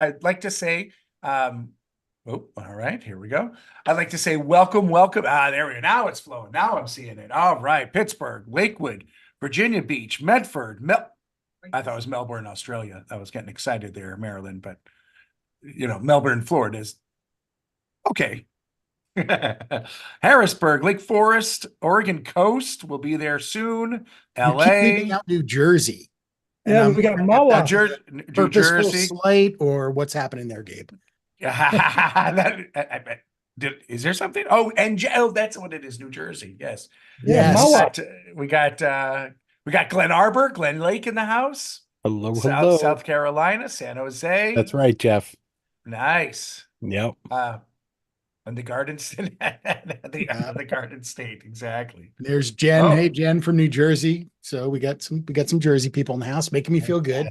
I'd like to say, oh, all right, here we go. I'd like to say welcome, welcome. There we go. Now it's flowing. Now I'm seeing it. All right. Pittsburgh, Lakewood, Virginia Beach, Medford, I thought it was Melbourne, Australia. I was getting excited there, Maryland, but Melbourne, Florida is okay. Harrisburg, Lake Forest, Oregon Coast will be there soon. You keep leaving LA, out New Jersey, and Yeah, I'm we got wondering if that's Mawa. a New purposeful Jersey. slight or what's happening there, Gabe. Is there something? Oh, and oh, that's what it is. New Jersey. Yes. Yeah, Yes. Mawa. We got Glen Arbor, Glen Lake in the house. Hello, South hello. Carolina, San Jose. That's right, Jeff. Nice. Yep. And the Garden State, the Garden State, exactly. There's Jen. Oh. Hey, Jen from New Jersey. So we got some Jersey people in the house, making me feel good.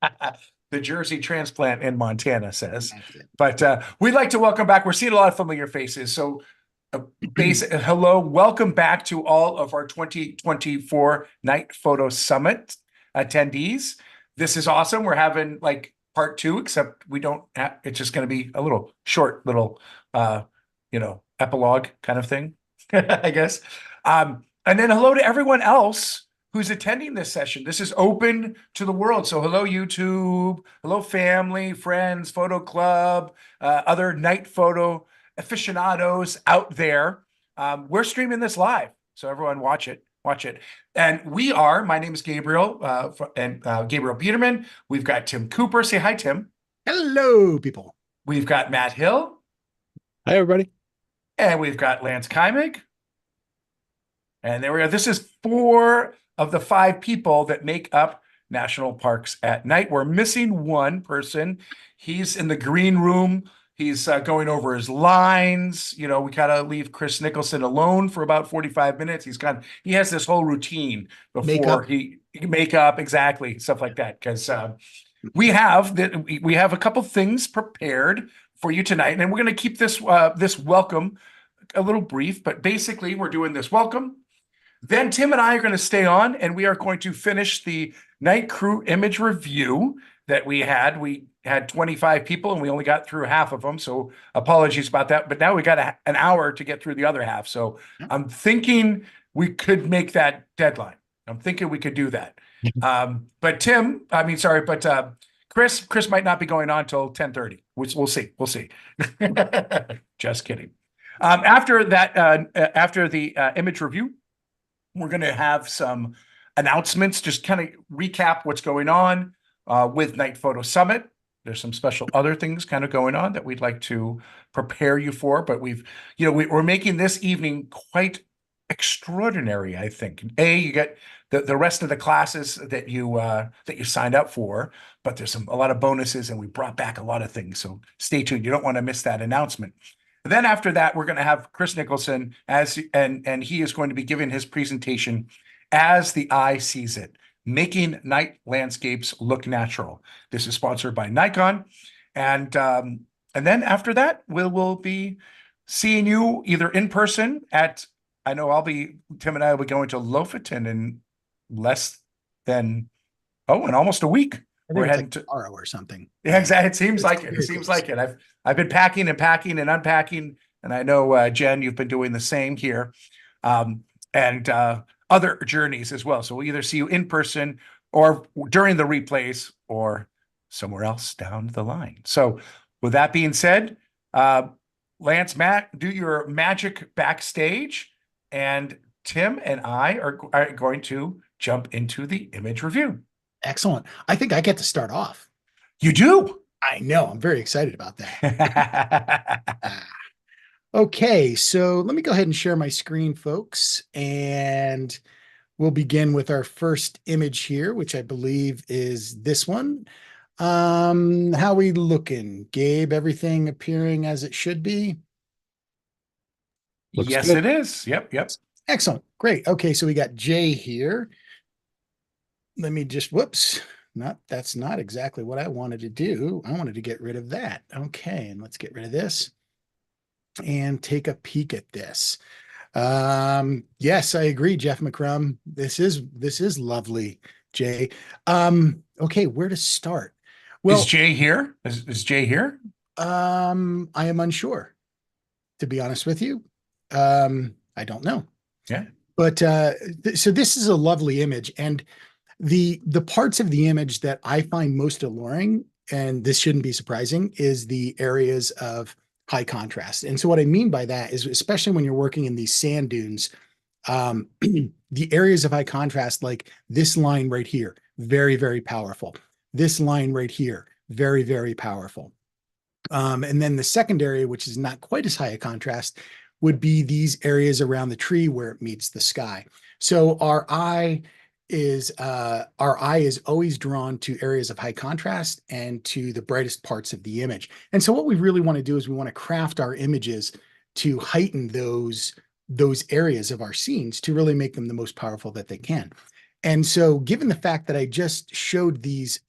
The Jersey transplant in Montana says, but we'd like to welcome back. We're seeing a lot of familiar faces. So hello, welcome back to all of our 2024 Night Photo Summit attendees. This is awesome. We're having like part two, except we don't have, it's just going to be a little short little, epilogue kind of thing, I guess. And then hello to everyone else who's attending this session. This is open to the world. So hello, YouTube. Hello, family, friends, photo club, other night photo aficionados out there. We're streaming this live. So everyone watch it. And my name is Gabriel, Gabriel Peterman. We've got Tim Cooper. Say hi, Tim. Hello, people. We've got Matt Hill. Hi, everybody. And we've got Lance Kymig. And there we go. This is 4 of the 5 people that make up National Parks at Night. We're missing one person. He's in the green room. He's going over his lines. We gotta leave Chris Nicholson alone for about 45 minutes. He has this whole routine before he make up, exactly, stuff like that. Because we have a couple things prepared for you tonight, and we're going to keep this welcome a little brief. But basically, we're doing this welcome. Then Tim and I are going to stay on, and we are going to finish the night crew image review that we had. We had 25 people, and we only got through half of them, so apologies about that. But now we got an hour to get through the other half. So I'm thinking we could make that deadline. I'm thinking we could do that. But Chris might not be going on till 10:30. We'll see. Just kidding. After the image review, we're going to have some announcements, just kind of recap what's going on with Night Photo Summit. There's some special other things kind of going on that we'd like to prepare you for, but we're making this evening quite extraordinary, I think. You get the rest of the classes that you signed up for, but there's a lot of bonuses, and we brought back a lot of things. So stay tuned. You don't want to miss that announcement. Then after that, we're going to have Chris Nicholson and he is going to be giving his presentation as the eye sees it, making night landscapes look natural. This is sponsored by Nikon, and then after that, we'll be seeing you either in person at. I know Tim and I will be going to Lofoten in less than in almost a week. We're heading to tomorrow or something. Yeah, exactly. It seems like it. I've been packing and packing and unpacking, and I know Jen, you've been doing the same here, and other journeys as well. So we'll either see you in person or during the replays or somewhere else down the line. So with that being said, Lance, Matt, do your magic backstage, and Tim and I are going to jump into the image review. Excellent. I think I get to start off. You do? I know. I'm very excited about that. Okay, so let me go ahead and share my screen, folks, and we'll begin with our first image here, which I believe is this one. How are we looking, Gabe? Everything appearing as it should be? Yes, it is. Yep. Excellent. Great. Okay, so we got Jay here. Let me just, that's not exactly what I wanted to do. I wanted to get rid of that. Okay, and let's get rid of this and take a peek at this. Yes, I agree, Jeff McCrum. This is lovely, Jay. Okay, where to start? Well, Is Jay here? Is Jay here? I am unsure, to be honest with you. I don't know. Yeah. But so this is a lovely image, and the parts of the image that I find most alluring, and this shouldn't be surprising, is the areas of high contrast. And so what I mean by that is, especially when you're working in these sand dunes, the areas of high contrast, like this line right here, very, very powerful. This line right here, very, very powerful. And then the second area, which is not quite as high a contrast, would be these areas around the tree where it meets the sky. So our eye is always drawn to areas of high contrast and to the brightest parts of the image. And so what we really want to do is we want to craft our images to heighten those areas of our scenes to really make them the most powerful that they can. And so given the fact that I just showed these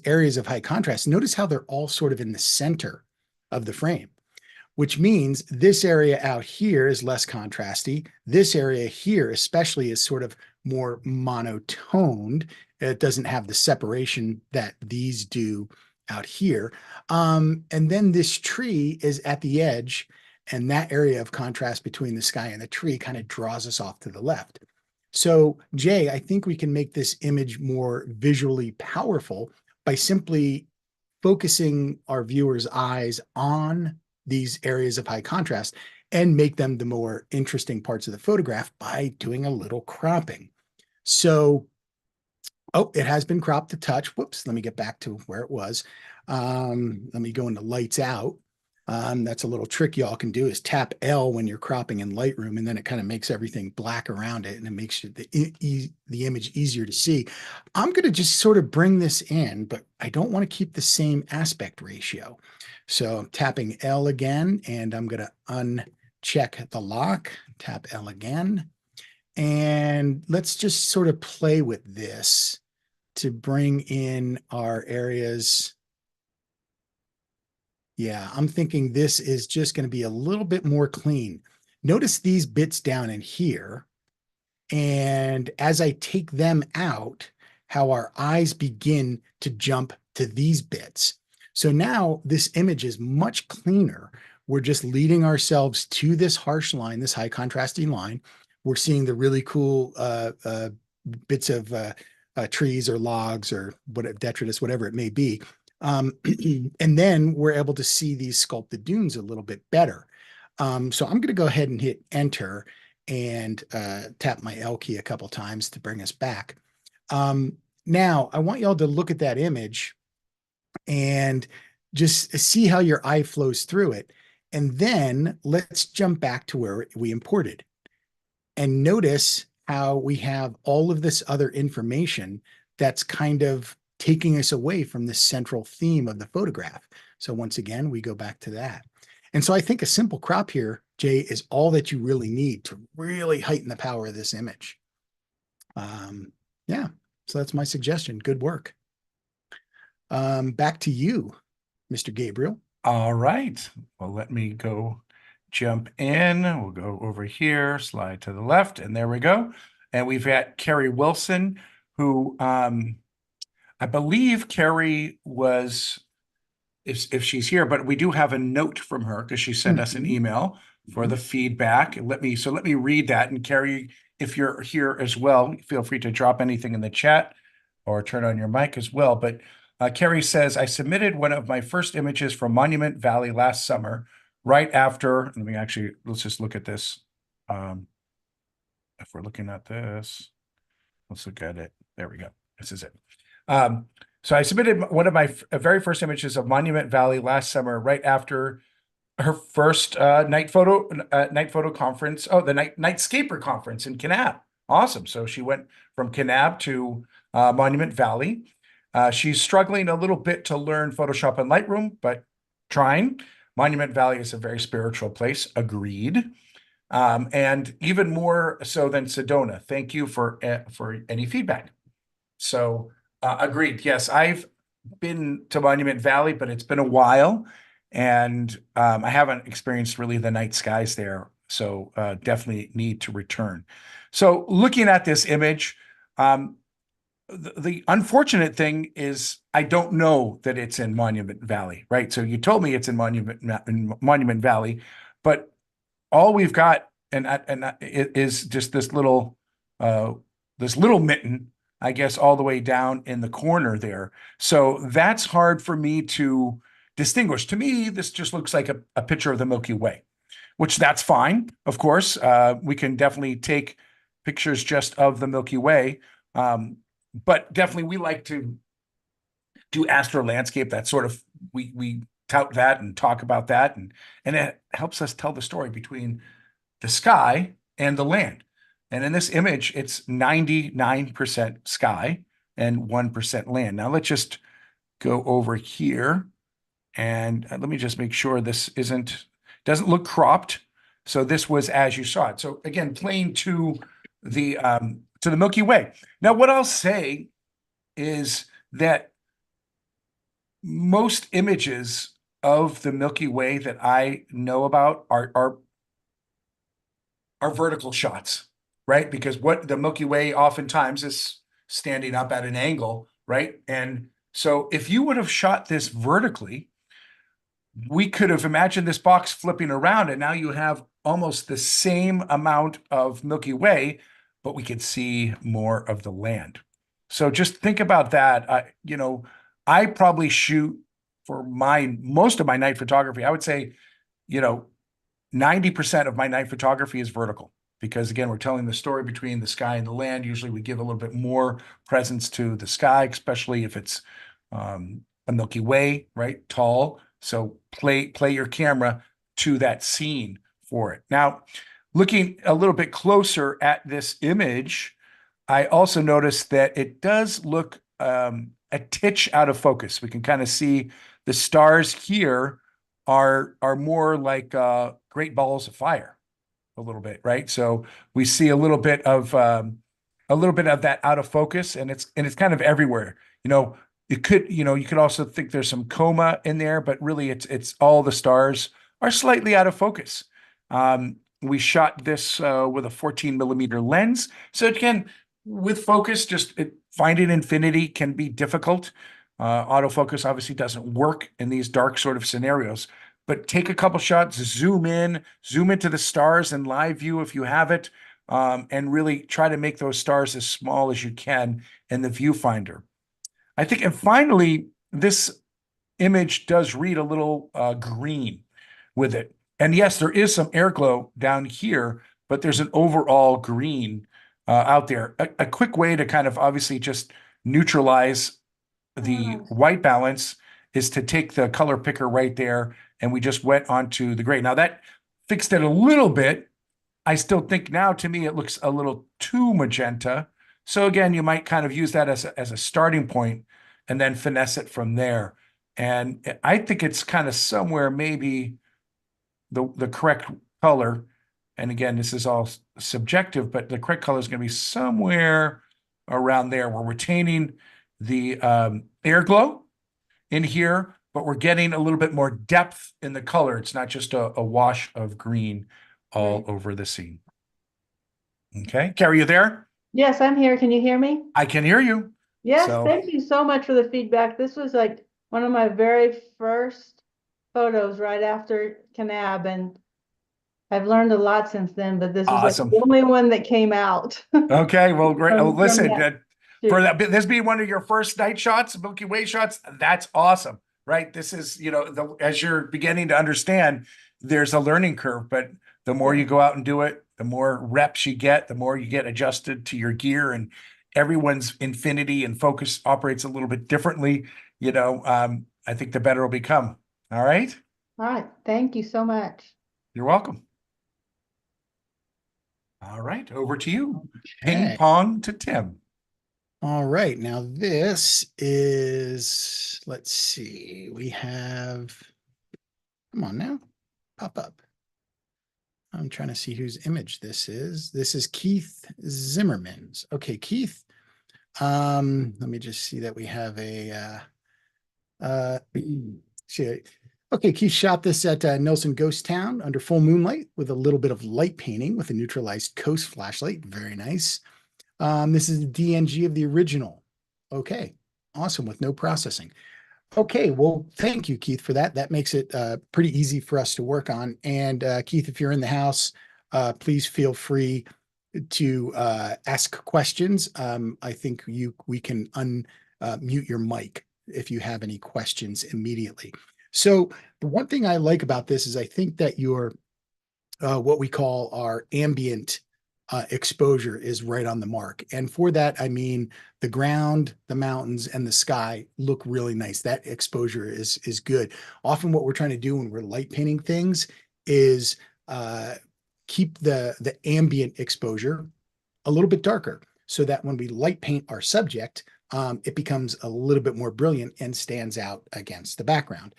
areas of high contrast, notice how they're all sort of in the center of the frame, which means this area out here is less contrasty. This area here especially is sort of more monotoned. It doesn't have the separation that these do out here. And then this tree is at the edge, and that area of contrast between the sky and the tree kind of draws us off to the left. So, Jay, I think we can make this image more visually powerful by simply focusing our viewers' eyes on these areas of high contrast and make them the more interesting parts of the photograph by doing a little cropping. So, oh, it has been cropped a touch. Whoops, let me get back to where it was. Let me go into lights out. That's a little trick y'all can do, is tap L when you're cropping in Lightroom, and then it kind of makes everything black around it, and it makes the image easier to see. I'm going to just sort of bring this in, but I don't want to keep the same aspect ratio. So I'm tapping L again, and I'm going to uncheck the lock, tap L again. And let's just sort of play with this to bring in our areas. Yeah, I'm thinking this is just going to be a little bit more clean. Notice these bits down in here. And as I take them out, how our eyes begin to jump to these bits. So now this image is much cleaner. We're just leading ourselves to this harsh line, this high contrasting line. We're seeing the really cool bits of trees or logs or detritus, whatever it may be. And then we're able to see these sculpted dunes a little bit better. So I'm going to go ahead and hit enter and tap my L key a couple times to bring us back. Now, I want y'all to look at that image and just see how your eye flows through it. And then let's jump back to where we imported. And notice how we have all of this other information that's kind of taking us away from the central theme of the photograph. So once again, we go back to that. And so I think a simple crop here, Jay, is all that you really need to really heighten the power of this image. Yeah, so that's my suggestion. Good work. Back to you, Mr. Gabriel. All right. Well, let me go jump in. We'll go over here, slide to the left, and there we go. And we've got Carrie Wilson, who I believe Carrie was, if she's here, but we do have a note from her because she sent us an email for the feedback. Let me read that. And Carrie, if you're here as well, feel free to drop anything in the chat or turn on your mic as well. But Carrie says, I submitted one of my first images from Monument Valley last summer, right after, let's just look at this. If we're looking at this, let's look at it. There we go. This is it. So I submitted one of my very first images of Monument Valley last summer, right after her first night photo conference. Oh, the Nightscaper conference in Kanab. Awesome. So she went from Kanab to Monument Valley. She's struggling a little bit to learn Photoshop and Lightroom, but trying. Monument Valley is a very spiritual place. Agreed. And even more so than Sedona. Thank you for any feedback. So agreed. Yes, I've been to Monument Valley, but it's been a while, and I haven't experienced really the night skies there. So definitely need to return. So looking at this image, the unfortunate thing is I don't know that it's in Monument Valley, right? So you told me it's in Monument Valley, but all we've got it is just this little mitten, I guess, all the way down in the corner there. So that's hard for me to distinguish. To me, this just looks like a picture of the Milky Way, which that's fine. Of course, we can definitely take pictures just of the Milky Way. But definitely we like to do astro landscape. That sort of we tout that and talk about that, and it helps us tell the story between the sky and the land. And in this image, it's 99% sky and 1% land. Now let's just go over here and let me just make sure this doesn't look cropped. So this was as you saw it. So again, playing to the Milky Way. Now, what I'll say is that most images of the Milky Way that I know about are vertical shots, right? Because what the Milky Way oftentimes is standing up at an angle, right? And so if you would have shot this vertically, we could have imagined this box flipping around, and now you have almost the same amount of Milky Way, but we could see more of the land. So just think about that. I probably shoot for most of my night photography. I would say, 90% of my night photography is vertical because, again, we're telling the story between the sky and the land. Usually we give a little bit more presence to the sky, especially if it's a Milky Way, right? Tall. So play your camera to that scene for it. Now, looking a little bit closer at this image, I also noticed that it does look a titch out of focus. We can kind of see the stars here are more like great balls of fire a little bit, right? So we see a little bit of that out of focus, and it's kind of everywhere. You could also think there's some coma in there, but really it's all the stars are slightly out of focus. We shot this with a 14 millimeter lens. So again, with focus, finding infinity can be difficult. Autofocus obviously doesn't work in these dark sort of scenarios, but take a couple shots, zoom into the stars in live view if you have it, and really try to make those stars as small as you can in the viewfinder. I think, and finally, this image does read a little green with it. And yes, there is some air glow down here, but there's an overall green out there. A quick way to kind of obviously just neutralize the white balance is to take the color picker right there, and we just went onto the gray. Now that fixed it a little bit. I still think now, to me, it looks a little too magenta. So again, you might kind of use that as a starting point and then finesse it from there. And I think it's kind of somewhere maybe the correct color. And again, this is all subjective, but the correct color is going to be somewhere around there. We're retaining the air glow in here, but we're getting a little bit more depth in the color. It's not just a wash of green all over the scene. Okay, Carrie, you there? Yes, I'm here. Can you hear me? I can hear you. Yes, So- thank you so much for the feedback. This was like one of my very first photos right after Kanab, and I've learned a lot since then, but this was Awesome. like the only one that came out. Okay, well, great. From- Oh, listen, from that for shoot. that, this being one of your first night shots, Milky Way shots, that's awesome, right? This is, as you're beginning to understand, there's a learning curve, but the more you go out and do it, the more reps you get, the more you get adjusted to your gear, and everyone's infinity and focus operates a little bit differently. I think the better it'll become. All right. All right, thank you so much. You're welcome. All right, over to you. Ping Okay. pong to Tim. All right. Now this is, let's see, we have, come on now, pop up. I'm trying to see whose image this is. This is Keith Zimmerman's. Okay, Keith. Let me just see that we have see. Okay, Keith shot this at Nelson Ghost Town under full moonlight with a little bit of light painting with a neutralized coast flashlight. Very nice. This is the DNG of the original Okay, awesome, with no processing. Okay, well, thank you, Keith, for that. That makes it pretty easy for us to work on. And Keith, if you're in the house, please feel free to ask questions. I think we can unmute your mic if you have any questions immediately. So the one thing I like about this is I think that your what we call our ambient exposure is right on the mark. And for that, I mean the ground, the mountains, and the sky look really nice. That exposure is good. Often what we're trying to do when we're light painting things is keep the ambient exposure a little bit darker so that when we light paint our subject, it becomes a little bit more brilliant and stands out against the background.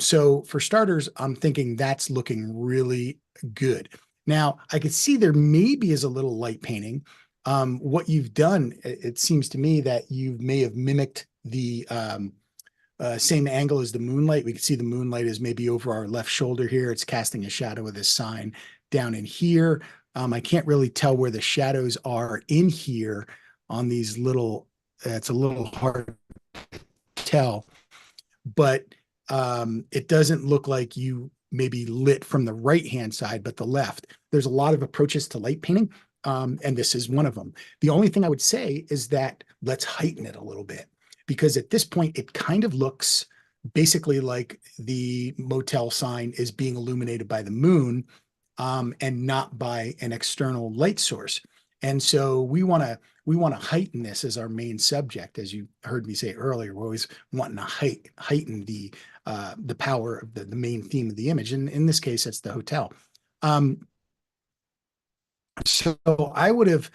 So for starters, I'm thinking that's looking really good. Now, I could see there maybe is a little light painting. What you've done, it seems to me that you may have mimicked the same angle as the moonlight. We can see the moonlight is maybe over our left shoulder here. It's casting a shadow of this sign down in here. I can't really tell where the shadows are in here on these little, it's a little hard to tell, but it doesn't look like you maybe lit from the right-hand side, but the left. There's a lot of approaches to light painting, and this is one of them. The only thing I would say is that let's heighten it a little bit, because at this point, it kind of looks basically like the motel sign is being illuminated by the moon, and not by an external light source. And so we want to heighten this as our main subject. As you heard me say earlier, we're always wanting to heighten the power of the main theme of the image. And in this case, it's the hotel. So I would have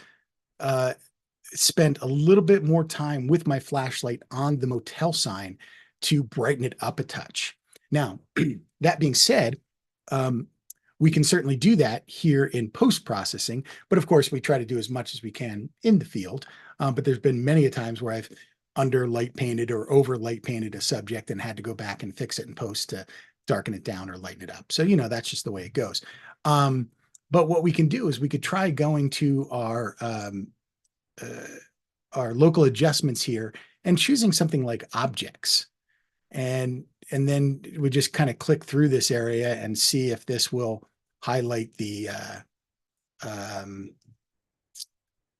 spent a little bit more time with my flashlight on the motel sign to brighten it up a touch. Now, that being said, we can certainly do that here in post-processing, but of course we try to do as much as we can in the field. But there's been many a times where I've under light painted or over light painted a subject and had to go back and fix it in post to darken it down or lighten it up. So, that's just the way it goes. But what we can do is we could try going to our local adjustments here and choosing something like objects. And then we just kind of click through this area and see if this will highlight the,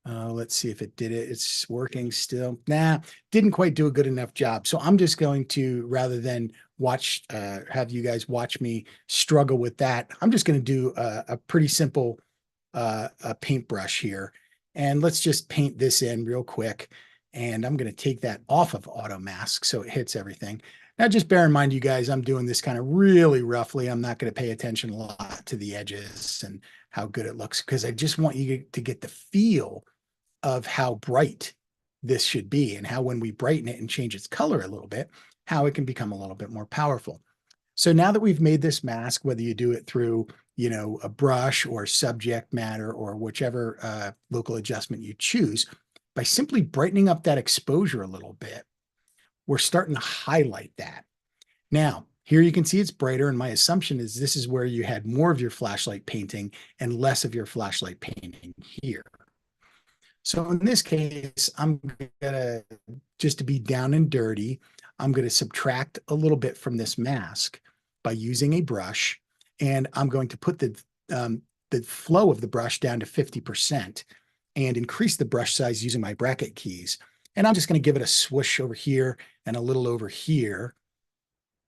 let's see if it did it. It's working still. Nah, didn't quite do a good enough job. So I'm just going to, rather than watch, have you guys watch me struggle with that, I'm just going to do a pretty simple a paintbrush here. And let's just paint this in real quick. And I'm going to take that off of auto mask so it hits everything. Now, just bear in mind, you guys, I'm doing this kind of really roughly. I'm not going to pay attention a lot to the edges and how good it looks, because I just want you to get the feel of how bright this should be and how when we brighten it and change its color a little bit, how it can become a little bit more powerful. So now that we've made this mask, whether you do it through, a brush or subject matter or whichever local adjustment you choose, by simply brightening up that exposure a little bit, we're starting to highlight that. Now, here you can see it's brighter, and my assumption is this is where you had more of your flashlight painting and less of your flashlight painting here. So in this case, I'm gonna, just to be down and dirty, I'm gonna subtract a little bit from this mask by using a brush, and I'm going to put the flow of the brush down to 50% and increase the brush size using my bracket keys. And I'm just going to give it a swoosh over here and a little over here.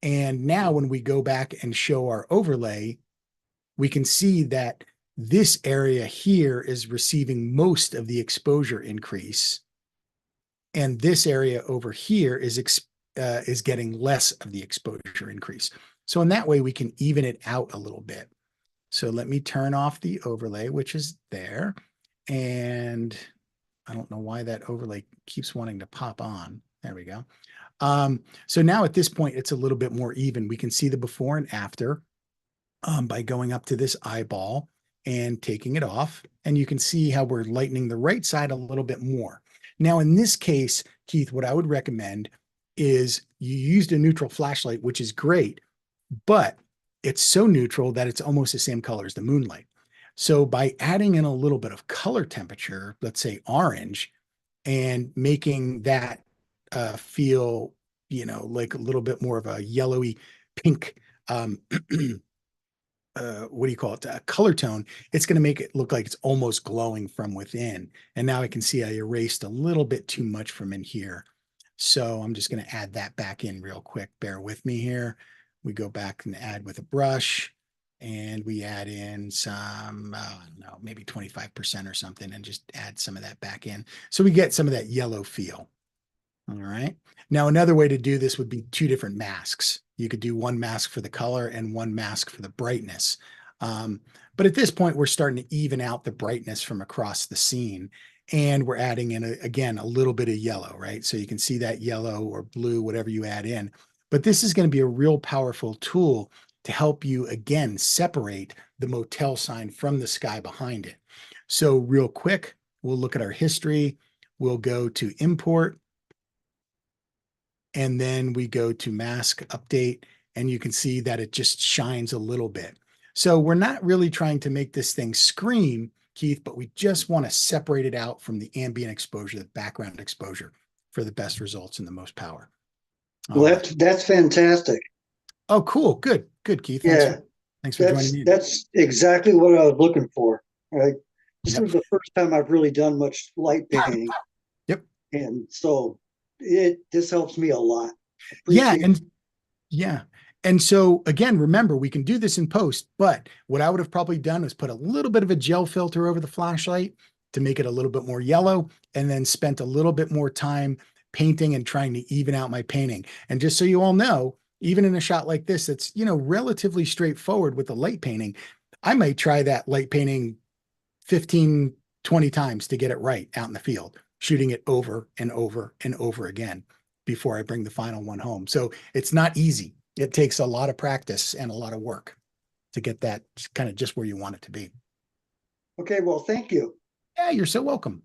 And now when we go back and show our overlay, we can see that this area here is receiving most of the exposure increase. And this area over here is getting less of the exposure increase. So in that way, we can even it out a little bit. So let me turn off the overlay, which is there. And I don't know why that overlay keeps wanting to pop on. There we go. So now at this point, it's a little bit more even. We can see the before and after by going up to this eyeball and taking it off. And you can see how we're lightening the right side a little bit more. Now, in this case, Keith, what I would recommend is you used a neutral flashlight, which is great, but it's so neutral that it's almost the same color as the moonlight. So by adding in a little bit of color temperature, let's say orange, and making that feel, like a little bit more of a yellowy pink, what do you call it? Color tone. It's going to make it look like it's almost glowing from within. And now I can see I erased a little bit too much from in here. So I'm just going to add that back in real quick. Bear with me here. We go back and add with a brush, and we add in some, I don't know, maybe 25% or something, and just add some of that back in. So we get some of that yellow feel. All right. Now, another way to do this would be two different masks. You could do one mask for the color and one mask for the brightness. But at this point, we're starting to even out the brightness from across the scene. And we're adding in, again, a little bit of yellow, right? So you can see that yellow or blue, whatever you add in. But this is going to be a real powerful tool to help you, again, separate the motel sign from the sky behind it. So real quick, we'll look at our history. We'll go to import. And then we go to mask update, and you can see that it just shines a little bit. So we're not really trying to make this thing scream, Keith, but we just want to separate it out from the ambient exposure, the background exposure, for the best results and the most power. Well, that's fantastic. Oh, cool. Good, Keith. Yeah, Thanks for joining me. That's exactly what I was looking for. Right. This was the first time I've really done much light painting. Yep. And so this helps me a lot. Yeah. And so again, remember, we can do this in post, but what I would have probably done is put a little bit of a gel filter over the flashlight to make it a little bit more yellow, and then spent a little bit more time painting and trying to even out my painting. And just so you all know, even in a shot like this, it's, relatively straightforward with the light painting. I might try that light painting 15, 20 times to get it right out in the field, shooting it over and over and over again before I bring the final one home. So it's not easy. It takes a lot of practice and a lot of work to get that kind of just where you want it to be. Okay, well, thank you. Yeah, you're so welcome.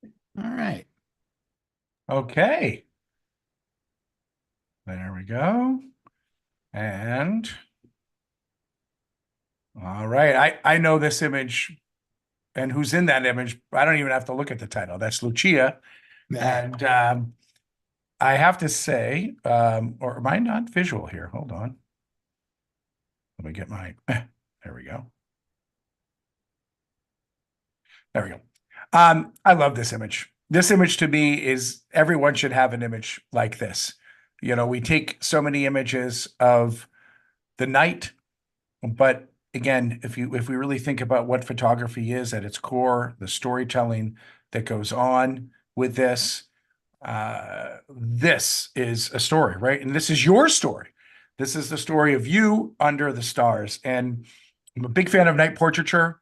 All right. Okay. There we go. And all right, I know this image, and who's in that image. I don't even have to look at the title. That's Lucia. And I have to say, or am I not visual here? Hold on. Let me get my, there we go. There we go. I love this image. This image to me is, everyone should have an image like this. We take so many images of the night, but again, if we really think about what photography is at its core, the storytelling that goes on with this, this is a story, right? And this is your story. This is the story of you under the stars. And I'm a big fan of night portraiture.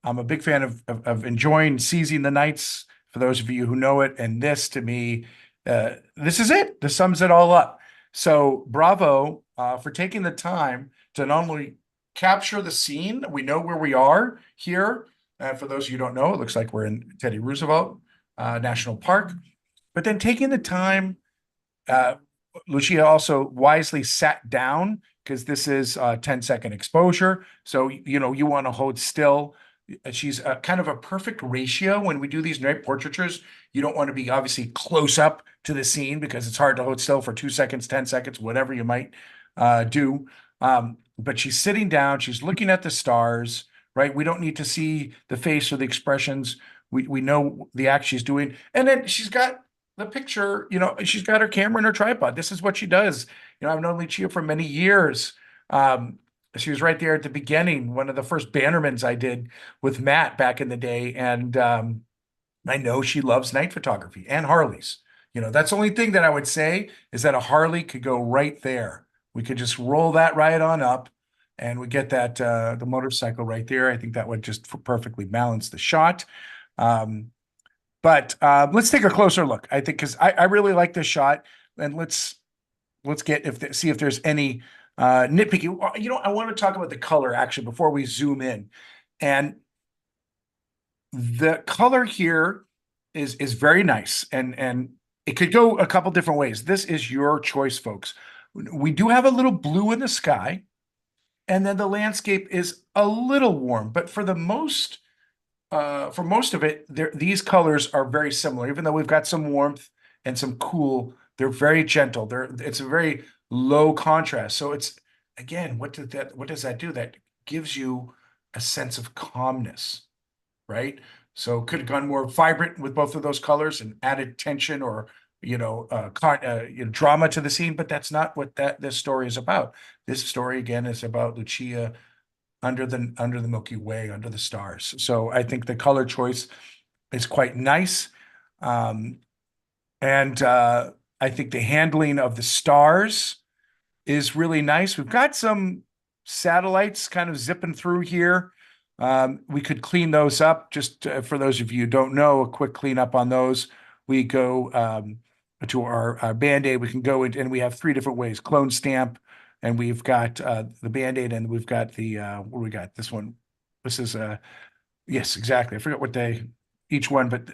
I'm a big fan of enjoying seizing the nights, for those of you who know it. And this, to me, this is it. This sums it all up. So bravo for taking the time to not only capture the scene. We know where we are here. For those of you who don't know, it looks like we're in Teddy Roosevelt National Park. But then taking the time, Lucia also wisely sat down, because this is a 10-second exposure. So, you want to hold still. She's kind of a perfect ratio when we do these night portraitures. You don't want to be obviously close up to the scene, because it's hard to hold still for 2 seconds, 10 seconds, whatever you might do. But she's sitting down, she's looking at the stars, right? We don't need to see the face or the expressions. We know the act she's doing. And then she's got the picture, she's got her camera and her tripod. This is what she does. I've known Lucia for many years. She was right there at the beginning, one of the first Bannermans I did with Matt back in the day. And I know she loves night photography and Harleys. That's the only thing that I would say, is that a Harley could go right there. We could just roll that right on up, and we get that the motorcycle right there. I think that would just perfectly balance the shot. But let's take a closer look, I think, because I really like this shot. And let's get see if there's any nitpicky. I want to talk about the color actually before we zoom in. And the color here is very nice, and it could go a couple different ways. This is your choice, folks. We do have a little blue in the sky, and then the landscape is a little warm, but for most of it, these colors are very similar, even though we've got some warmth and some cool. They're very gentle. It's a very low contrast. So it's, again, what does that do? That gives you a sense of calmness, right? So could have gone more vibrant with both of those colors and added tension or drama to the scene, but that's not what this story is about. This story again is about Lucia under the Milky Way, under the stars. So I think the color choice is quite nice. And I think the handling of the stars is really nice. We've got some satellites kind of zipping through here. We could clean those up. Just for those of you who don't know, a quick cleanup on those. We go to our Band-Aid. We can go in, and we have 3 different ways: clone stamp, and we've got the Band-Aid, and we've got the what do we got? This one. This is yes, exactly. I forget what each one, but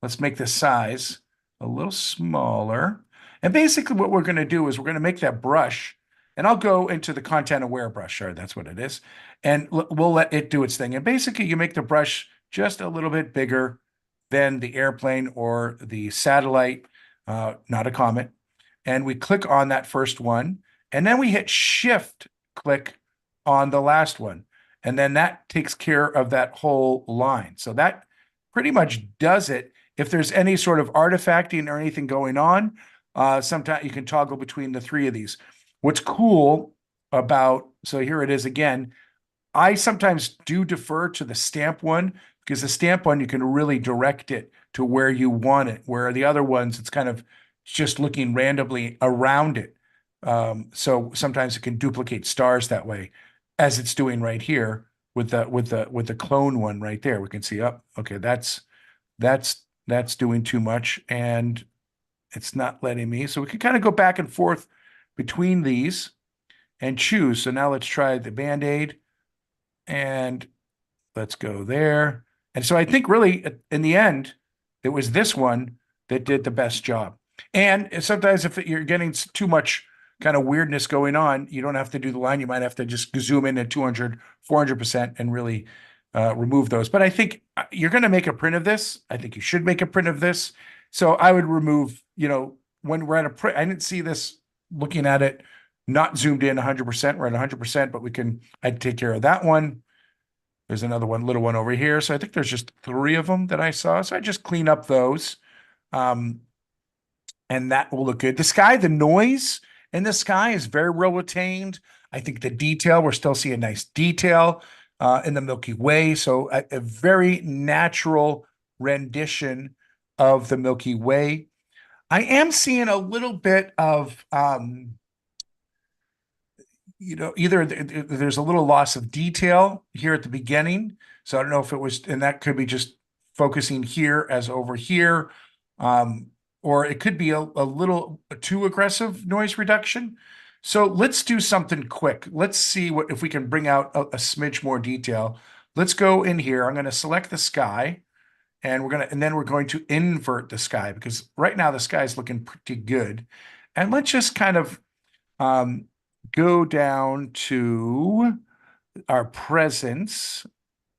let's make the size a little smaller. And basically what we're going to do is we're going to make that brush, and I'll go into the content aware brush. Sorry, that's what it is. And we'll let it do its thing. And basically you make the brush just a little bit bigger than the airplane or the satellite, not a comet. And we click on that first one, and then we hit shift click on the last one. And then that takes care of that whole line. So that pretty much does it. If there's any sort of artifacting or anything going on, sometimes you can toggle between the 3 of these. What's cool about, so here it is again, I sometimes do defer to the stamp one, because the stamp one, you can really direct it to where you want it, where the other ones, it's kind of just looking randomly around it. So sometimes it can duplicate stars that way, as it's doing right here with the clone one right there. We can see, oh, okay, that's doing too much, and it's not letting me. So we can kind of go back and forth between these and choose. So now let's try the Band-Aid, and let's go there. And so I think really in the end, it was this one that did the best job. And sometimes if you're getting too much kind of weirdness going on, you don't have to do the line. You might have to just zoom in at 200, 400% and really remove those. But I think you're going to make a print of this. I think you should make a print of this. So I would remove, when we're at a print, I didn't see this looking at it, not zoomed in 100%. We're at 100%, but I'd take care of that one. There's another one, little one over here. So I think there's just 3 of them that I saw. So I just clean up those. And that will look good. The sky, the noise in the sky is very well retained. I think the detail, we're still seeing nice detail in the Milky Way. So a very natural rendition of the Milky Way. I am seeing a little bit of, either there's a little loss of detail here at the beginning. So I don't know if it was, and that could be just focusing here as over here. Or it could be a little too aggressive noise reduction. So let's do something quick. Let's see if we can bring out a smidge more detail. Let's go in here. I'm going to select the sky, and then we're going to invert the sky, because right now the sky is looking pretty good. And let's just kind of go down to our presence,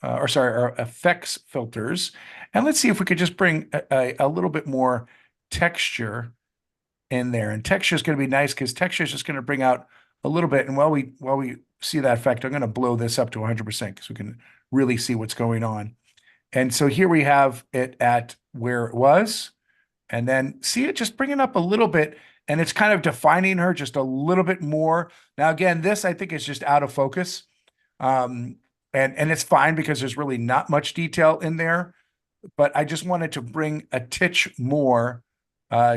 our effects filters, and let's see if we could just bring a little bit more texture in there. And texture is going to be nice, because texture is just going to bring out a little bit. And while we see that effect, I'm going to blow this up to 100% because we can really see what's going on. And so here we have it at where it was, and then see it just bringing up a little bit, and it's kind of defining her just a little bit more. Now, again, this I think is just out of focus. And it's fine because there's really not much detail in there, but I just wanted to bring a titch more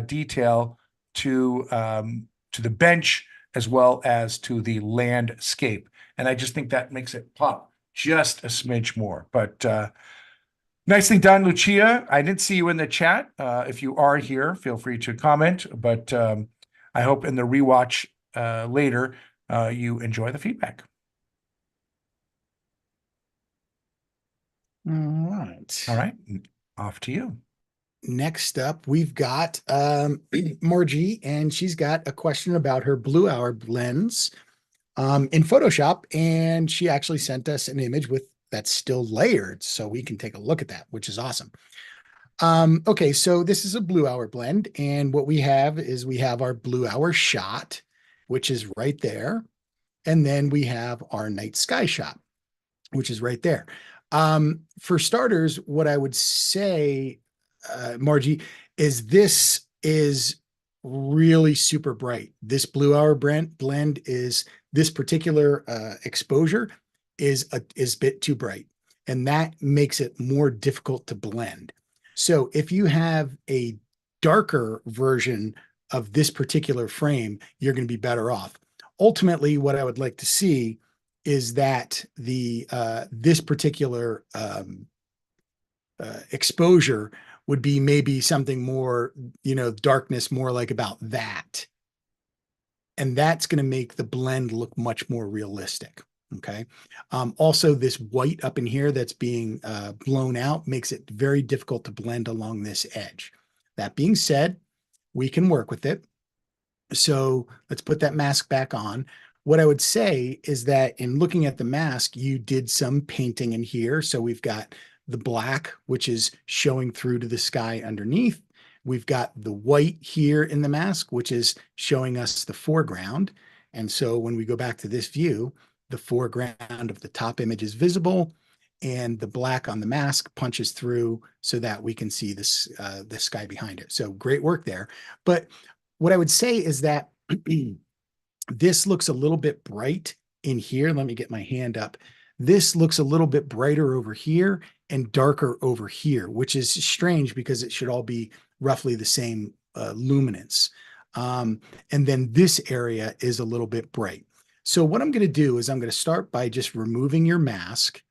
detail to the bench as well as to the landscape. And I just think that makes it pop just a smidge more. But nicely done, Lucia. I didn't see you in the chat. If you are here, feel free to comment. But I hope in the rewatch later, you enjoy the feedback. All right. All right. Off to you. Next up, we've got Margie, and she's got a question about her Blue Hour lens in Photoshop, and she actually sent us an image with that's still layered, so we can take a look at that, which is awesome. Okay, so this is a blue hour blend, and what we have is we have our blue hour shot, which is right there. And then we have our night sky shot, which is right there. For starters, what I would say, Margie, is this is really super bright. This blue hour blend is this particular exposure is a bit too bright, and that makes it more difficult to blend. So if you have a darker version of this particular frame, you're going to be better off. Ultimately, what I would like to see is that the this particular exposure would be maybe something more, darkness more like about that. And that's going to make the blend look much more realistic. Okay. Also, this white up in here that's being blown out makes it very difficult to blend along this edge. That being said, we can work with it. So let's put that mask back on. What I would say is that in looking at the mask, you did some painting in here. So we've got the black, which is showing through to the sky underneath. We've got the white here in the mask, which is showing us the foreground. And so when we go back to this view, the foreground of the top image is visible, and the black on the mask punches through so that we can see this the sky behind it. So great work there. But what I would say is that this looks a little bit bright in here. Let me get my hand up. This looks a little bit brighter over here and darker over here, which is strange because it should all be roughly the same luminance. And then this area is a little bit bright. So what I'm going to do is I'm going to start by just removing your mask.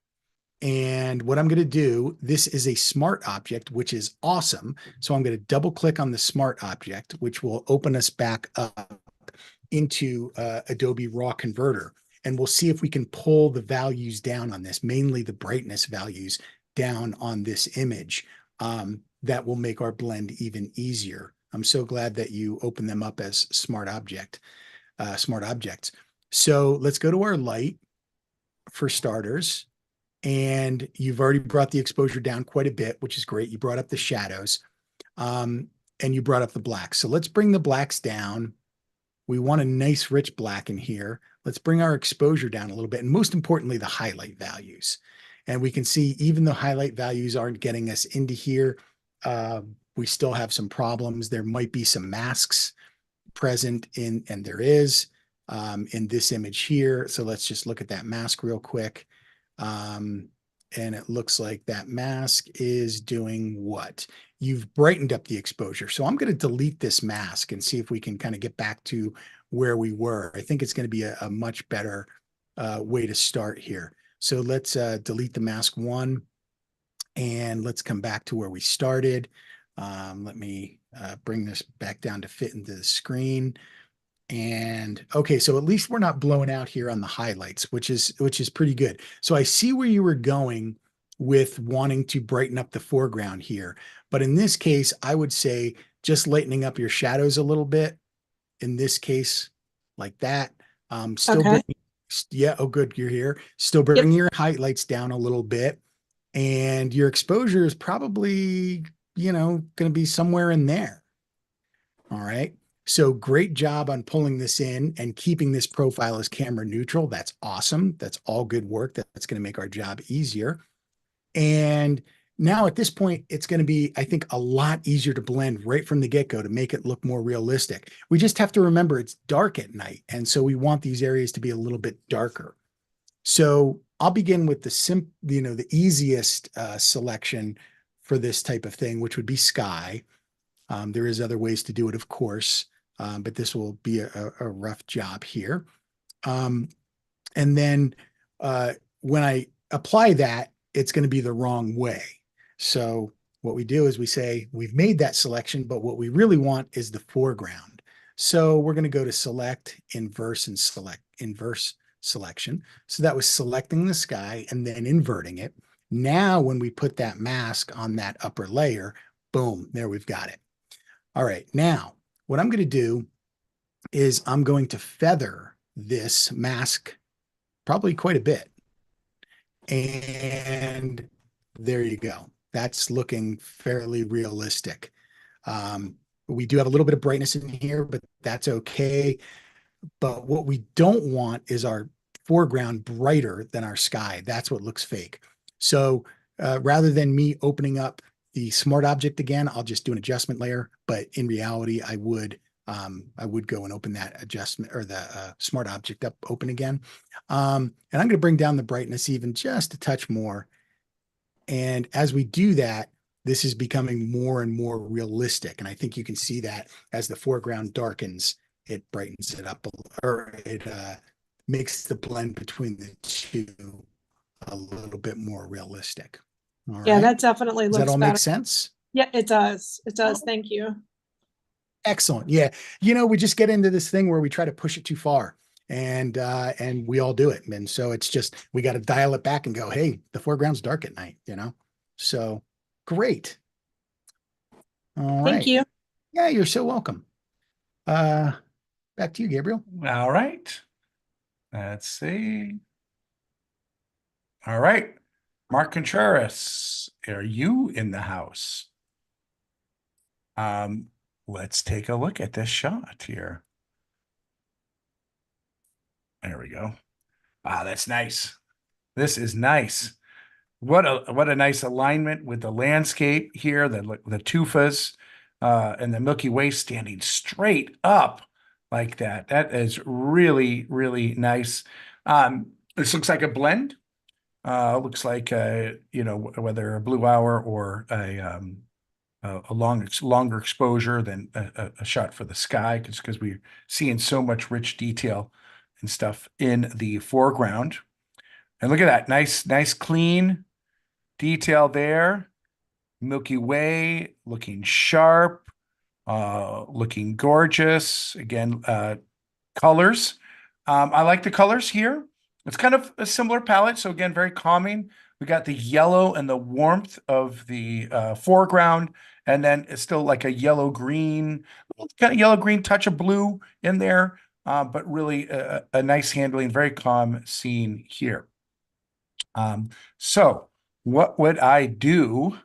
And what I'm going to do, this is a smart object, which is awesome. So I'm going to double click on the smart object, which will open us back up into Adobe Raw Converter. And we'll see if we can pull the values down on this, mainly the brightness values down on this image. That will make our blend even easier. I'm so glad that you open them up as smart objects. So let's go to our light for starters. And you've already brought the exposure down quite a bit, which is great. You brought up the shadows, and you brought up the blacks. So let's bring the blacks down. We want a nice rich black in here. Let's bring our exposure down a little bit. And most importantly, the highlight values. And we can see even though highlight values aren't getting us into here, we still have some problems. There might be some masks present in, and there is in this image here. So let's just look at that mask real quick. And it looks like that mask is doing what? You've brightened up the exposure. So I'm going to delete this mask and see if we can kind of get back to where we were. I think it's going to be a much better way to start here. So let's delete the mask one, and let's come back to where we started. Let me bring this back down to fit into the screen. And okay, so at least we're not blowing out here on the highlights, which is pretty good. So I see where you were going with wanting to brighten up the foreground here. But in this case, I would say just lightening up your shadows a little bit. In this case, like that. Still Okay. yeah, oh good, you're here. Still bringing your highlights down a little bit. And your exposure is probably, going to be somewhere in there. All right. So great job on pulling this in and keeping this profile as camera neutral. That's awesome. That's all good work. That's going to make our job easier. And now at this point, it's going to be, I think, a lot easier to blend right from the get-go to make it look more realistic. We just have to remember it's dark at night. And so we want these areas to be a little bit darker. So I'll begin with the easiest selection for this type of thing, which would be sky. There is other ways to do it, of course, but this will be a rough job here. And then when I apply that, it's going to be the wrong way. So what we do is we say, we've made that selection, but what we really want is the foreground. So we're going to go to select, inverse, and select inverse selection. So that was selecting the sky and then inverting it. Now, when we put that mask on that upper layer, boom, there we've got it. All right, now what I'm going to do is I'm going to feather this mask probably quite a bit. And there you go. That's looking fairly realistic. We do have a little bit of brightness in here, but that's okay. But what we don't want is our foreground brighter than our sky. That's what looks fake. So rather than me opening up the smart object again, I'll just do an adjustment layer. But in reality, I would go and open that adjustment or the smart object up open again. And I'm going to bring down the brightness even just a touch more. And as we do that, this is becoming more and more realistic. And I think you can see that as the foreground darkens, it brightens it up, or it makes the blend between the two a little bit more realistic. All Yeah, right. that definitely Does that looks all better. make sense? Yeah, it does. It does. Thank you. Excellent. Yeah. We just get into this thing where we try to push it too far, and we all do it. And so it's just, we got to dial it back and go, hey, the foreground's dark at night, So great. All Thank right. you. Yeah, you're so welcome. Back to you, Gabriel. All right. Let's see. All right. Mark Contreras, are you in the house? Let's take a look at this shot here. There we go. Wow, that's nice. This is nice. What a nice alignment with the landscape here, the tufas, and the Milky Way standing straight up like that. That is really, really nice. This looks like a blend. Looks like whether a blue hour or a longer exposure than a shot for the sky, because we're seeing so much rich detail and stuff in the foreground. And look at that, nice clean detail there. Milky Way looking sharp, looking gorgeous. Again, colors. I like the colors here. It's kind of a similar palette. So again, very calming. We got the yellow and the warmth of the foreground, and then it's still like a yellow-green, kind of yellow-green touch of blue in there, but really a nice handling, very calm scene here. So what would I do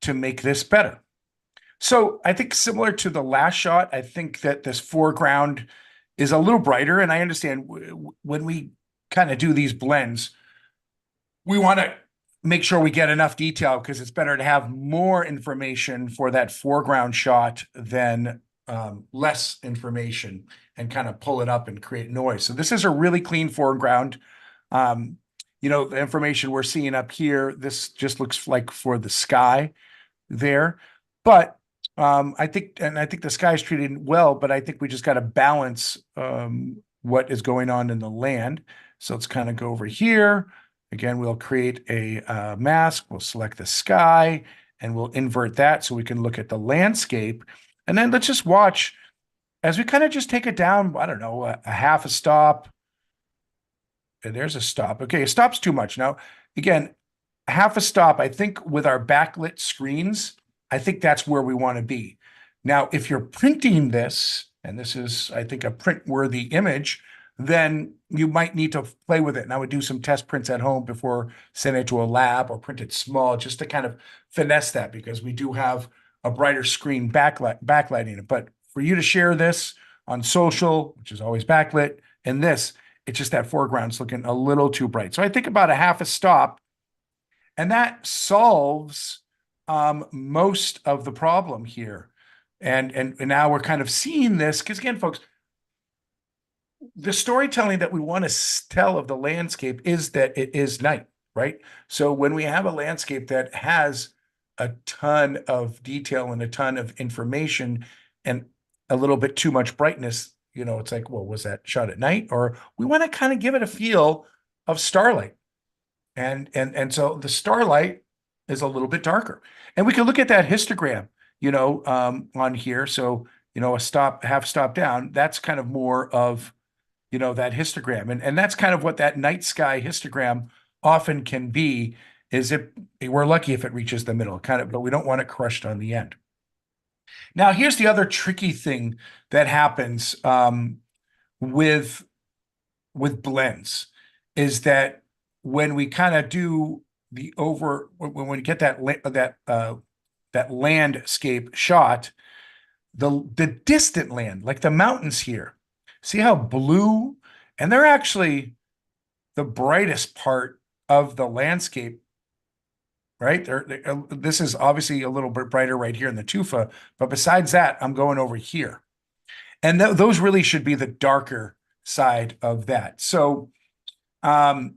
to make this better? So I think similar to the last shot, I think that this foreground is a little brighter. And I understand when we kind of do these blends, we want to make sure we get enough detail, because it's better to have more information for that foreground shot than less information and kind of pull it up and create noise. So this is a really clean foreground. The information we're seeing up here, this just looks like for the sky there. But I think the sky is treated well, but I think we just got to balance what is going on in the land. So let's kind of go over here. Again, we'll create a mask. We'll select the sky and we'll invert that so we can look at the landscape. And then let's just watch as we kind of just take it down, I don't know, a half a stop. And there's a stop. Okay, a stop's too much. Now, again, half a stop, I think with our backlit screens, I think that's where we want to be. Now, if you're printing this, and this is, I think, a print-worthy image, then you might need to play with it. And I would do some test prints at home before sending it to a lab, or print it small just to kind of finesse that, because we do have a brighter screen backlighting it. But for you to share this on social, which is always backlit, and this, it's just that foreground's looking a little too bright. So I think about a half a stop, and that solves most of the problem here. And now we're kind of seeing this, because again, folks, the storytelling that we want to tell of the landscape is that it is night, right? So when we have a landscape that has a ton of detail and a ton of information and a little bit too much brightness, it's like, well, was that shot at night? Or we want to kind of give it a feel of starlight. And so the starlight is a little bit darker. And we can look at that histogram, on here. So, a half stop down, that's kind of more of, that histogram. And that's kind of what that night sky histogram often can be, is we're lucky if it reaches the middle, but we don't want it crushed on the end. Now, here's the other tricky thing that happens with blends, is that when we kind of do when you get that landscape shot, the distant land, like the mountains here, see how blue, and they're actually the brightest part of the landscape, right? This is obviously a little bit brighter right here in the tufa, but besides that, I'm going over here. And those really should be the darker side of that. So, an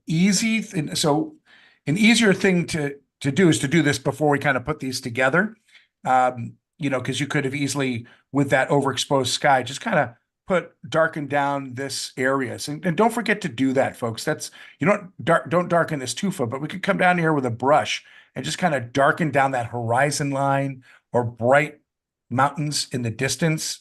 easier thing to do is to do this before we kind of put these together. Because you could have easily, with that overexposed sky, just kind of darken down this areas. And don't forget to do that, folks. Don't darken this tufa, but we could come down here with a brush and just kind of darken down that horizon line or bright mountains in the distance.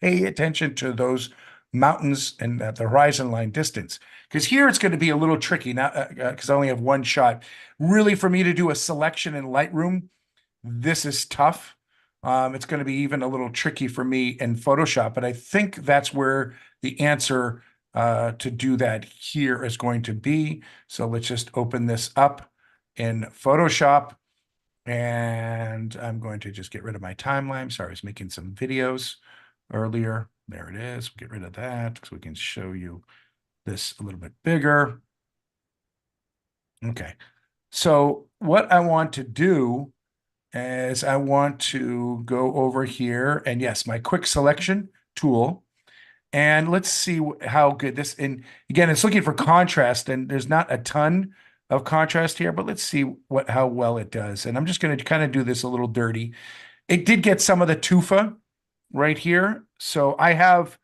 Pay attention to those mountains and the horizon line distance. Because here it's going to be a little tricky now, because I only have one shot. Really, for me to do a selection in Lightroom, this is tough. It's going to be even a little tricky for me in Photoshop, but I think that's where the answer to do that here is going to be. So let's just open this up in Photoshop, and I'm going to just get rid of my timeline. Sorry, I was making some videos earlier. There it is. We'll get rid of that so we can show you this a little bit bigger. Okay. So what I want to do is I want to go over here and yes, my quick selection tool. And let's see how good this, and again, it's looking for contrast, and there's not a ton of contrast here, but let's see how well it does. And I'm just going to kind of do this a little dirty. It did get some of the tufa right here. So I have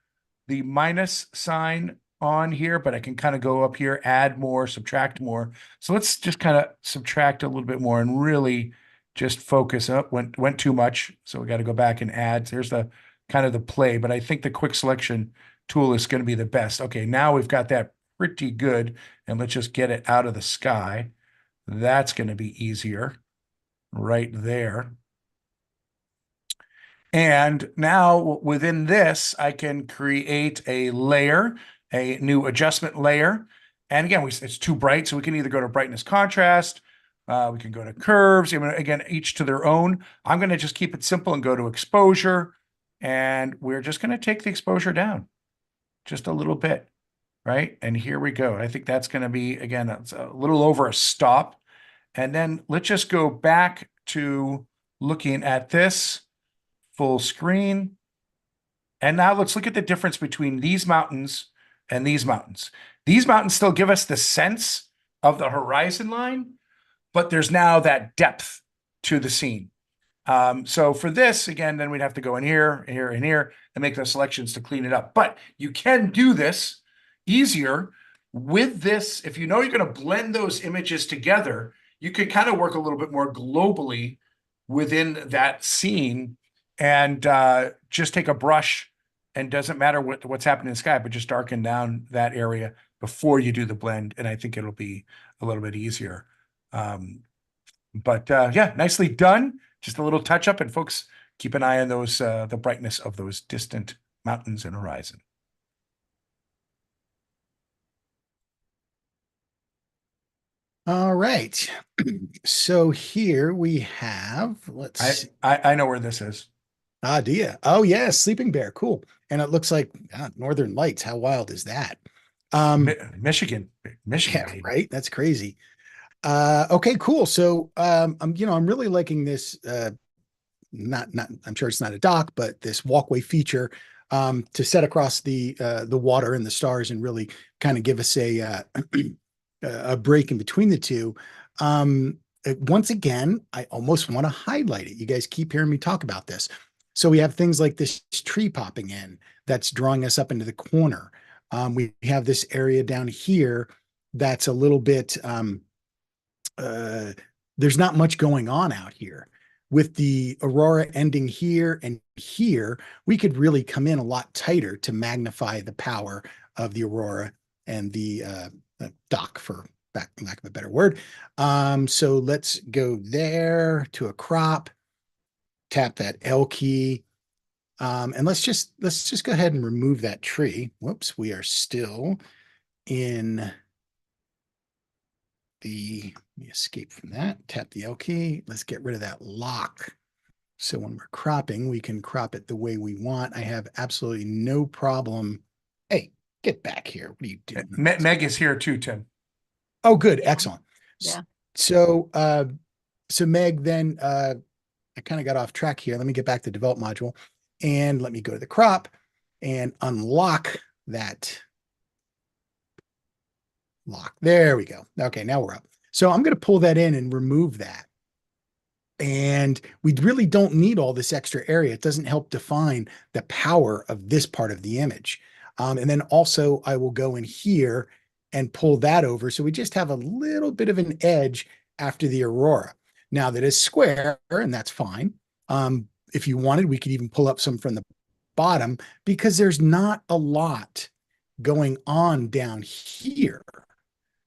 the minus sign on here, but I can kind of go up here, add more, subtract more. So let's just kind of subtract a little bit more and really just focus up. Went too much. So we got to go back and add. There's the kind of the play, but I think the quick selection tool is going to be the best. Okay, now we've got that pretty good. And let's just get it out of the sky. That's going to be easier right there. And now within this, I can create a layer, a new adjustment layer. And again, it's too bright, so we can either go to brightness contrast, we can go to curves, again, each to their own. I'm going to just keep it simple and go to exposure. And we're just going to take the exposure down just a little bit, right? And here we go. I think that's going to be, again, it's a little over a stop. And then let's just go back to looking at this full screen. And now let's look at the difference between these mountains and these mountains. These mountains still give us the sense of the horizon line, but there's now that depth to the scene. So for this, again, then we'd have to go in here, here, and here, and make those selections to clean it up. But you can do this easier with this. If you know you're going to blend those images together, you could kind of work a little bit more globally within that scene and just take a brush, and doesn't matter what's happening in the sky, but just darken down that area before you do the blend. And I think it'll be a little bit easier. Yeah, nicely done. Just a little touch up, and folks, keep an eye on those, the brightness of those distant mountains and horizon. All right. So here we have, let's see. I know where this is. Ah, do you? Oh yeah, sleeping bear. Cool. And it looks like Northern Lights. How wild is that? Michigan, Yeah, baby. right. That's crazy. Okay, cool. So I'm really liking this I'm sure it's not a dock, but this walkway feature to set across the water and the stars and really kind of give us a break in between the two. Once again, I almost want to highlight it. You guys keep hearing me talk about this. So we have things like this tree popping in that's drawing us up into the corner. We have this area down here that's a little bit, there's not much going on out here. With the aurora ending here and here, we could really come in a lot tighter to magnify the power of the aurora and the dock, for lack of a better word. So let's go there to a crop, tap that L key. And let's just go ahead and remove that tree. Whoops, we are still in let me escape from that, tap the L key. Let's get rid of that lock. So when we're cropping, we can crop it the way we want. I have absolutely no problem. Hey, get back here. What are you doing? Meg is here too, Tim. Oh, good. Excellent. Yeah. So, so Meg, then, I kind of got off track here. Let me get back to develop module and let me go to the crop and unlock that lock. There we go. Okay, now we're up. So I'm going to pull that in and remove that. And we really don't need all this extra area. It doesn't help define the power of this part of the image. And then also I will go in here and pull that over. So we just have a little bit of an edge after the aurora. Now that is square, and that's fine. If you wanted, we could even pull up some from the bottom because there's not a lot going on down here,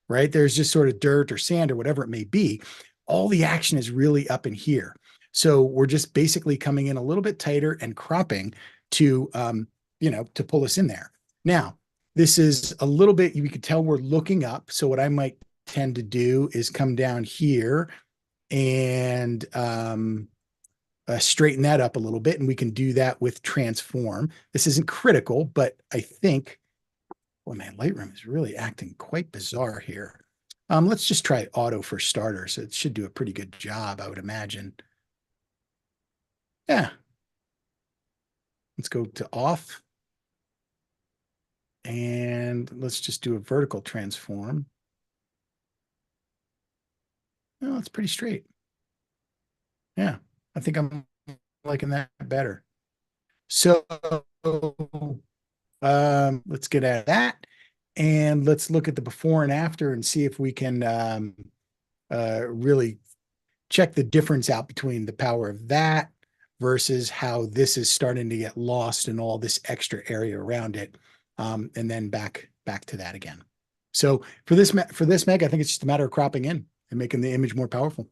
right? There's just sort of dirt or sand or whatever it may be. All the action is really up in here. So we're just basically coming in a little bit tighter and cropping to, to pull us in there. Now, this is a little bit, you could tell we're looking up. So what I might tend to do is come down here and straighten that up a little bit. And we can do that with transform. This isn't critical, but I think, well, man, Lightroom is really acting quite bizarre here. Let's just try auto for starters. It should do a pretty good job, I would imagine. Yeah. Let's go to off. And let's just do a vertical transform. Oh, it's pretty straight. Yeah, I think I'm liking that better. So let's get at that. And let's look at the before and after and see if we can really check the difference out between the power of that versus how this is starting to get lost in all this extra area around it. And then back to that again. So for this, Meg, I think it's just a matter of cropping in and making the image more powerful.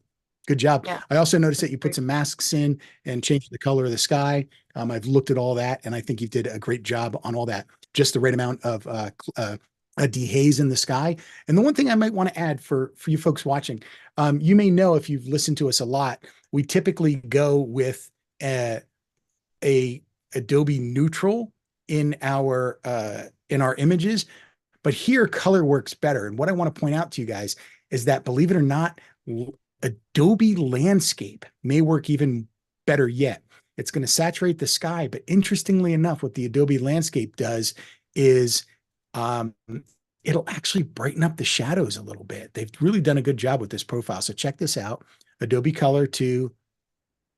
Good job. Yeah. I also noticed that you put some masks in and changed the color of the sky. I've looked at all that, and I think you did a great job on all that. Just the right amount of a dehaze in the sky. And the one thing I might want to add for you folks watching, you may know if you've listened to us a lot, we typically go with a Adobe neutral in our images, but here color works better. And what I want to point out to you guys is that, believe it or not, Adobe landscape may work even better yet. It's going to saturate the sky, but interestingly enough, what the Adobe landscape does is it'll actually brighten up the shadows a little bit. They've really done a good job with this profile. So check this out. Adobe color to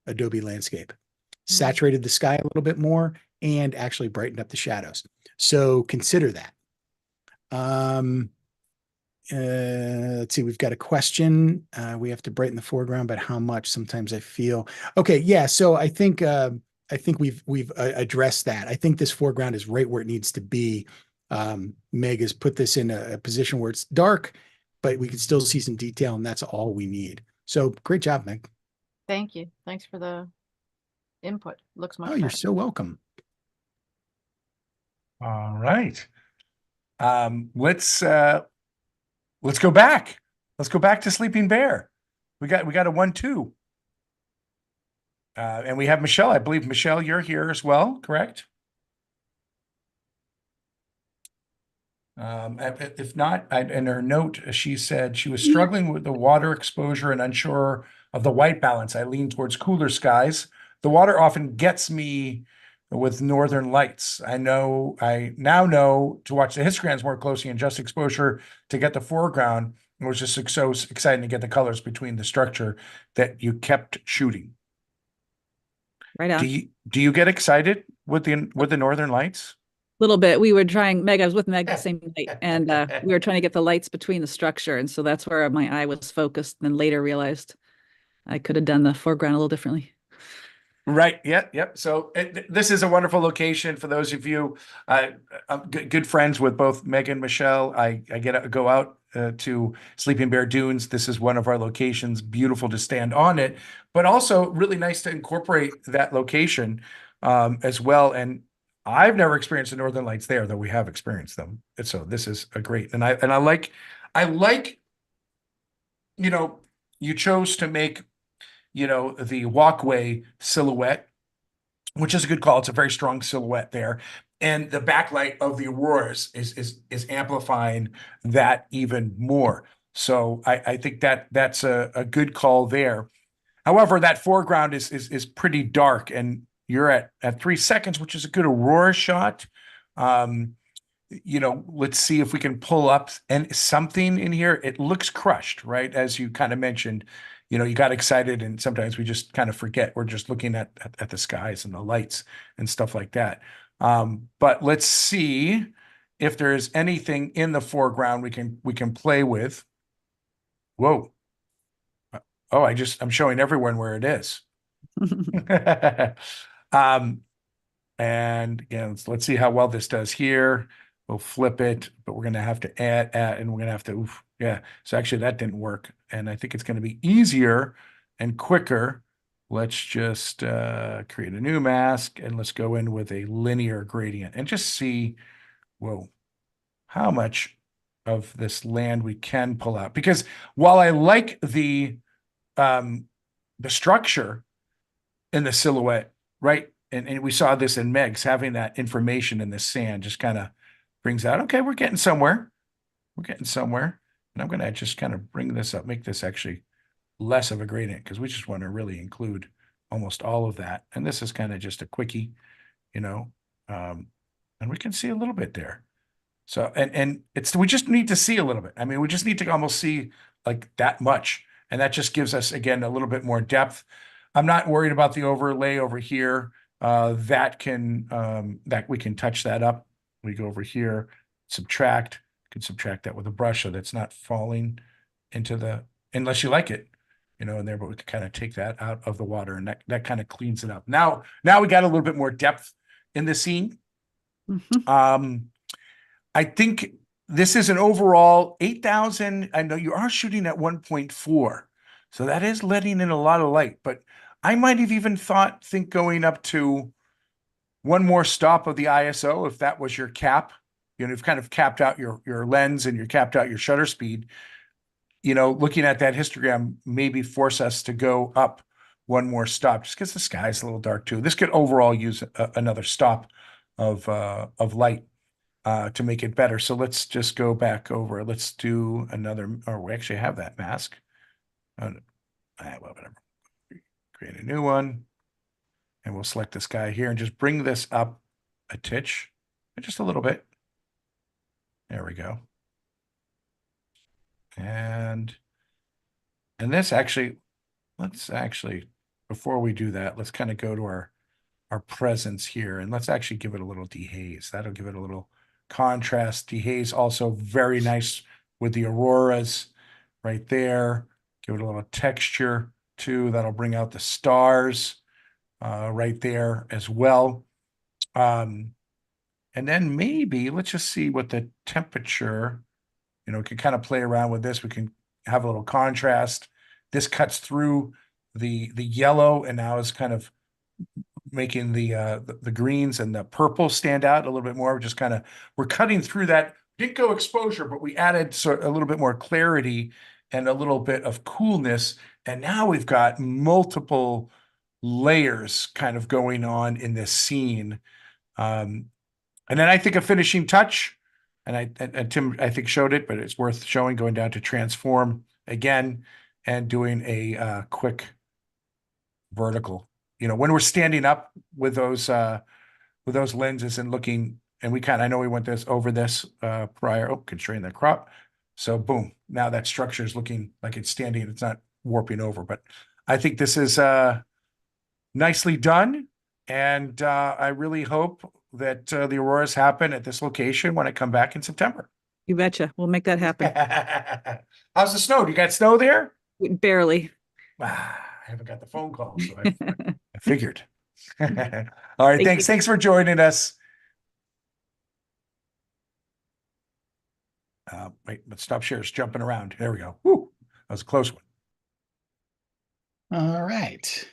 Adobe landscape. Saturated the sky a little bit more and actually brightened up the shadows. So consider that. Let's see, we've got a question. We have to brighten the foreground, but how much? Sometimes I feel, okay. Yeah. So I think we've addressed that. I think this foreground is right where it needs to be. Meg has put this in a position where it's dark, but we can still see some detail, and that's all we need. So great job, Meg. Thank you. Thanks for the input. Looks much Oh, you're better. so welcome. All right. Let's go back. Let's go back to Sleeping Bear. We got a 1-2. And we have Michelle. I believe, Michelle, you're here as well, correct? If not, in her note, she said she was struggling with the water exposure and unsure of the white balance. I lean towards cooler skies. The water often gets me with northern lights. I now know to watch the histograms more closely and just exposure to get the foreground. It was just so exciting to get the colors between the structure that you kept shooting. Right on. Do you get excited with the northern lights? Little bit. We were trying, Meg, I was with Meg the same night, and we were trying to get the lights between the structure. And so that's where my eye was focused, and then later realized I could have done the foreground a little differently. Right. Yep. So this is a wonderful location for those of you. I'm good friends with both Meg and Michelle. I go out to Sleeping Bear Dunes. This is one of our locations. Beautiful to stand on it, but also really nice to incorporate that location as well. And I've never experienced the Northern Lights there, though we have experienced them. And so this is a great. And I like you know, you chose to make, the walkway silhouette, which is a good call. It's a very strong silhouette there. And the backlight of the auroras is amplifying that even more. So I think that's a good call there. However, that foreground is pretty dark, and you're at 3 seconds, which is a good aurora shot. Um, let's see if we can pull up and something in here. It looks crushed, right? As you kind of mentioned, you got excited, and sometimes we just kind of forget. We're just looking at the skies and the lights and stuff like that. But let's see if there's anything in the foreground we can play with. Whoa. Oh, I'm showing everyone where it is. Um, and again, let's see how well this does here. We'll flip it, but we're going to have to add, and we're going to have to, yeah. So actually that didn't work. And I think it's going to be easier and quicker. Let's just create a new mask, and let's go in with a linear gradient and just see, whoa, how much of this land we can pull out. Because while I like the structure in the silhouette, right? And we saw this in Meg's, having that information in the sand just kind of brings out, okay, we're getting somewhere. We're getting somewhere. And I'm going to just kind of bring this up, make this actually less of a gradient, because we just want to really include almost all of that. And this is kind of just a quickie, and we can see a little bit there. So, and we just need to see a little bit. I mean, we just need to almost see like that much. And that just gives us, again, a little bit more depth. I'm not worried about the overlay over here. That we can touch that up. We go over here, subtract, can subtract that with a brush so that's not falling into unless you like it, in there, but we can kind of take that out of the water, and that kind of cleans it up. Now we got a little bit more depth in the scene. I think this is an overall 8,000. I know you are shooting at 1.4, so that is letting in a lot of light, but I might have even think going up to one more stop of the ISO, if that was your cap. You've kind of capped out your lens and you capped out your shutter speed. Looking at that histogram, maybe force us to go up one more stop, just because the sky is a little dark too. This could overall use another stop of light to make it better. So let's just go back over. Let's do another, or we actually have that mask. Well, whatever. Create a new one. And we'll select this guy here and just bring this up a titch, just a little bit. There we go. And this actually, before we do that, let's kind of go to our presence here, and let's actually give it a little dehaze. That'll give it a little contrast. Dehaze also very nice with the auroras right there. Give it a little texture too. That'll bring out the stars right there as well. And then maybe let's just see what the temperature, we can kind of play around with this. We can have a little contrast. This cuts through the yellow, and now is kind of making the greens and the purple stand out a little bit more. We're cutting through that. Didn't go exposure, but we added a little bit more clarity and a little bit of coolness. And now we've got multiple layers kind of going on in this scene. And then I think a finishing touch, and Tim, I think, showed it, but it's worth showing, going down to transform again and doing a quick vertical. When we're standing up with those lenses and looking, and I know we went over this prior. Oh, constrain that crop. So boom, now that structure is looking like it's standing. It's not warping over, but I think this is nicely done. And I really hope that the auroras happen at this location when I come back in September. You betcha. We'll make that happen. How's the snow? Do you got snow there? Barely. I haven't got the phone call, so I figured. All right, thanks. Thanks for joining us. Wait, but stop shares jumping around. There we go. Woo, that was a close one. All right.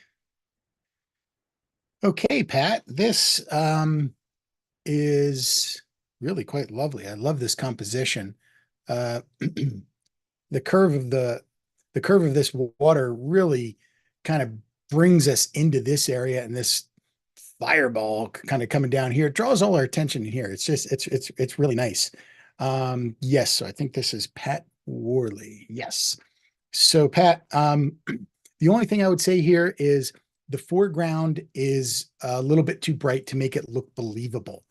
Okay, Pat, this is really quite lovely. I love this composition. The curve of the the curve of this water really kind of brings us into this area, and this fireball kind of coming down here. It draws all our attention in here. It's just, it's really nice. Yes, so I think this is Pat Worley. Yes. So Pat, the only thing I would say here is the foreground is a little bit too bright to make it look believable.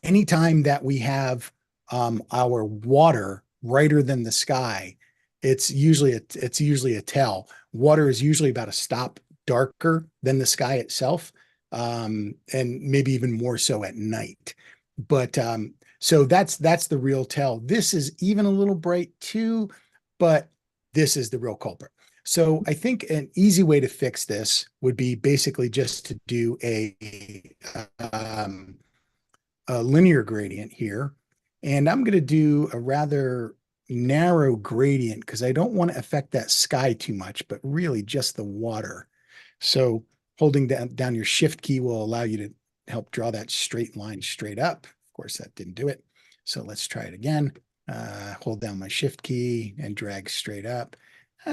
Anytime that we have our water brighter than the sky, it's usually a tell. Water is usually about a stop darker than the sky itself, and maybe even more so at night. But so that's the real tell. This is even a little bright too, but this is the real culprit. So I think an easy way to fix this would be basically just to do a linear gradient here. And I'm going to do a rather narrow gradient because I don't want to affect that sky too much, but really just the water. So holding down your shift key will allow you to help draw that straight line straight up. Of course, that didn't do it. So let's try it again. Hold down my shift key and drag straight up,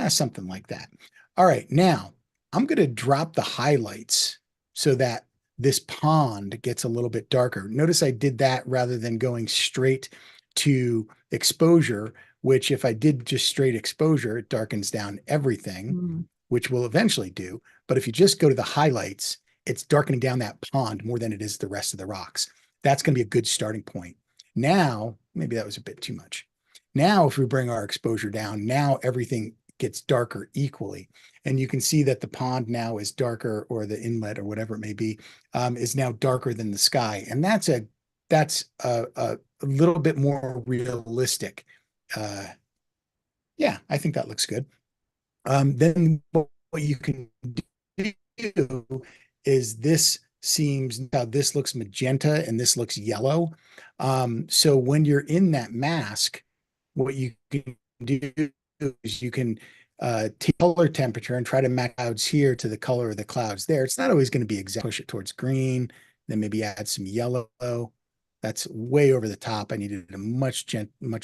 something like that. All right, now I'm going to drop the highlights so that this pond gets a little bit darker. Notice I did that rather than going straight to exposure, which if I did just straight exposure, it darkens down everything, which we'll eventually do. But if you just go to the highlights, it's darkening down that pond more than it is the rest of the rocks. That's going to be a good starting point. Now, maybe that was a bit too much. Now, if we bring our exposure down, now everything gets darker equally. And you can see that the pond now is darker, or the inlet or whatever it may be, is now darker than the sky. And that's a little bit more realistic. Yeah, I think that looks good. Then what you can do is now this looks magenta and this looks yellow. So when you're in that mask, what you can do is you can take color temperature and try to match clouds here to the color of the clouds there. It's not always going to be exact. Push it towards green, then maybe add some yellow. That's way over the top. I needed a much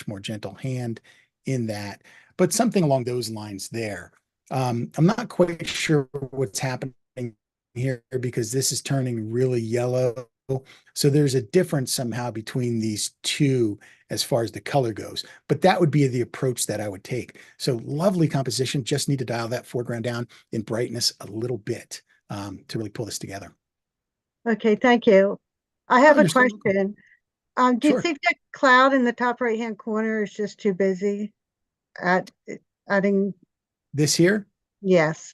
more gentle hand in that, but something along those lines there. I'm not quite sure what's happening here because this is turning really yellow. So there's a difference somehow between these two as far as the color goes, but that would be the approach that I would take. So lovely composition, just need to dial that foreground down in brightness a little bit to really pull this together. Okay, thank you. I have Oh, a you're so welcome. question. Do you Sure. think that cloud in the top right-hand corner is just too busy at adding? This here? Yes.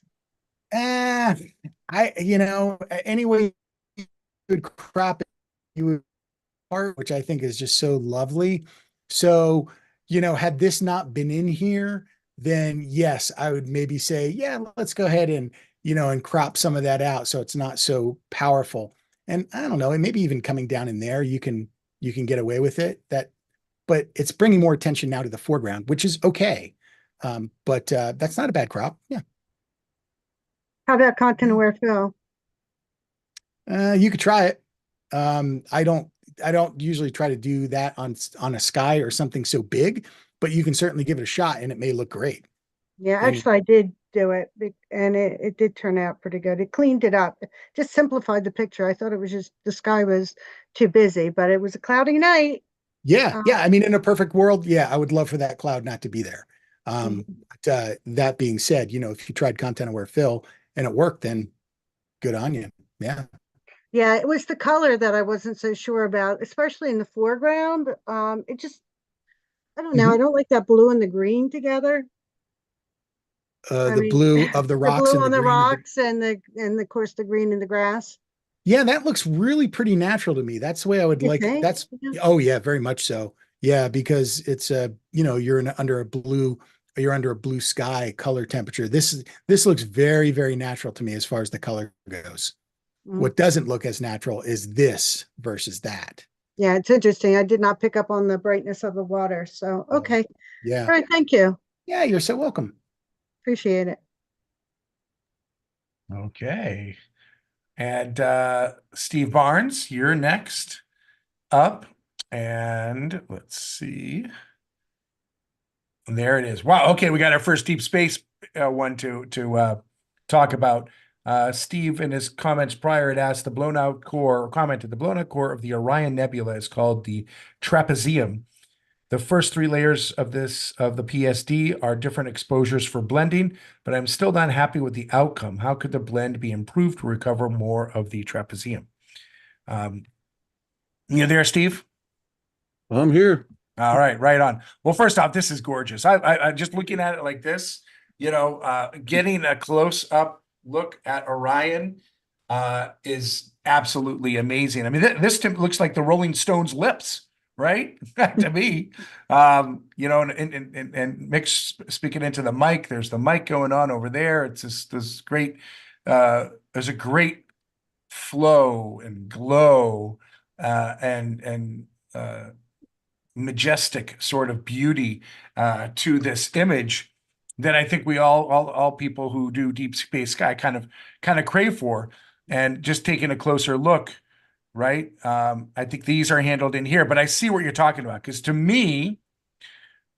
Any way you would crop it, you would part, which I think is just so lovely. So, had this not been in here, then yes, I would maybe say, yeah, let's go ahead and, and crop some of that out so it's not so powerful. And I don't know, and maybe even coming down in there, you can get away with it. But it's bringing more attention now to the foreground, which is okay. But that's not a bad crop. Yeah. How about content aware fill? You could try it. I don't usually try to do that on a sky or something so big, but you can certainly give it a shot and it may look great. Yeah, And actually I did do it and it did turn out pretty good. It cleaned it up, just simplified the picture. I thought it was just the sky was too busy, but it was a cloudy night. yeah. I mean, in a perfect world, yeah, I would love for that cloud not to be there. Mhm. But that being said, if you tried content aware fill and it worked, then good on you. Yeah. Yeah, it was the color that I wasn't so sure about, especially in the foreground. It just, I don't know. I don't like that blue and the green together. I The mean, blue of the the rocks blue and the on the green of rocks and of course the green in the grass. Yeah, that looks really pretty natural to me. That's the way I would You like. think? Yeah. Oh yeah, very much so. Yeah, because it's you're under a blue sky color temperature. This looks very, very natural to me as far as the color goes. Mm. What doesn't look as natural is this versus that. Yeah, it's interesting. I did not pick up on the brightness of the water. So, okay. Yeah. All right. Thank you. Yeah, you're so welcome. Appreciate it. Okay. And Steve Barnes, you're next up. And let's see. There it is. Wow. Okay, we got our first deep space one to talk about. Steve, in his comments prior, had asked commented the blown out core of the Orion Nebula is called the trapezium. The first 3 layers of the PSD are different exposures for blending, but I'm still not happy with the outcome. How could the blend be improved to recover more of the trapezium? You there, Steve? I'm here. All right, right on. Well, first off, this is gorgeous. I just looking at it like this, getting a close up look at Orion is absolutely amazing. I mean, this looks like the Rolling Stones' lips, right? To me, and Mick's speaking into the mic. There's the mic going on over there. It's this great. There's a great flow and glow and majestic sort of beauty to this image that I think we all people who do deep space sky kind of crave for. And just taking a closer look, right? I think these are handled in here, but I see what you're talking about, because to me,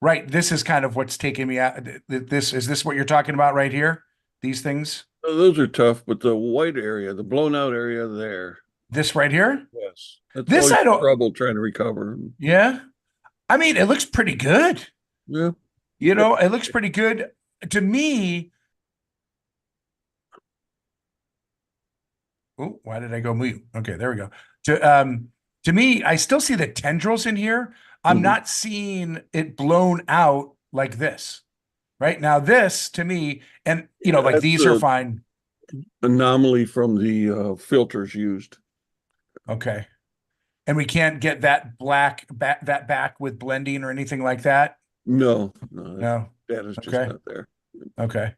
right, this is kind of what's taking me out. Is this what you're talking about right here? These things? Those are tough, but the white area, the blown out area there. This right here? Yes. That's This always I don't- trouble trying to recover. Yeah. I mean, it looks pretty good. Yeah. It looks pretty good to me. Oh, why did I go mute? Okay, there we go. To me, I still see the tendrils in here. I'm Mhm. not seeing it blown out like this. Right now, this to me, and like That's these are fine. Anomaly from the filters used. Okay. And we can't get that back with blending or anything like that. No, No. that is just Okay. not there. Okay.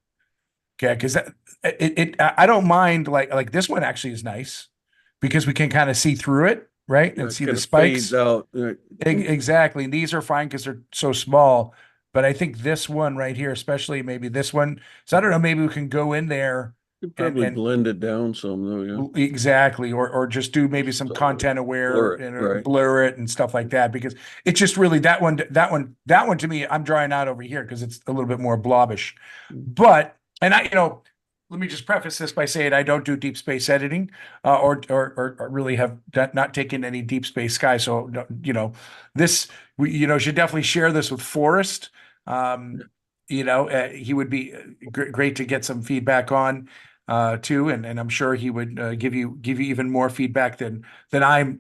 Okay, because I don't mind like this one actually is nice because we can kind of see through it, right? And It see kinda the spikes. fades out. Exactly. These are fine because they're so small. But I think this one right here, especially maybe this one. So I don't know, maybe we can go in there. You'd probably and- blend it down some though, yeah. Exactly, or just do maybe some So, content aware blur it, and right. blur it and stuff like that, because it's just really that one to me, I'm drawing out over here because it's a little bit more blobbish. But let me just preface this by saying I don't do deep space editing, or really have not taken any deep space sky. So this should definitely share this with Forrest. He would be great to get some feedback on. Too, and I'm sure he would give you even more feedback than I'm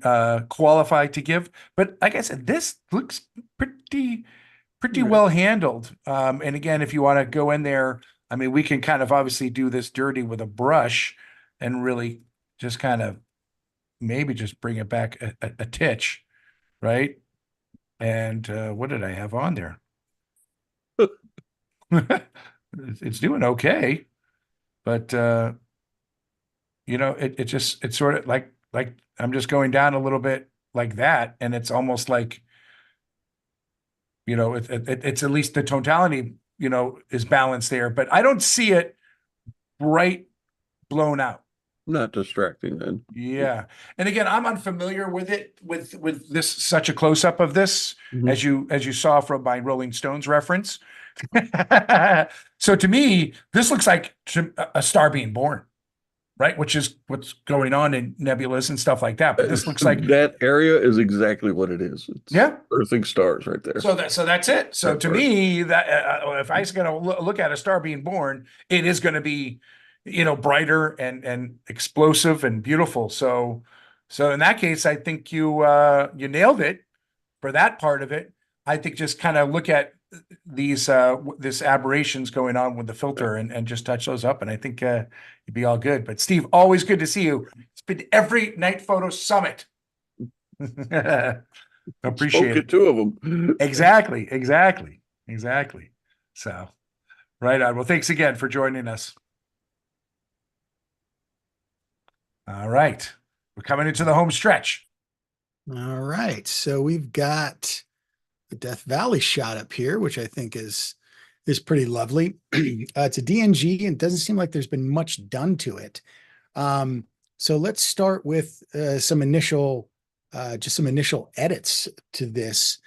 qualified to give. But like I said, this looks pretty Right. well handled. And again, if you want to go in there, I mean, we can kind of obviously do this dirty with a brush and really just kind of maybe just bring it back a titch, right? And what did I have on there? It's doing okay. But it's sort of like I'm just going down a little bit like that, and it's almost like it's at least the totality is balanced there, but I don't see it bright blown out. Not distracting then. Yeah, and again, I'm unfamiliar with it with this such a close up of this Mhm. as you saw from my Rolling Stones reference. So to me, this looks like a star being born, right? Which is what's going on in nebulas and stuff like that. But this looks like that area is exactly what it is. It's Yeah. earthing stars right there. so that's it. So That to part. me, that if I was going to look at a star being born, it is going to be brighter and explosive and beautiful. So in that case, I think you nailed it for that part of it. I think just kind of look at these this aberrations going on with the filter and just touch those up, and I think you'd be all good. But Steve, always good to see you. It's been every Night Photo Summit. Appreciate Spoke it. at 2 of them. Exactly. So right on. Well, thanks again for joining us. All right, we're coming into the home stretch. All right. So we've got the Death Valley shot up here, which I think is pretty lovely. It's a DNG and it doesn't seem like there's been much done to it. So let's start with some initial edits to this.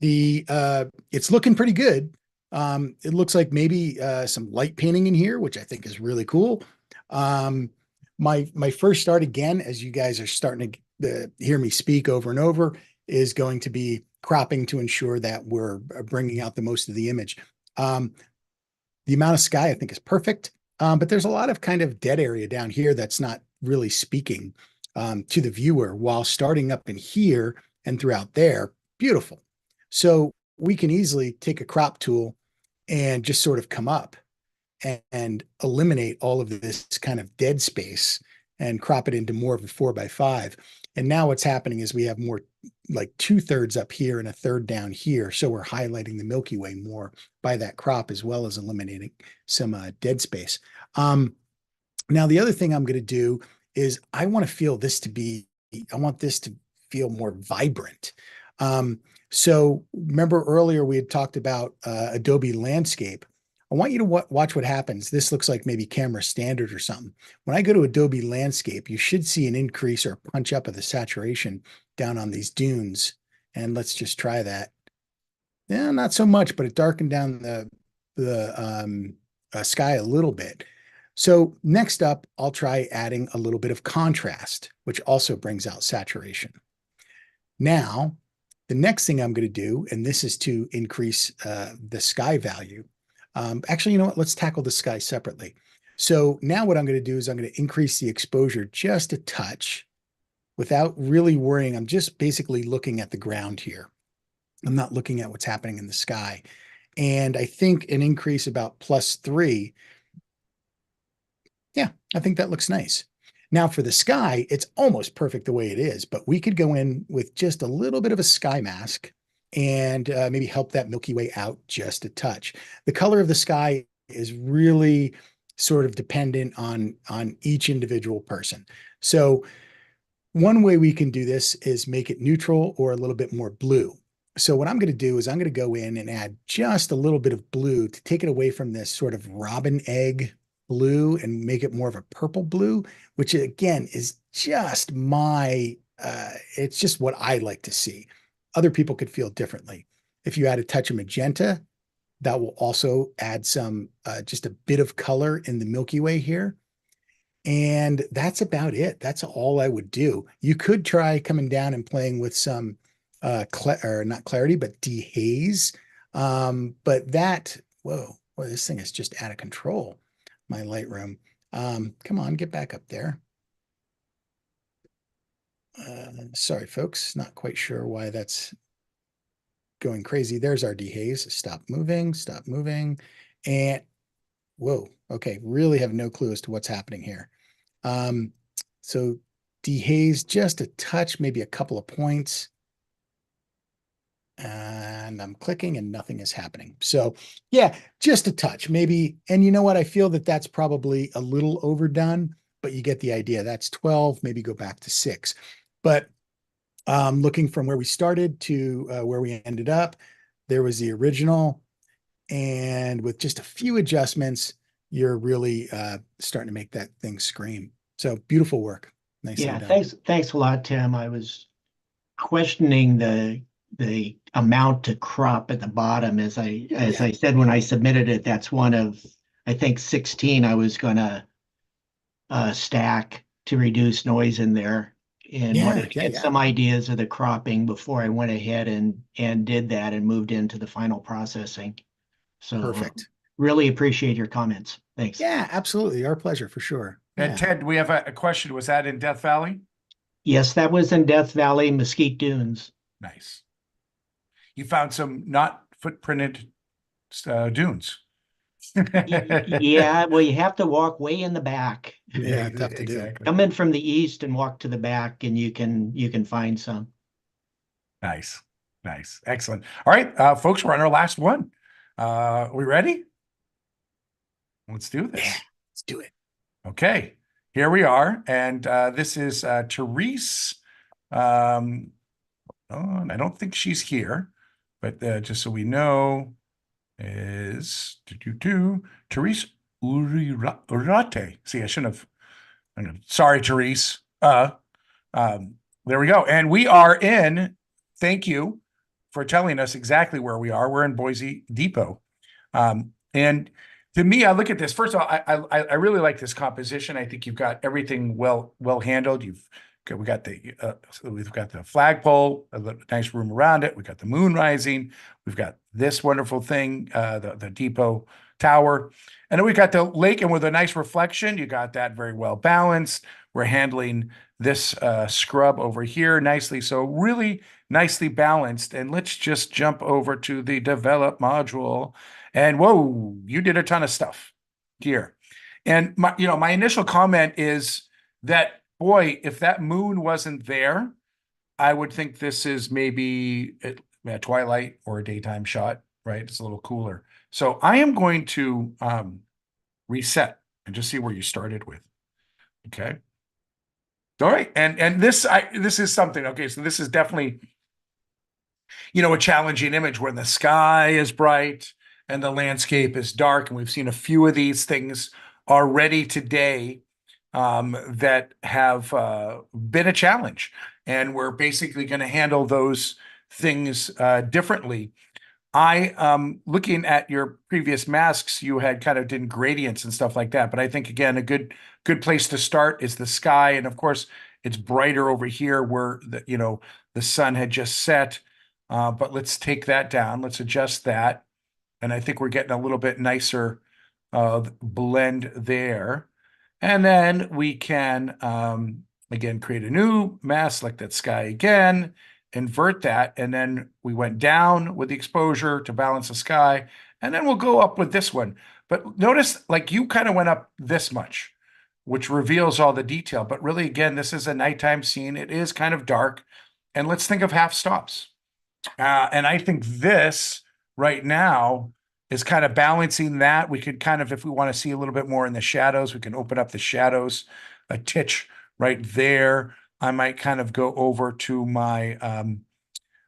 It's looking pretty good. It looks like maybe some light painting in here, which I think is really cool. My first start again, as you guys are starting to hear me speak over and over, is going to be cropping to ensure that we're bringing out the most of the image. The amount of sky I think is perfect, but there's a lot of kind of dead area down here that's not really speaking to the viewer, while starting up in here and throughout there, beautiful. So we can easily take a crop tool and just sort of come up and eliminate all of this kind of dead space and crop it into more of a 4x5. And now what's happening is we have more like 2/3 up here and a third down here. So we're highlighting the Milky Way more by that crop, as well as eliminating some dead space. Now, the other thing I'm going to do is I want this to feel more vibrant. So remember earlier we had talked about Adobe Landscape. I want you to watch what happens. This looks like maybe camera standard or something. When I go to Adobe Landscape, you should see an increase or punch up of the saturation down on these dunes. And let's just try that. Yeah, not so much, but it darkened down the sky a little bit. So next up, I'll try adding a little bit of contrast, which also brings out saturation. Now, the next thing I'm going to do, and this is to increase the sky value. Actually, you know what? Let's tackle the sky separately. So now what I'm going to do is I'm going to increase the exposure just a touch without really worrying. I'm just basically looking at the ground here. I'm not looking at what's happening in the sky. And I think an increase about +3. Yeah, I think that looks nice. Now for the sky, it's almost perfect the way it is, but we could go in with just a little bit of a sky mask and maybe help that Milky Way out just a touch. The color of the sky is really sort of dependent on each individual person. So one way we can do this is make it neutral or a little bit more blue. So what I'm going to do is I'm going to go in and add just a little bit of blue to take it away from this sort of robin egg blue and make it more of a purple blue, which again is just it's just what I like to see. Other people could feel differently. If you add a touch of magenta, that will also add some, just a bit of color in the Milky Way here. And that's about it. That's all I would do. You could try coming down and playing with some, or not clarity, but dehaze. But that, whoa, boy, this thing is just out of control, my Lightroom. Come on, get back up there. Sorry, folks, not quite sure why that's going crazy. There's our dehaze. Stop moving. And whoa, okay, really have no clue as to what's happening here. So dehaze just a touch, maybe a couple of points. And I'm clicking and nothing is happening. So yeah, just a touch maybe. And you know what? I feel that that's probably a little overdone, but you get the idea. That's 12, maybe go back to 6. But looking from where we started to where we ended up, there was the original. And with just a few adjustments, you're really starting to make that thing scream. So beautiful work. Nicely done. Thanks a lot, Tim. I was questioning the amount to crop at the bottom. As I said when I submitted it, that's one of, I think, 16 I was gonna stack to reduce noise in there, and wanted to get some ideas of the cropping before I went ahead and did that and moved into the final processing. So perfect. Really appreciate your comments. Thanks. Yeah, absolutely. Our pleasure for sure. And Ted, we have a question. Was that in Death Valley? Yes, that was in Death Valley, Mesquite Dunes. Nice. You found some not footprinted dunes. Yeah, well, you have to walk way in the back. Yeah, tough to do. Come in from the east and walk to the back, and you can find some. Nice. Excellent. All right, folks, we're on our last one. We ready? Let's do this. Yeah, let's do it. Okay, here we are. And this is Therese. And I don't think she's here, but just so we know, is Therese Urate. See, I shouldn't have. Sorry, Therese. There we go. And we are in. Thank you for telling us exactly where we are. We're in Boise Depot. And to me, I look at this. First of all, I really like this composition. I think you've got everything well handled. We've got the flagpole, a nice room around it. We've got the moon rising. We've got this wonderful thing, the depot tower, and then we've got the lake. And with a nice reflection, you got that very well balanced. We're handling this scrub over here nicely, so really nicely balanced. And let's just jump over to the develop module. And whoa, you did a ton of stuff here. And my initial comment is that, boy, if that moon wasn't there, I would think this is maybe a twilight or a daytime shot, right? It's a little cooler. So I am going to reset and just see where you started with. Okay. All right. And this is something. Okay, so this is definitely, a challenging image when the sky is bright and the landscape is dark. And we've seen a few of these things already today that have been a challenge. And we're basically going to handle those things differently. Looking at your previous masks, you had kind of did gradients and stuff like that. But I think, again, a good place to start is the sky. And of course, it's brighter over here where the sun had just set. But let's take that down. Let's adjust that. And I think we're getting a little bit nicer blend there. And then we can, again, create a new mask, select that sky again, invert that. And then we went down with the exposure to balance the sky. And then we'll go up with this one. But notice, like, you kind of went up this much, which reveals all the detail. But really, again, this is a nighttime scene. It is kind of dark. And let's think of half stops. And I think this right now is kind of balancing that. We could kind of, if we want to see a little bit more in the shadows, we can open up the shadows a titch right there. I might kind of go over to my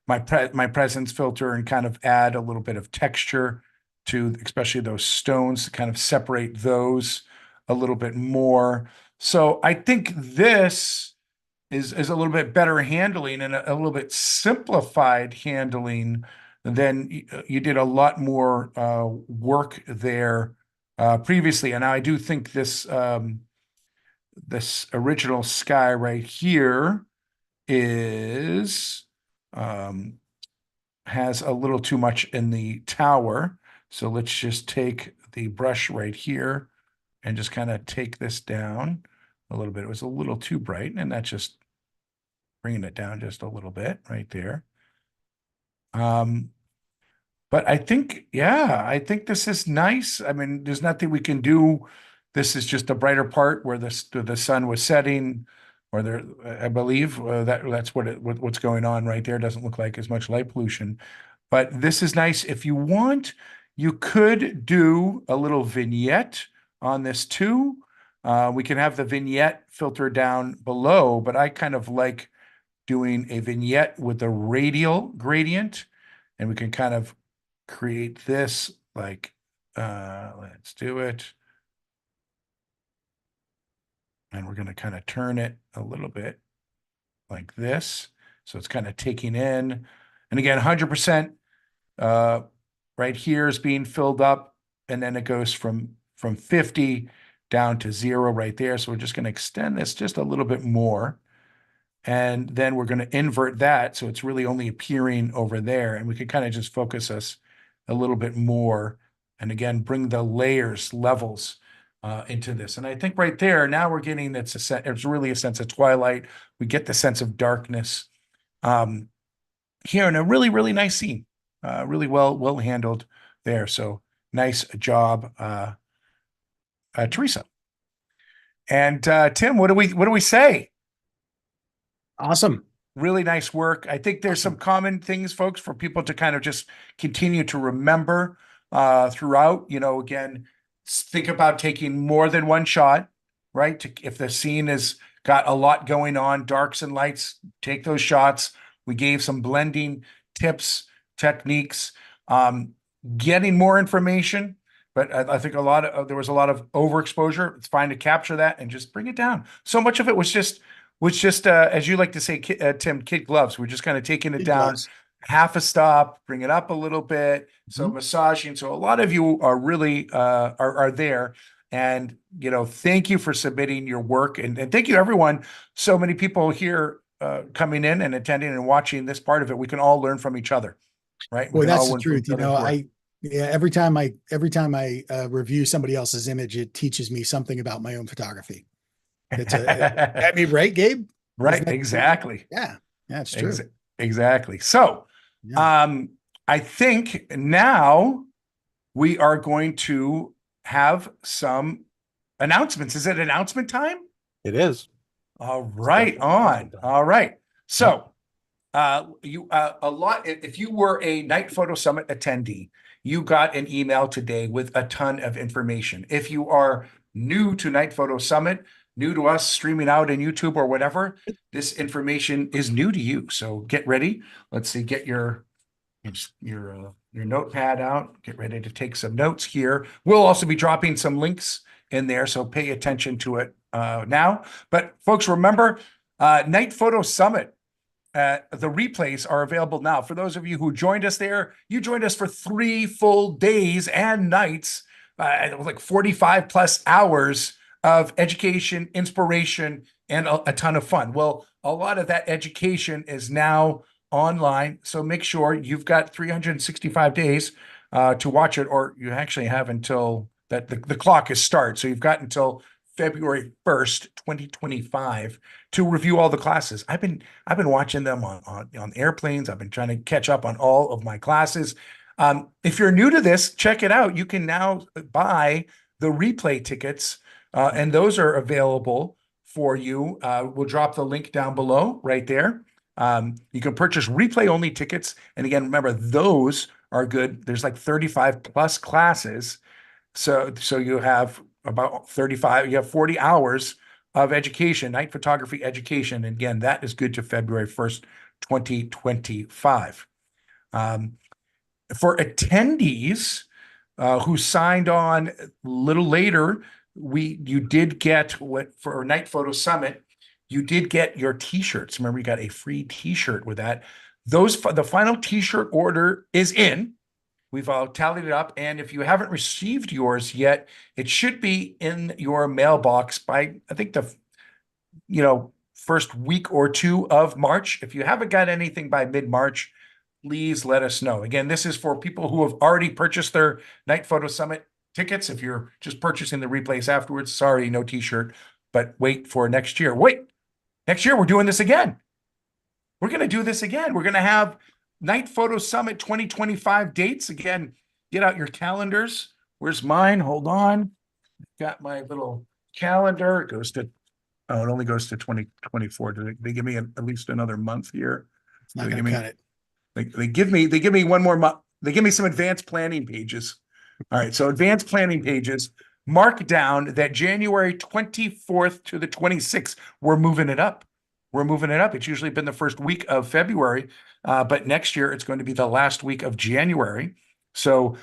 my presence filter and kind of add a little bit of texture to especially those stones to kind of separate those a little bit more. So I think this is a little bit better handling and a little bit simplified handling than you did a lot more work there previously. And I do think this this original sky right here is has a little too much in the tower. So let's just take the brush right here and just kind of take this down a little bit. It was a little too bright, and that's just bringing it down just a little bit right there. But I think, yeah, I think this is nice. I mean, there's nothing we can do. This is just a brighter part where the sun was setting, or there, I believe that's what's going on right there. Doesn't look like as much light pollution, but this is nice. If you want, you could do a little vignette on this too. We can have the vignette filter down below, but I kind of like doing a vignette with the radial gradient, and we can kind of create this like, let's do it. And we're going to kind of turn it a little bit like this. So it's kind of taking in, and again, 100% right here is being filled up, and then it goes from 50 down to 0 right there. So we're just going to extend this just a little bit more. And then we're going to invert that. So it's really only appearing over there. And we can kind of just focus us a little bit more. And again, bring the layers, levels into this. And I think right there, now we're getting, it's really a sense of twilight. We get the sense of darkness here in a really, really nice scene. Really well handled there. So nice job, Teresa. And Tim, what do we say? Awesome. Really nice work. I think there's some common things, folks, for people to kind of just continue to remember throughout. Again, think about taking more than one shot, right? If the scene has got a lot going on, darks and lights, take those shots. We gave some blending tips, techniques, getting more information. But I think there was a lot of overexposure. It's fine to capture that and just bring it down. So much of it was just as you like to say, Tim, kid gloves. We're just kind of taking it Kid down, gloves. half a stop, bring it up a little bit. So Mhm. massaging. So a lot of you are really are there. And thank you for submitting your work, and thank you everyone. So many people here coming in and attending and watching this part of it. We can all learn from each other, right? We Well, can that's all the learn from truth. each other's work. Yeah, every time I review somebody else's image, it teaches me something about my own photography. I mean, right, Gabe? Right, Isn't that- exactly. Yeah, it's true. Exactly. So, Yeah. I think now we are going to have some announcements. Is it announcement time? It is. All right, definitely announcement time. All right. So, if you were a Night Photo Summit attendee, you got an email today with a ton of information. If you are new to Night Photo Summit, new to us streaming out in YouTube or whatever, this information is new to you. So get ready. Let's see, get your notepad out. Get ready to take some notes here. We'll also be dropping some links in there, so pay attention to it now. But folks, remember, Night Photo Summit, the replays are available now. For those of you who joined us there, you joined us for 3 full days and nights. It was like 45 plus hours of education, inspiration, and a ton of fun. Well, a lot of that education is now online. So make sure you've got 365 days to watch it, or you actually have until the clock is start. So you've got until February 1st, 2025 to review all the classes. I've been watching them on airplanes. I've been trying to catch up on all of my classes. If you're new to this, check it out. You can now buy the replay tickets, and those are available for you. We'll drop the link down below right there. You can purchase replay only tickets. And again, remember, those are good. There's like 35 plus classes. So you have about 35, you have 40 hours of education, night photography education. And again, that is good to February 1st, 2025. For attendees who signed on a little later, you did get for Night Photo Summit, you did get your t-shirts. Remember, you got a free t-shirt with that. The final t-shirt order is in. We've all tallied it up. And if you haven't received yours yet, it should be in your mailbox by, I think, the first week or two of March. If you haven't got anything by mid-March, please let us know. Again, this is for people who have already purchased their Night Photo Summit tickets. If you're just purchasing the replays afterwards, sorry, no t-shirt, but wait for next year. Next year, we're doing this again. We're going to do this again. We're going to have Night Photo Summit 2025 dates. Again, get out your calendars. Where's mine? Hold on. Got my little calendar. It only goes to 2024. Do they give me at least another month here? It's not going to cut it. They give me one more month. They give me some advanced planning pages. All right. So advanced planning pages, mark down that January 24th to the 26th, we're moving it up. It's usually been the first week of February, but next year it's going to be the last week of January. So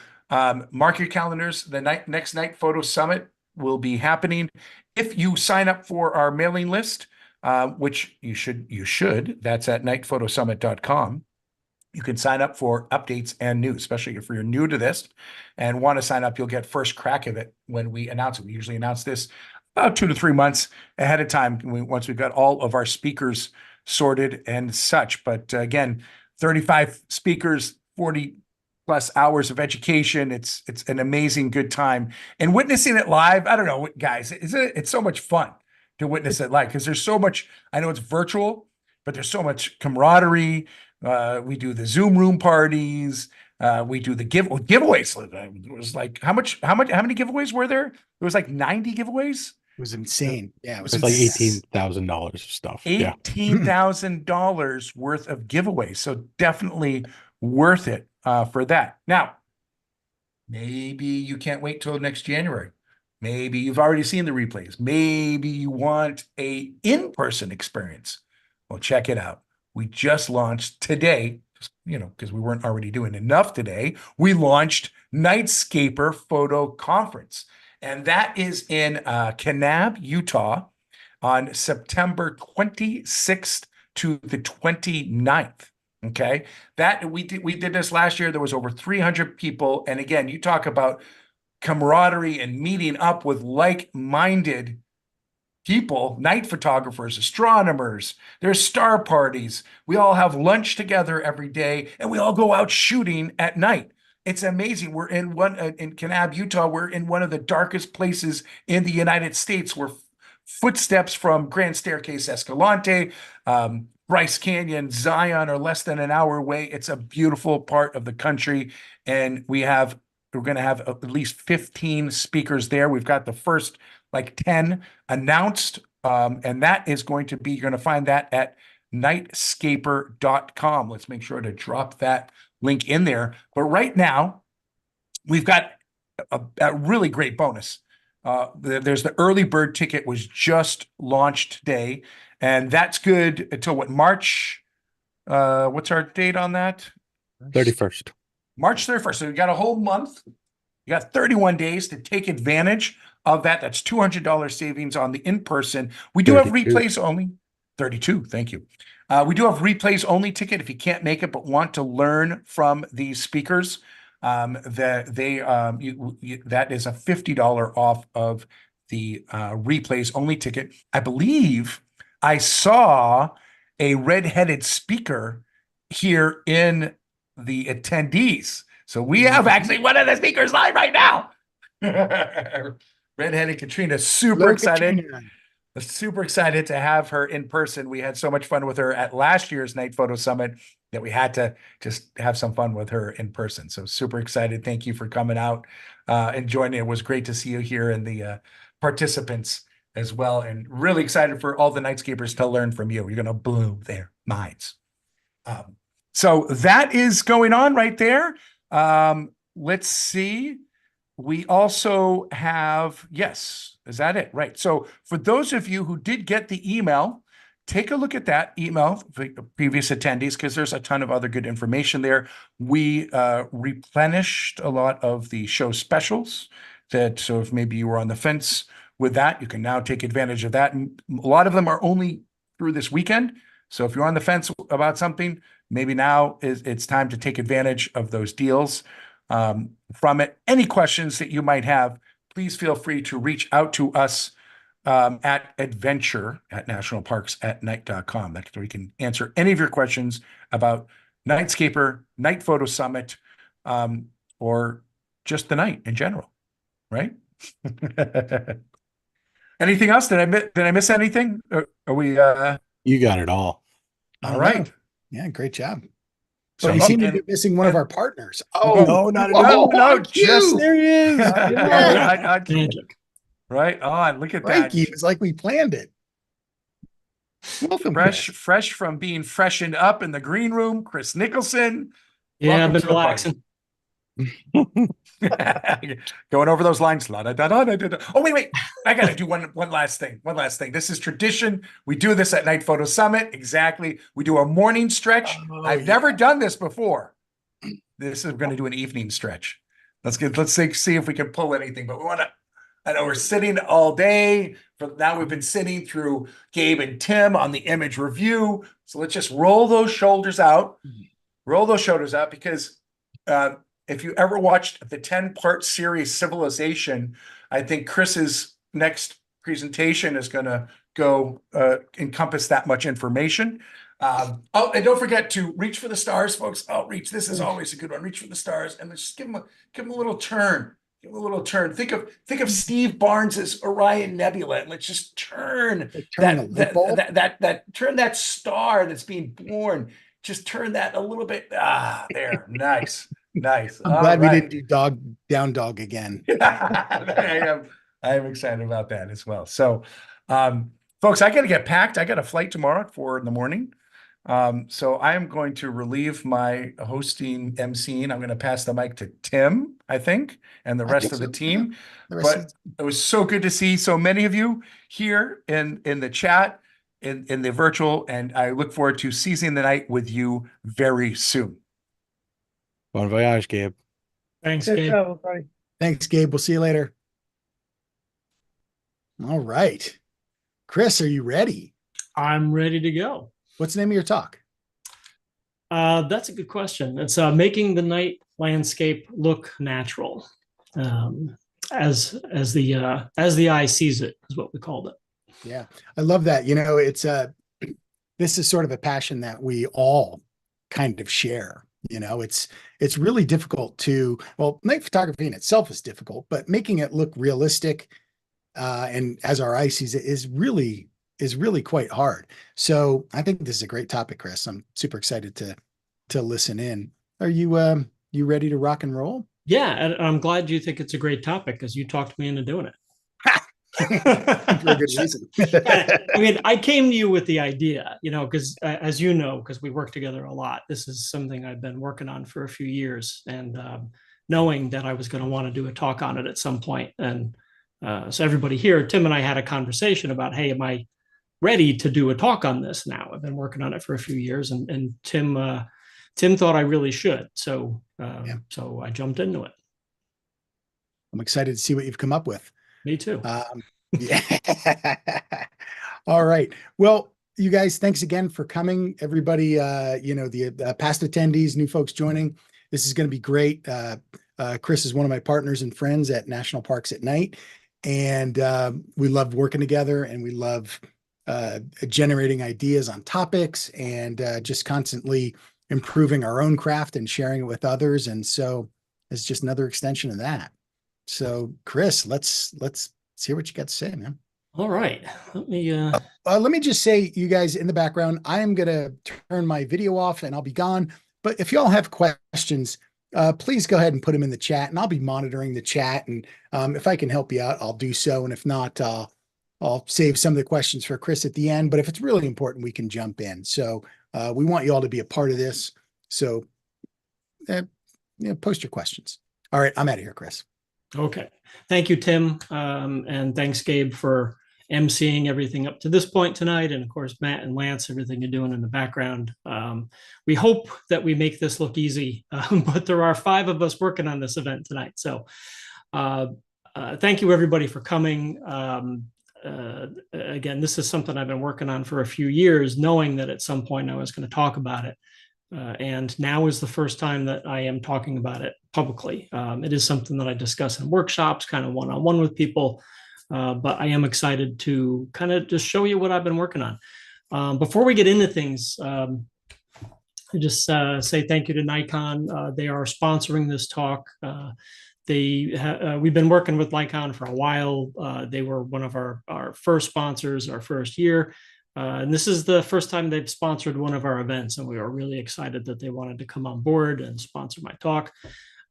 mark your calendars. The next Night Photo Summit will be happening. If you sign up for our mailing list, which you should, that's at nightphotosummit.com. You can sign up for updates and news, especially if you're new to this and want to sign up. You'll get first crack of it when we announce it. We usually announce this about 2 to 3 months ahead of time once we've got all of our speakers sorted and such. But again, 35 speakers, 40 plus hours of education. It's an amazing good time. And witnessing it live, I don't know, guys, it's so much fun to witness it live because there's so much. I know it's virtual, but there's so much camaraderie. We do the Zoom room parties. We do the giveaways. It was like how many giveaways were there? It was like 90 giveaways. It was insane. Yeah, it was It's like $18,000 of stuff. $18,000 worth of giveaways. So definitely worth it for that. Now, maybe you can't wait till next January. Maybe you've already seen the replays. Maybe you want a in-person experience. Well, check it out. We just launched today, because we weren't already doing enough today. We launched Nightscaper Photo Conference. And that is in Kanab, Utah on September 26th to the 29th. Okay, that we did this last year. There was over 300 people, and again, you talk about camaraderie and meeting up with like-minded people, night photographers, astronomers. There's star parties. We all have lunch together every day, and we all go out shooting at night. It's amazing. We're in in Kanab, Utah. We're in one of the darkest places in the United States. We're footsteps from Grand Staircase Escalante, Bryce Canyon, Zion are less than an hour away. It's a beautiful part of the country, and we're going to have at least 15 speakers there. We've got the first like 10 announced, and that is going to be, you're going to find that at nightscaper.com. Let's make sure to drop that link in there. But right now, we've got a really great bonus. There's the early bird ticket was just launched today, and that's good until what, March? What's our date on that? 31st. March 31st. So you got a whole month. You got 31 days to take advantage of that. That's $200 savings on the in-person. We do have 32. replays only. 32. Thank you. We do have replays only ticket if you can't make it but want to learn from these speakers. That is a $50 off of the replays only ticket. I believe I saw a red-headed speaker here in the attendees. So we have actually one of the speakers live right now. Redheaded Katrina, super Hello, excited. Katrina. Super excited to have her in person. We had so much fun with her at last year's Night Photo Summit that we had to just have some fun with her in person. So super excited. Thank you for coming out and joining. It was great to see you here and the participants as well. And really excited for all the Nightscapers to learn from you. You're going to blow their minds. So that is going on right there. Let's see. We also have, yes, is that it? Right. So for those of you who did get the email, take a look at that email for previous attendees, because there's a ton of other good information there. We replenished a lot of the show specials so if maybe you were on the fence with that, you can now take advantage of that. And a lot of them are only through this weekend. So if you're on the fence about something, maybe now it's time to take advantage of those deals from it. Any questions that you might have, please feel free to reach out to us at adventure@nationalparksatnight.com. That's where we can answer any of your questions about Nightscaper, Night Photo Summit, or just the night in general, right? Anything else? Did I miss anything? Are we You got it all. all right? Yeah, great job. So So you seem to and- be missing one of our partners. Oh, no, not whoa, anymore. no, Q. just There he is. Right on. Look at that. Frankie, it's like we planned it. Welcome, Chris. Fresh from being freshened up in the green room, Chris Nicholson. Yeah, I've Welcome been to the party. relaxing. Going over those lines. La, da, da, da, da, da. Oh, wait. I got to do one last thing. One last thing. This is tradition. We do this at Night Photo Summit. Exactly. We do a morning stretch. I've never done this before. This is going to do an evening stretch. Let's see if we can pull anything, but we want to, I know we're sitting all day. Now we've been sitting through Gabe and Tim on the image review. So let's just roll those shoulders out. Roll those shoulders out, because if you ever watched the 10-part series Civilization, I think Chris's next presentation is going to go encompass that much information. Oh, and don't forget to reach for the stars, folks. Oh, this is always a good one. Reach for the stars, and let's just give them a little turn. Give them a little turn. Think of Steve Barnes's Orion Nebula, and let's just turn turn that star that's being born. Just turn that a little bit. There. Nice. Nice. I'm glad we didn't do down dog again. I am excited about that as well. So, folks, I got to get packed. I got a flight tomorrow at 4 a.m. So I am going to relieve my hosting emceeing. I'm going to pass the mic to Tim, I think, and the rest of the team. But it was so good to see so many of you here in the chat, in the virtual, and I look forward to seizing the night with you very soon. Bon voyage, Gabe. Thanks, Gabe. Thanks, Gabe. We'll see you later. All right. Chris, are you ready? I'm ready to go. What's the name of your talk? That's a good question. It's making the night landscape look natural, as the eye sees it is what we called it. Yeah, I love that. You know, it's this is sort of a passion that we all kind of share. You know, it's really difficult to, well, night photography in itself is difficult, but making it look realistic and as our eye sees it is really quite hard. So I think this is a great topic, Chris. I'm super excited to listen in. Are you ready to rock and roll? Yeah, and I'm glad you think it's a great topic because you talked me into doing it. For a good reason. I mean, I came to you with the idea, you know, because as you know, because we work together a lot, this is something I've been working on for a few years, and knowing that I was going to want to do a talk on it at some point. And so everybody here, Tim and I had a conversation about, hey, am I ready to do a talk on this now? I've been working on it for a few years, and Tim thought I really should. So so I jumped into it. I'm excited to see what you've come up with. Me too. Yeah. All right. Well, you guys, thanks again for coming. Everybody, you know, the past attendees, new folks joining. This is going to be great. Chris is one of my partners and friends at National Parks at Night. And we love working together, and we love generating ideas on topics, and just constantly improving our own craft and sharing it with others. And so it's just another extension of that. So Chris, let's hear what you got to say, man. All right. Let me just say, you guys in the background, I am going to turn my video off and I'll be gone. But if y'all have questions, please go ahead and put them in the chat, and I'll be monitoring the chat. And if I can help you out, I'll do so. And if not, I'll save some of the questions for Chris at the end. But if it's really important, we can jump in. So we want you all to be a part of this. So post your questions. All right, I'm out of here, Chris. Okay. Thank you, Tim. And thanks, Gabe, for emceeing everything up to this point tonight. And of course, Matt and Lance, everything you're doing in the background. We hope that we make this look easy, but there are 5 of us working on this event tonight. So thank you, everybody, for coming. Again, this is something I've been working on for a few years, knowing that at some point I was going to talk about it. And now is the first time that I am talking about it publicly. It is something that I discuss in workshops, kind of one-on-one with people, but I am excited to kind of just show you what I've been working on. Before we get into things, I just say thank you to Nikon. They are sponsoring this talk. We've been working with Nikon for a while. They were one of our first sponsors, our first year. And this is the first time they've sponsored one of our events, and we were really excited that they wanted to come on board and sponsor my talk.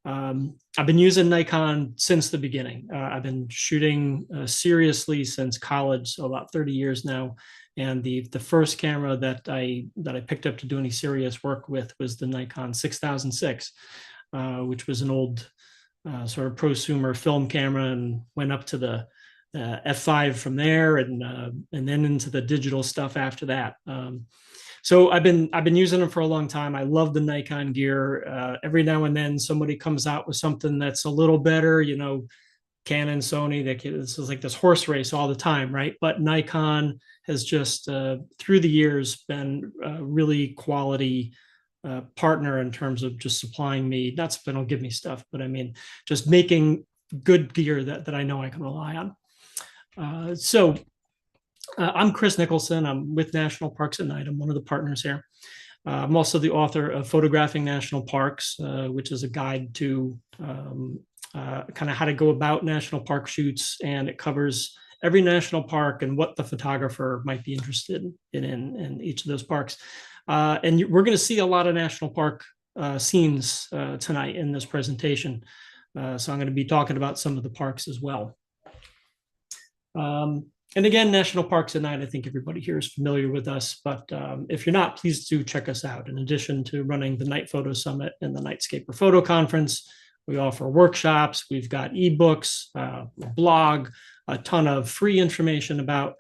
I've been using Nikon since the beginning. I've been shooting seriously since college, so about 30 years now. And the first camera that I picked up to do any serious work with was the Nikon 6006, which was an old sort of prosumer film camera, and went up to the F5 from there, and then into the digital stuff after that. So I've been using them for a long time. I love the Nikon gear. Every now and then somebody comes out with something that's a little better, you know, Canon, Sony, this is like this horse race all the time, right? But Nikon has just through the years been a really quality partner in terms of just supplying me, not that they don't give me stuff, but I mean, just making good gear that I know I can rely on. I'm Chris Nicholson. I'm with National Parks at Night. I'm one of the partners here. I'm also the author of Photographing National Parks, which is a guide to kind of how to go about national park shoots, and it covers every national park and what the photographer might be interested in each of those parks. And we're going to see a lot of national park scenes tonight in this presentation. So I'm going to be talking about some of the parks as well. And again, National Parks at Night, I think everybody here is familiar with us, but if you're not, please do check us out. In addition to running the Night Photo Summit and the Nightscaper Photo Conference, we offer workshops, we've got ebooks, a blog, a ton of free information about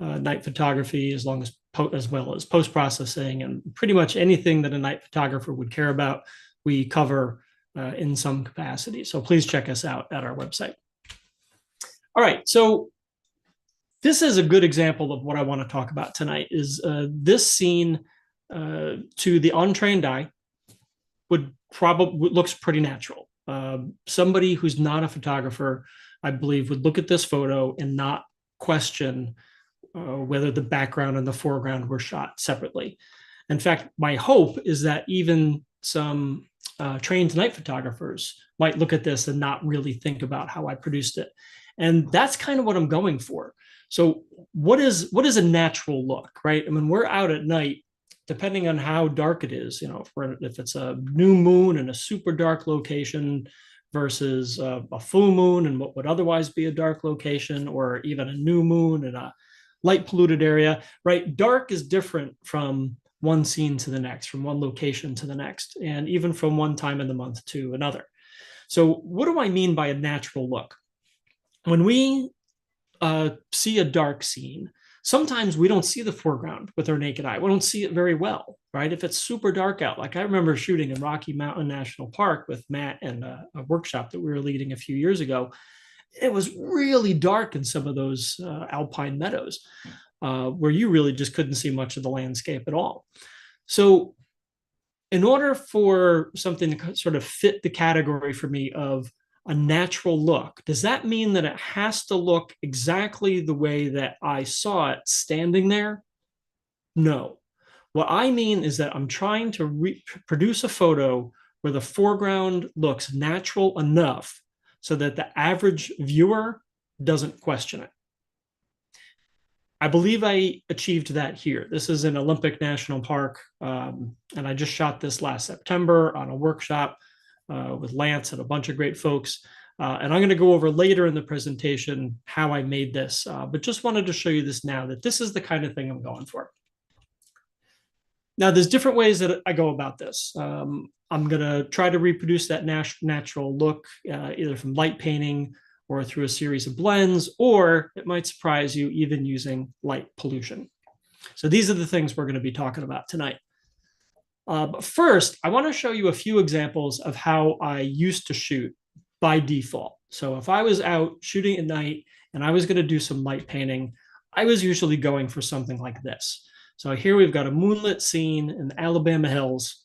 night photography, as well as post-processing, and pretty much anything that a night photographer would care about, we cover in some capacity. So please check us out at our website. All right, so this is a good example of what I want to talk about tonight. Is this scene to the untrained eye would probably looks pretty natural. Somebody who's not a photographer, I believe, would look at this photo and not question whether the background and the foreground were shot separately. In fact, my hope is that even some trained night photographers might look at this and not really think about how I produced it. And that's kind of what I'm going for. So what is a natural look, right? I mean, we're out at night, depending on how dark it is, you know, if it's a new moon in a super dark location versus a full moon in what would otherwise be a dark location, or even a new moon in a light polluted area, right? Dark is different from one scene to the next, from one location to the next, and even from one time in the month to another. So what do I mean by a natural look? When we see a dark scene, sometimes we don't see the foreground with our naked eye. We don't see it very well, right? If it's super dark out, like I remember shooting in Rocky Mountain National Park with Matt and a workshop that we were leading a few years ago. It was really dark in some of those alpine meadows where you really just couldn't see much of the landscape at all. So in order for something to sort of fit the category for me of a natural look, does that mean that it has to look exactly the way that I saw it standing there? No. What I mean is that I'm trying to produce a photo where the foreground looks natural enough so that the average viewer doesn't question it. I believe I achieved that here. This is in Olympic National Park, and I just shot this last September on a workshop with Lance and a bunch of great folks. And I'm going to go over later in the presentation how I made this, but just wanted to show you this now, that this is the kind of thing I'm going for. Now, there's different ways that I go about this. I'm going to try to reproduce that natural look, either from light painting or through a series of blends, or it might surprise you, even using light pollution. So these are the things we're going to be talking about tonight. But first, I want to show you a few examples of how I used to shoot by default. So if I was out shooting at night and I was going to do some light painting, I was usually going for something like this. So here we've got a moonlit scene in the Alabama hills.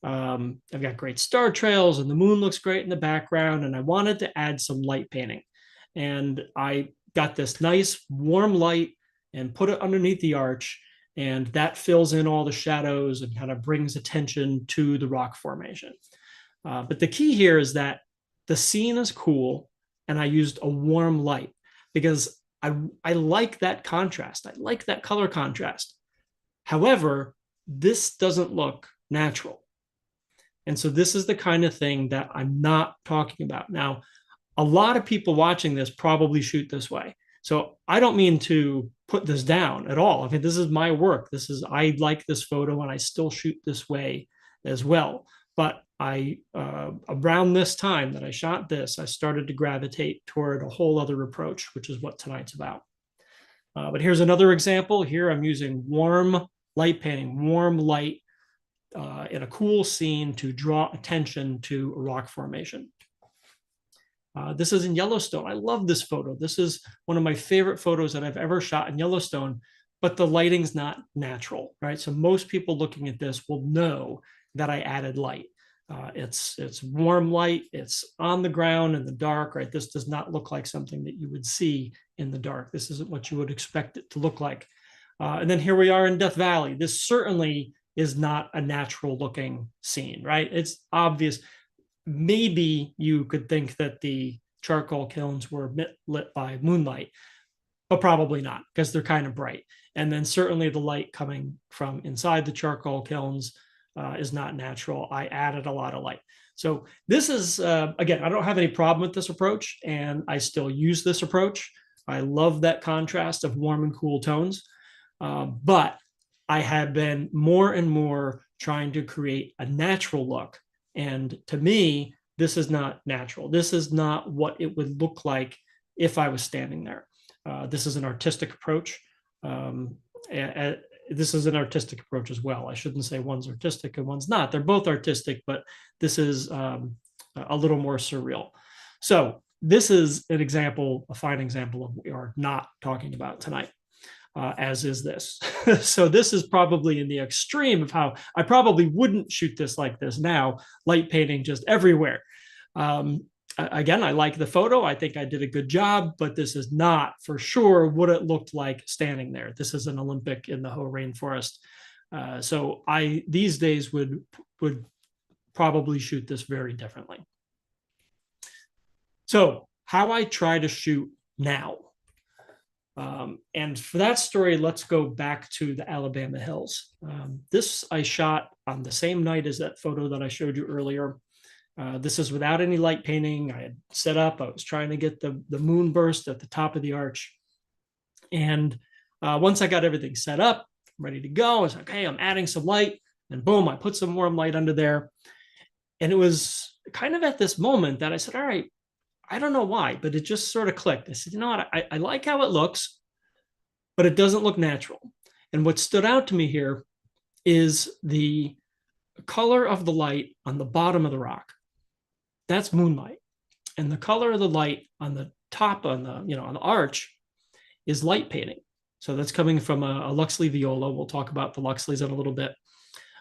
I've got great star trails and the moon looks great in the background, and I wanted to add some light painting. And I got this nice warm light and put it underneath the arch, and that fills in all the shadows and kind of brings attention to the rock formation. But the key here is that the scene is cool and I used a warm light because I like that contrast. I like that color contrast. However, this doesn't look natural. And so this is the kind of thing that I'm not talking about. Now, a lot of people watching this probably shoot this way. So I don't mean to put this down at all. I mean, this is my work. I like this photo and I still shoot this way as well. But around this time that I shot this, I started to gravitate toward a whole other approach, which is what tonight's about. But here's another example. Here I'm using warm light painting, warm light in a cool scene to draw attention to a rock formation. This is in Yellowstone. I love this photo. This is one of my favorite photos that I've ever shot in Yellowstone, but the lighting's not natural, right? So most people looking at this will know that I added light. It's warm light. It's on the ground in the dark, right? This does not look like something that you would see in the dark. This isn't what you would expect it to look like. And then here we are in Death Valley. This certainly is not a natural looking scene, right? It's obvious. Maybe you could think that the charcoal kilns were lit by moonlight, but probably not, because they're kind of bright. And then certainly the light coming from inside the charcoal kilns is not natural. I added a lot of light. So this is, again, I don't have any problem with this approach, and I still use this approach. I love that contrast of warm and cool tones. But I have been more and more trying to create a natural look. And to me, this is not natural. This is not what it would look like if I was standing there. This is an artistic approach. This is an artistic approach as well. I shouldn't say one's artistic and one's not. They're both artistic, but this is a little more surreal. So this is an example, a fine example of what we are not talking about tonight. as is this. So this is probably in the extreme of how I probably wouldn't shoot this like this now, light painting just everywhere. Again, I like the photo. I think I did a good job, but this is not for sure what it looked like standing there. This is an Olympic in the Hoh rainforest. So I these days would probably shoot this very differently. So how I try to shoot now. And for that story, let's go back to the Alabama hills. This I shot on the same night as that photo that I showed you earlier. This is without any light painting. I had set up, I was trying to get the moon burst at the top of the arch. And once I got everything set up, ready to go, I was like, hey, I'm adding some light. And boom, I put some warm light under there. And it was kind of at this moment that I said, all right, I don't know why, but it just sort of clicked. I said, you know what, I like how it looks, but it doesn't look natural. And what stood out to me here is the color of the light on the bottom of the rock. That's moonlight. And the color of the light on the top, on the arch, is light painting. So that's coming from a Luxley viola. We'll talk about the Luxleys in a little bit.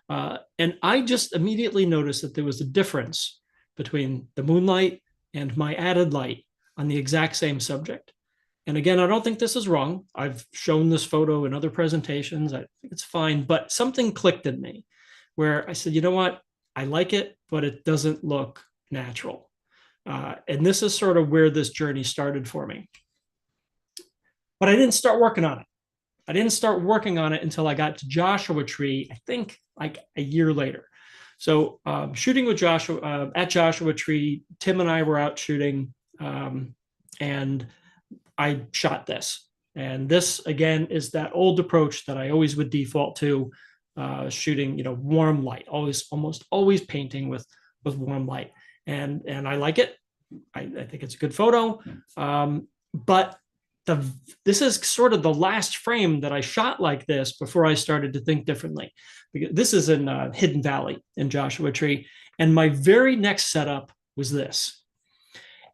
And I just immediately noticed that there was a difference between the moonlight and my added light on the exact same subject. And again, I don't think this is wrong. I've shown this photo in other presentations. I think it's fine, but something clicked in me where I said, you know what? I like it, but it doesn't look natural. And this is sort of where this journey started for me. But I didn't start working on it. I didn't start working on it until I got to Joshua Tree, I think like a year later. So shooting with Joshua, at Joshua Tree, Tim and I were out shooting, and I shot this. And this, again, is that old approach that I always would default to, shooting, warm light, almost always painting with warm light. And I like it. I think it's a good photo. But this is sort of the last frame that I shot like this before I started to think differently. Because this is in Hidden Valley in Joshua Tree. And my very next setup was this.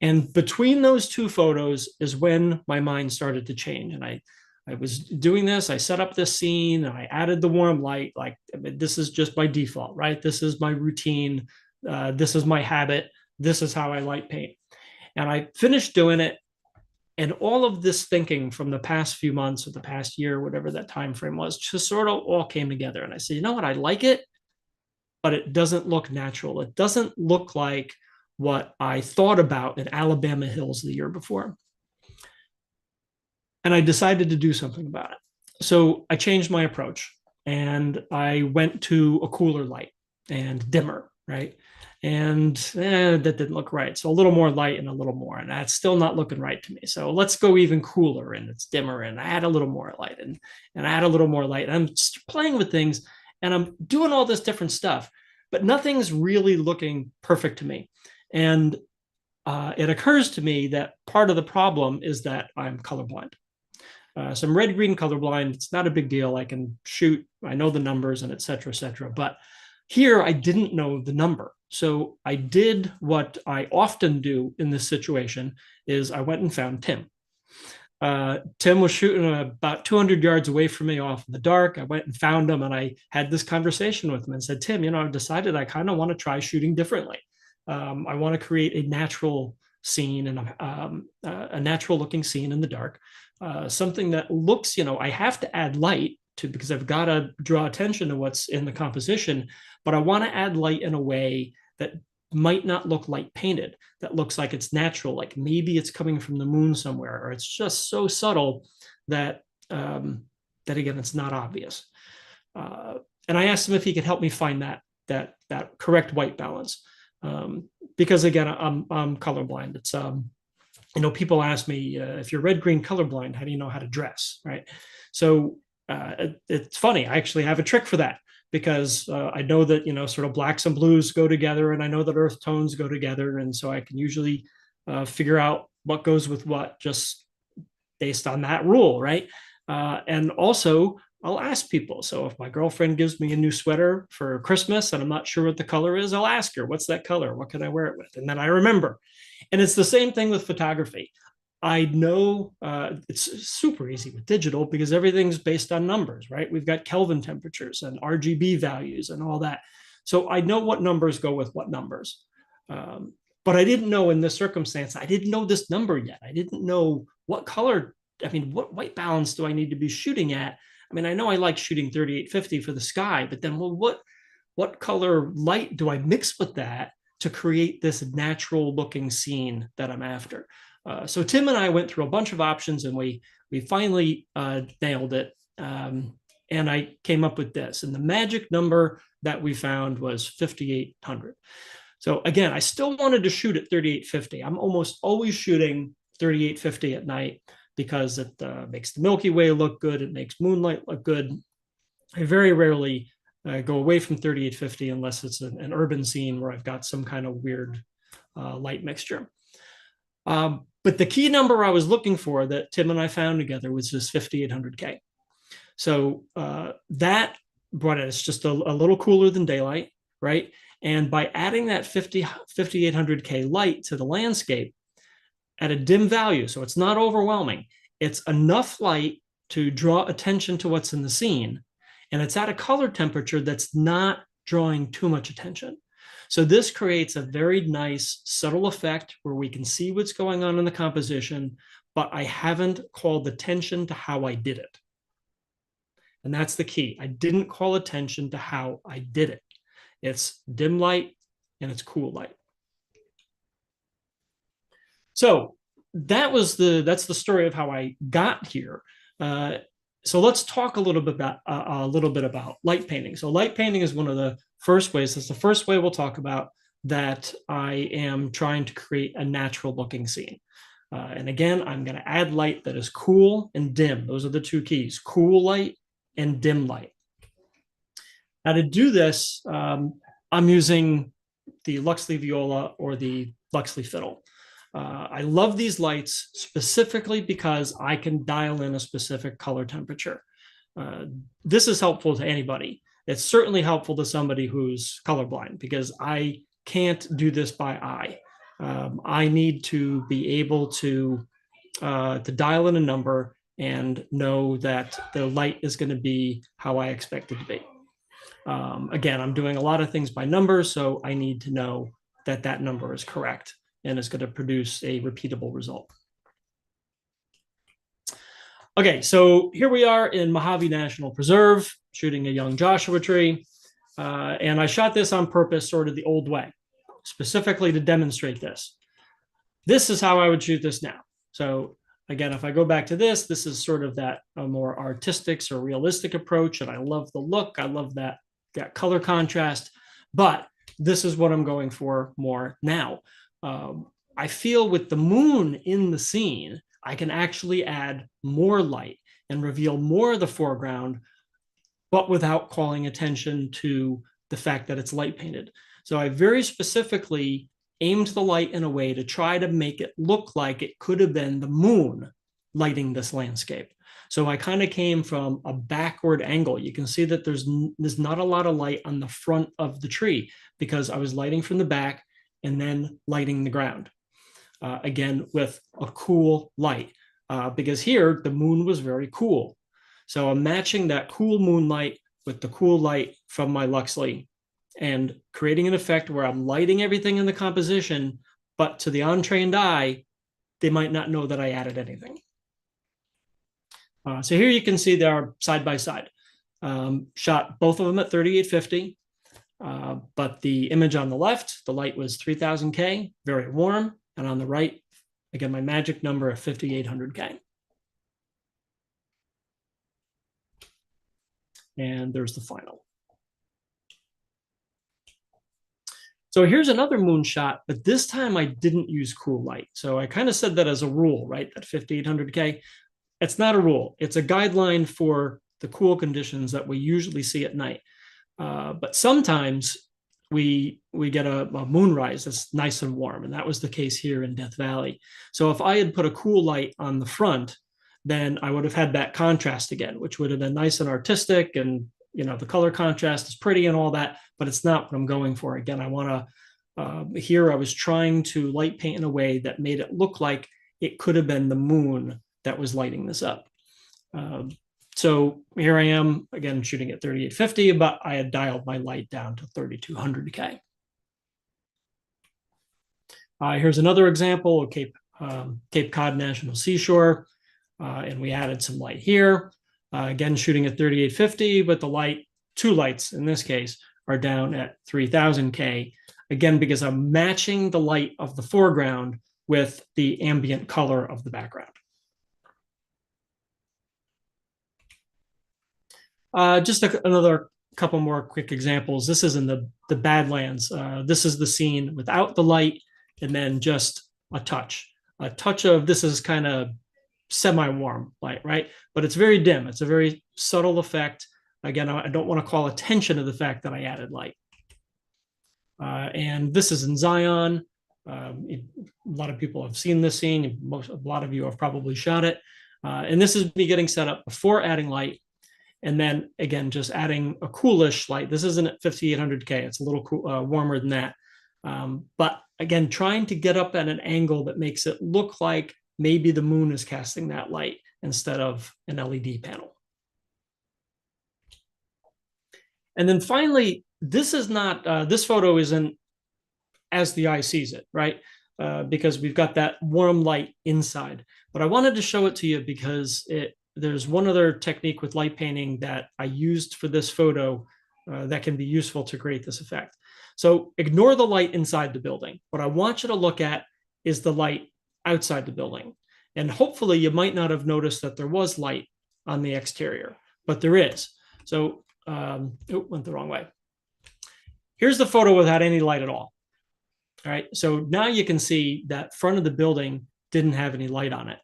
And between those two photos is when my mind started to change. And I was doing this, I set up this scene, and I added the warm light. Like, this is just by default, right? This is my routine. This is my habit. This is how I light paint. And I finished doing it. And all of this thinking from the past few months or the past year, whatever that time frame was, just sort of all came together. And I said, you know what, I like it, but it doesn't look natural. It doesn't look like what I thought about in Alabama hills the year before. And I decided to do something about it. So I changed my approach and I went to a cooler light and dimmer, right? And that didn't look right. So a little more light and a little more, and that's still not looking right to me. So let's go even cooler, and it's dimmer, and I add a little more light, and I add a little more light. And I'm playing with things, and I'm doing all this different stuff, but nothing's really looking perfect to me. And it occurs to me that part of the problem is that I'm colorblind. So I'm red-green colorblind. It's not a big deal. I can shoot. I know the numbers and et cetera, et cetera. But here I didn't know the number. So I did what I often do in this situation is I went and found Tim. Tim was shooting about 200 yards away from me off in the dark. I went and found him and I had this conversation with him and said, Tim, I've decided I kind of want to try shooting differently. I want to create a natural scene and a natural looking scene in the dark. Something that looks, I have to add light to because I've got to draw attention to what's in the composition, but I want to add light in a way that might not look light painted, that looks like it's natural, like maybe it's coming from the moon somewhere, or it's just so subtle that that again, it's not obvious. And I asked him if he could help me find that correct white balance, because again, I'm colorblind. It's people ask me if you're red-green colorblind, how do you know how to dress, right? So it's funny. I actually have a trick for that. Because I know that, sort of blacks and blues go together, and I know that earth tones go together. And so I can usually figure out what goes with what just based on that rule, right? And also, I'll ask people. So if my girlfriend gives me a new sweater for Christmas and I'm not sure what the color is, I'll ask her, what's that color? What can I wear it with? And then I remember. And it's the same thing with photography. I know it's super easy with digital because everything's based on numbers, right? We've got Kelvin temperatures and RGB values and all that. So I know what numbers go with what numbers. But I didn't know in this circumstance, I didn't know this number yet. I didn't know what color, I mean, what white balance do I need to be shooting at? I mean, I know I like shooting 3850 for the sky, but then, well, what color light do I mix with that to create this natural looking scene that I'm after? So Tim and I went through a bunch of options, and we finally nailed it. And I came up with this. And the magic number that we found was 5,800. So again, I still wanted to shoot at 3850. I'm almost always shooting 3850 at night because it makes the Milky Way look good. It makes moonlight look good. I very rarely go away from 3850 unless it's an urban scene where I've got some kind of weird light mixture. But the key number I was looking for that Tim and I found together was this 5,800K. So that brought it, it's just a little cooler than daylight, right? And by adding that 5,800K light to the landscape at a dim value, so it's not overwhelming, it's enough light to draw attention to what's in the scene. And it's at a color temperature that's not drawing too much attention. So this creates a very nice subtle effect where we can see what's going on in the composition, but I haven't called attention to how I did it. And that's the key. I didn't call attention to how I did it. It's dim light and it's cool light. So that's the story of how I got here. So let's talk a little bit about light painting. So light painting is one of the first ways. It's the first way we'll talk about that I am trying to create a natural looking scene. And again, I'm going to add light that is cool and dim. Those are the two keys: cool light and dim light. Now to do this, I'm using the Luxley Viola or the Luxley Fiddle. I love these lights specifically because I can dial in a specific color temperature. This is helpful to anybody. It's certainly helpful to somebody who's colorblind because I can't do this by eye. I need to be able to dial in a number and know that the light is going to be how I expect it to be. Again, I'm doing a lot of things by numbers, so I need to know that that number is correct and is going to produce a repeatable result. Okay, so here we are in Mojave National Preserve, shooting a young Joshua tree. And I shot this on purpose, sort of the old way, specifically to demonstrate this. This is how I would shoot this now. So again, if I go back to this, this is sort of that more artistic or realistic approach. And I love the look. I love that color contrast. But this is what I'm going for more now. I feel with the moon in the scene, I can actually add more light and reveal more of the foreground, but without calling attention to the fact that it's light painted. So I very specifically aimed the light in a way to try to make it look like it could have been the moon lighting this landscape. So I kind of came from a backward angle. You can see that there's not a lot of light on the front of the tree because I was lighting from the back and then lighting the ground. Again, with a cool light, because here the moon was very cool. So I'm matching that cool moonlight with the cool light from my Luxley and creating an effect where I'm lighting everything in the composition, but to the untrained eye, they might not know that I added anything. So here you can see they are side by side. Shot both of them at 3850, but the image on the left, the light was 3000K, very warm. And on the right, again, my magic number of 5,800K. And there's the final. So here's another moon shot, but this time I didn't use cool light. So I kind of said that as a rule, right? That 5,800K. It's not a rule. It's a guideline for the cool conditions that we usually see at night. But sometimes we get a moonrise that's nice and warm, and that was the case here in Death Valley. So if I had put a cool light on the front, then I would have had that contrast again, which would have been nice and artistic, and the color contrast is pretty and all that, but it's not what I'm going for. Again, I want to, here I was trying to light paint in a way that made it look like it could have been the moon that was lighting this up. So here I am, again, shooting at 3850, but I had dialed my light down to 3200K. Here's another example of Cape Cod National Seashore, and we added some light here. Again, shooting at 3850, but the light, 2 lights in this case, are down at 3000K. Again, because I'm matching the light of the foreground with the ambient color of the background. Just another couple more quick examples. This is in the Badlands. This is the scene without the light, and then just a touch of, this is kind of semi-warm light, right? But it's very dim. It's a very subtle effect. Again, I don't want to call attention to the fact that I added light. And this is in Zion. A lot of people have seen this scene. A lot of you have probably shot it. And this is me getting set up before adding light. And then again, just adding a coolish light. This isn't at 5800K. It's a little warmer than that. But again, trying to get up at an angle that makes it look like maybe the moon is casting that light instead of an LED panel. And then finally, this is not, this photo isn't as the eye sees it, right? Because we've got that warm light inside. But I wanted to show it to you because there's one other technique with light painting that I used for this photo that can be useful to create this effect. So ignore the light inside the building. What I want you to look at is the light outside the building. And hopefully you might not have noticed that there was light on the exterior, but there is. So, went the wrong way. Here's the photo without any light at all. All right, so now you can see that front of the building didn't have any light on it.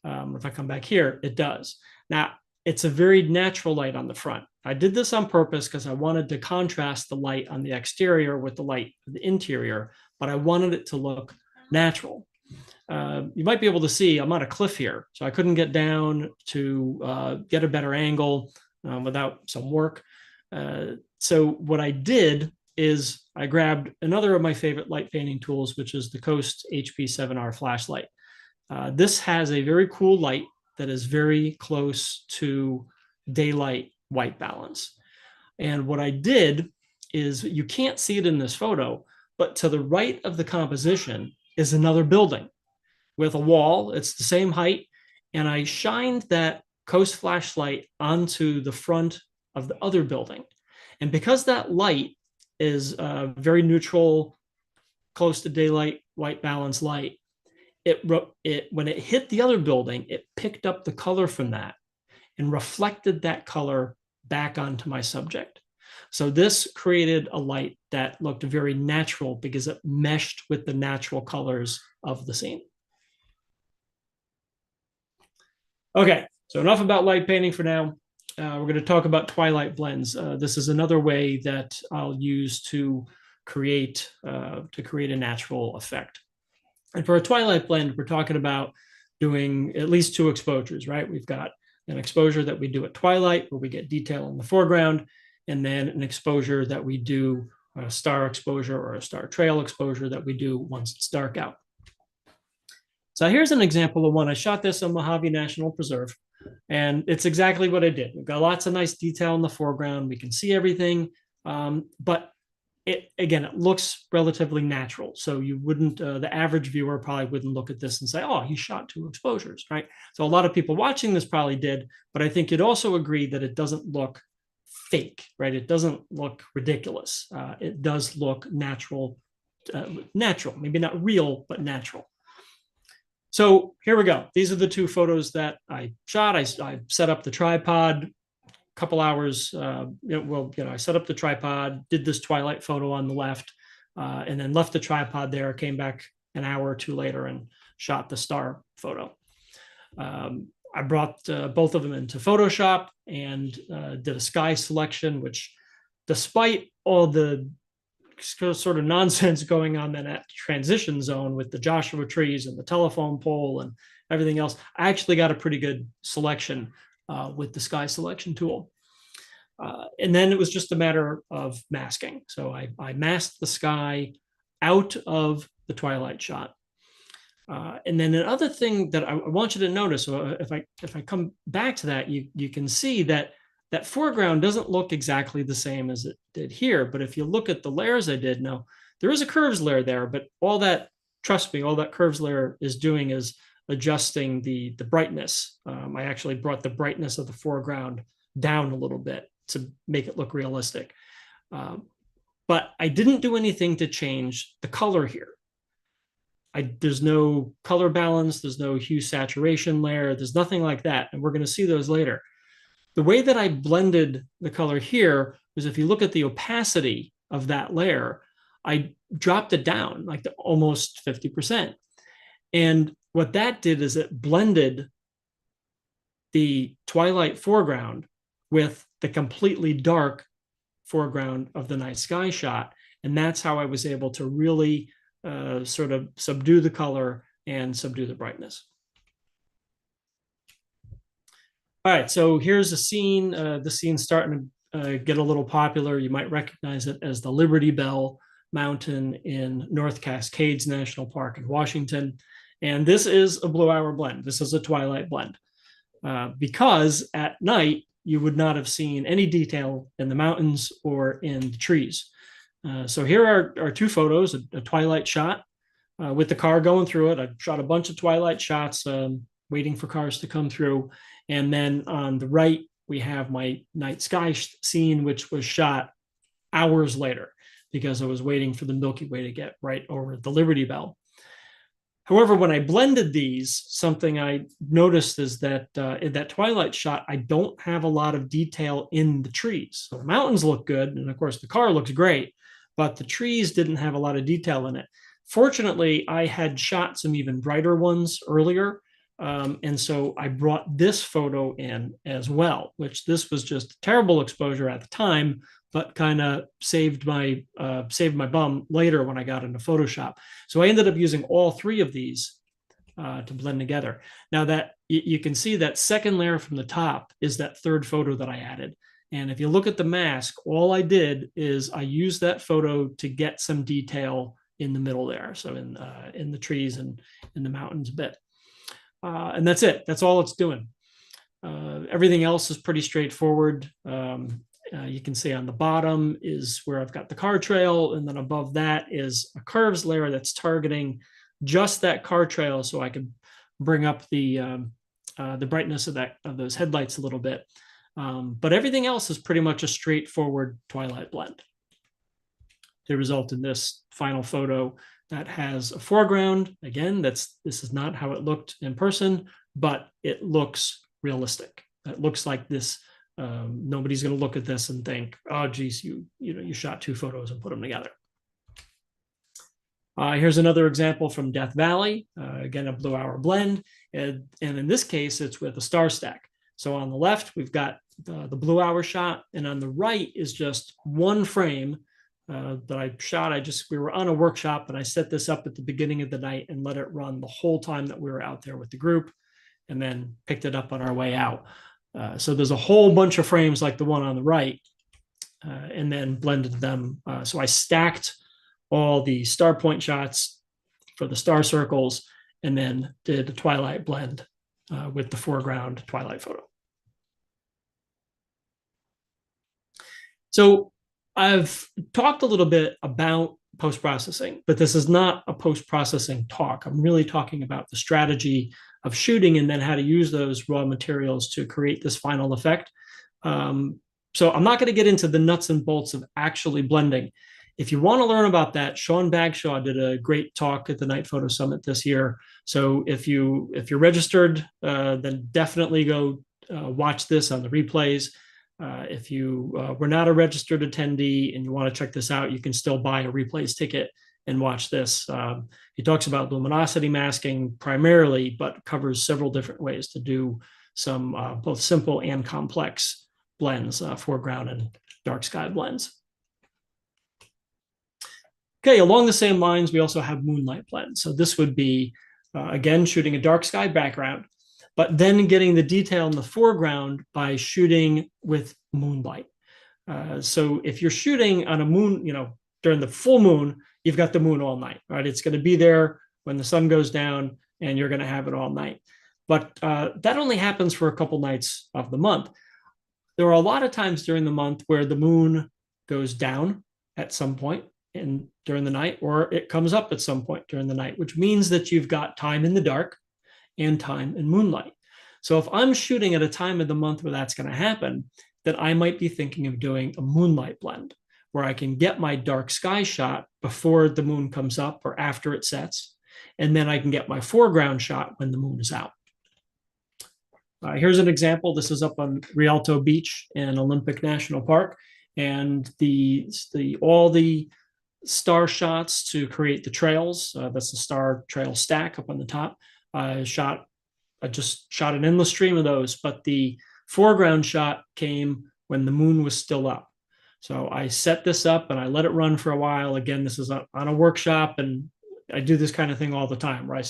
If I come back here, it does. Now, it's a very natural light on the front. I did this on purpose because I wanted to contrast the light on the exterior with the light of the interior, but I wanted it to look natural. You might be able to see I'm on a cliff here, so I couldn't get down to get a better angle without some work. So what I did is I grabbed another of my favorite light painting tools, which is the Coast HP7R flashlight. This has a very cool light that is very close to daylight white balance. And what I did is, you can't see it in this photo, but to the right of the composition is another building with a wall. It's the same height. And I shined that Coast flashlight onto the front of the other building. And because that light is very neutral, close to daylight, white balance light, when it hit the other building, it picked up the color from that and reflected that color back onto my subject. So this created a light that looked very natural because it meshed with the natural colors of the scene. Okay, so enough about light painting for now. We're going to talk about twilight blends. This is another way that I'll use to create a natural effect. And for a twilight blend, we're talking about doing at least 2 exposures, right? We've got an exposure that we do at twilight where we get detail in the foreground, and then an exposure that we do, a star exposure or a star trail exposure that we do once it's dark out. So here's an example of one. I shot this on Mojave National Preserve, and it's exactly what I did. We've got lots of nice detail in the foreground. We can see everything, but it looks relatively natural. So you wouldn't, the average viewer probably wouldn't look at this and say, oh, he shot 2 exposures, right? So a lot of people watching this probably did, but I think you'd also agree that it doesn't look fake, right? It doesn't look ridiculous. It does look natural, maybe not real, but natural. So here we go. These are the 2 photos that I shot. I set up the tripod, couple hours. I set up the tripod, did this twilight photo on the left, and then left the tripod there, came back an hour or 2 later and shot the star photo. I brought both of them into Photoshop and did a sky selection, which, despite all the sort of nonsense going on in that transition zone with the Joshua trees and the telephone pole and everything else, I actually got a pretty good selection with the sky selection tool. And then it was just a matter of masking. So I masked the sky out of the twilight shot. And then another thing that I want you to notice, so if I come back to that, you can see that that foreground doesn't look exactly the same as it did here. But if you look at the layers I did, now there is a curves layer there, but all that, trust me, all that curves layer is doing is adjusting the brightness. I actually brought the brightness of the foreground down a little bit to make it look realistic. But I didn't do anything to change the color here. There's no color balance, there's no hue saturation layer, there's nothing like that. And we're going to see those later. The way that I blended the color here was, if you look at the opacity of that layer, I dropped it down like to almost 50%. And what that did is it blended the twilight foreground with the completely dark foreground of the night sky shot. And that's how I was able to really sort of subdue the color and subdue the brightness. All right, so here's a scene. The scene's starting to get a little popular. You might recognize it as the Liberty Bell Mountain in North Cascades National Park in Washington. And this is a blue hour blend. This is a twilight blend. Because at night, you would not have seen any detail in the mountains or in the trees. So here are two photos, a twilight shot with the car going through it. I shot a bunch of twilight shots, waiting for cars to come through. And then on the right, we have my night sky scene, which was shot hours later because I was waiting for the Milky Way to get right over the Liberty Bell. However, when I blended these, something I noticed is that in that twilight shot, I don't have a lot of detail in the trees. So the mountains look good, and of course the car looks great, but the trees didn't have a lot of detail in it. Fortunately, I had shot some even brighter ones earlier, and so I brought this photo in as well, which this was just terrible exposure at the time, but kind of saved my bum later when I got into Photoshop. So I ended up using all three of these to blend together. Now that you can see that second layer from the top is that third photo that I added. And if you look at the mask, all I did is I used that photo to get some detail in the middle there. So in the trees and in the mountains a bit. And that's it. That's all it's doing. Everything else is pretty straightforward. You can see on the bottom is where I've got the car trail, and then above that is a curves layer that's targeting just that car trail, so I can bring up the brightness of those headlights a little bit. But everything else is pretty much a straightforward twilight blend. They result in this final photo that has a foreground. Again, this is not how it looked in person, but it looks realistic. It looks like this. Nobody's going to look at this and think, "Oh, geez, you shot two photos and put them together." Here's another example from Death Valley. Again, a blue hour blend, and in this case, it's with a star stack. So on the left, we've got the blue hour shot, and on the right is just one frame that I shot. We were on a workshop, and I set this up at the beginning of the night and let it run the whole time that we were out there with the group, and then picked it up on our way out. So there's a whole bunch of frames like the one on the right, and then blended them. So I stacked all the star point shots for the star circles, and then did a twilight blend with the foreground twilight photo. So I've talked a little bit about post-processing, but this is not a post-processing talk. I'm really talking about the strategy of shooting and then how to use those raw materials to create this final effect. So I'm not going to get into the nuts and bolts of actually blending. If you want to learn about that, Sean Bagshaw did a great talk at the Night Photo Summit this year. So if you're registered, then definitely go watch this on the replays. If you were not a registered attendee and you want to check this out, you can still buy a replays ticket and watch this. He talks about luminosity masking primarily, but covers several different ways to do some both simple and complex blends, foreground and dark sky blends. Okay, along the same lines, we also have moonlight blends. So this would be, again, shooting a dark sky background, but then getting the detail in the foreground by shooting with moonlight. So if you're shooting on a moon, during the full moon, you've got the moon all night, right? It's going to be there when the sun goes down, and you're going to have it all night. But that only happens for a couple nights of the month. There are a lot of times during the month where the moon goes down at some point during the night, or it comes up at some point during the night, which means that you've got time in the dark and time in moonlight. So if I'm shooting at a time of the month where that's going to happen, then I might be thinking of doing a moonlight blend, where I can get my dark sky shot before the moon comes up or after it sets, and then I can get my foreground shot when the moon is out. Here's an example. This is up on Rialto Beach in Olympic National Park, and all the star shots to create the trails. That's the star trail stack up on the top. I just shot an endless stream of those, but the foreground shot came when the moon was still up. So I set this up and I let it run for a while. Again, this is on a workshop, and I do this kind of thing all the time, where I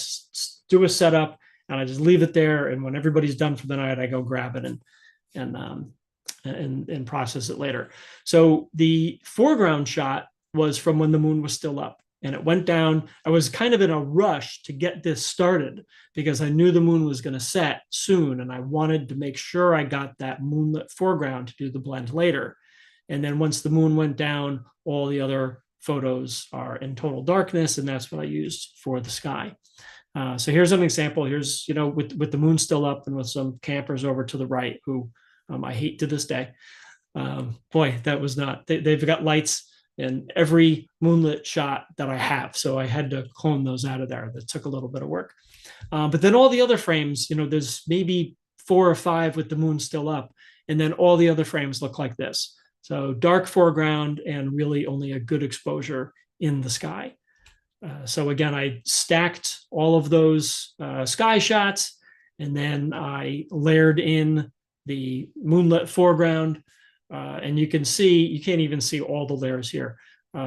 do a setup and I just leave it there. And when everybody's done for the night, I go grab it and process it later. So the foreground shot was from when the moon was still up, and it went down. I was kind of in a rush to get this started because I knew the moon was going to set soon, and I wanted to make sure I got that moonlit foreground to do the blend later. And then once the moon went down, all the other photos are in total darkness, and that's what I used for the sky. So here's an example. Here's, with the moon still up and with some campers over to the right who I hate to this day. Boy, that was not, they've got lights in every moonlit shot that I have. So I had to clone those out of there. That took a little bit of work. But then all the other frames, there's maybe 4 or 5 with the moon still up. And then all the other frames look like this. So dark foreground and really only a good exposure in the sky. So again, I stacked all of those sky shots, and then I layered in the moonlit foreground. And you can see, you can't even see all the layers here.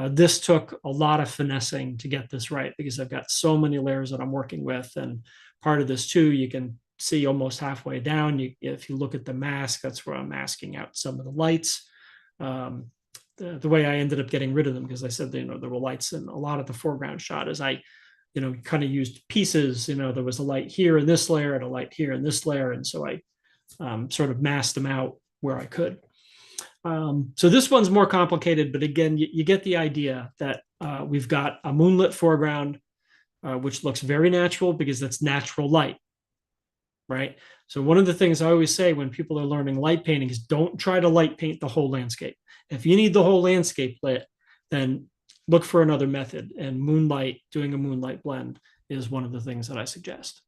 This took a lot of finessing to get this right, because I've got so many layers that I'm working with. And part of this too, you can see almost halfway down. If you look at the mask, that's where I'm masking out some of the lights. The way I ended up getting rid of them, because I said, there were lights in a lot of the foreground shot, is I, kind of used pieces. There was a light here in this layer and a light here in this layer. And so I sort of masked them out where I could. So this one's more complicated, but again, you get the idea that we've got a moonlit foreground, which looks very natural because that's natural light, right? So one of the things I always say when people are learning light painting is don't try to light paint the whole landscape. If you need the whole landscape lit, then look for another method. And moonlight, doing a moonlight blend, is one of the things that I suggest.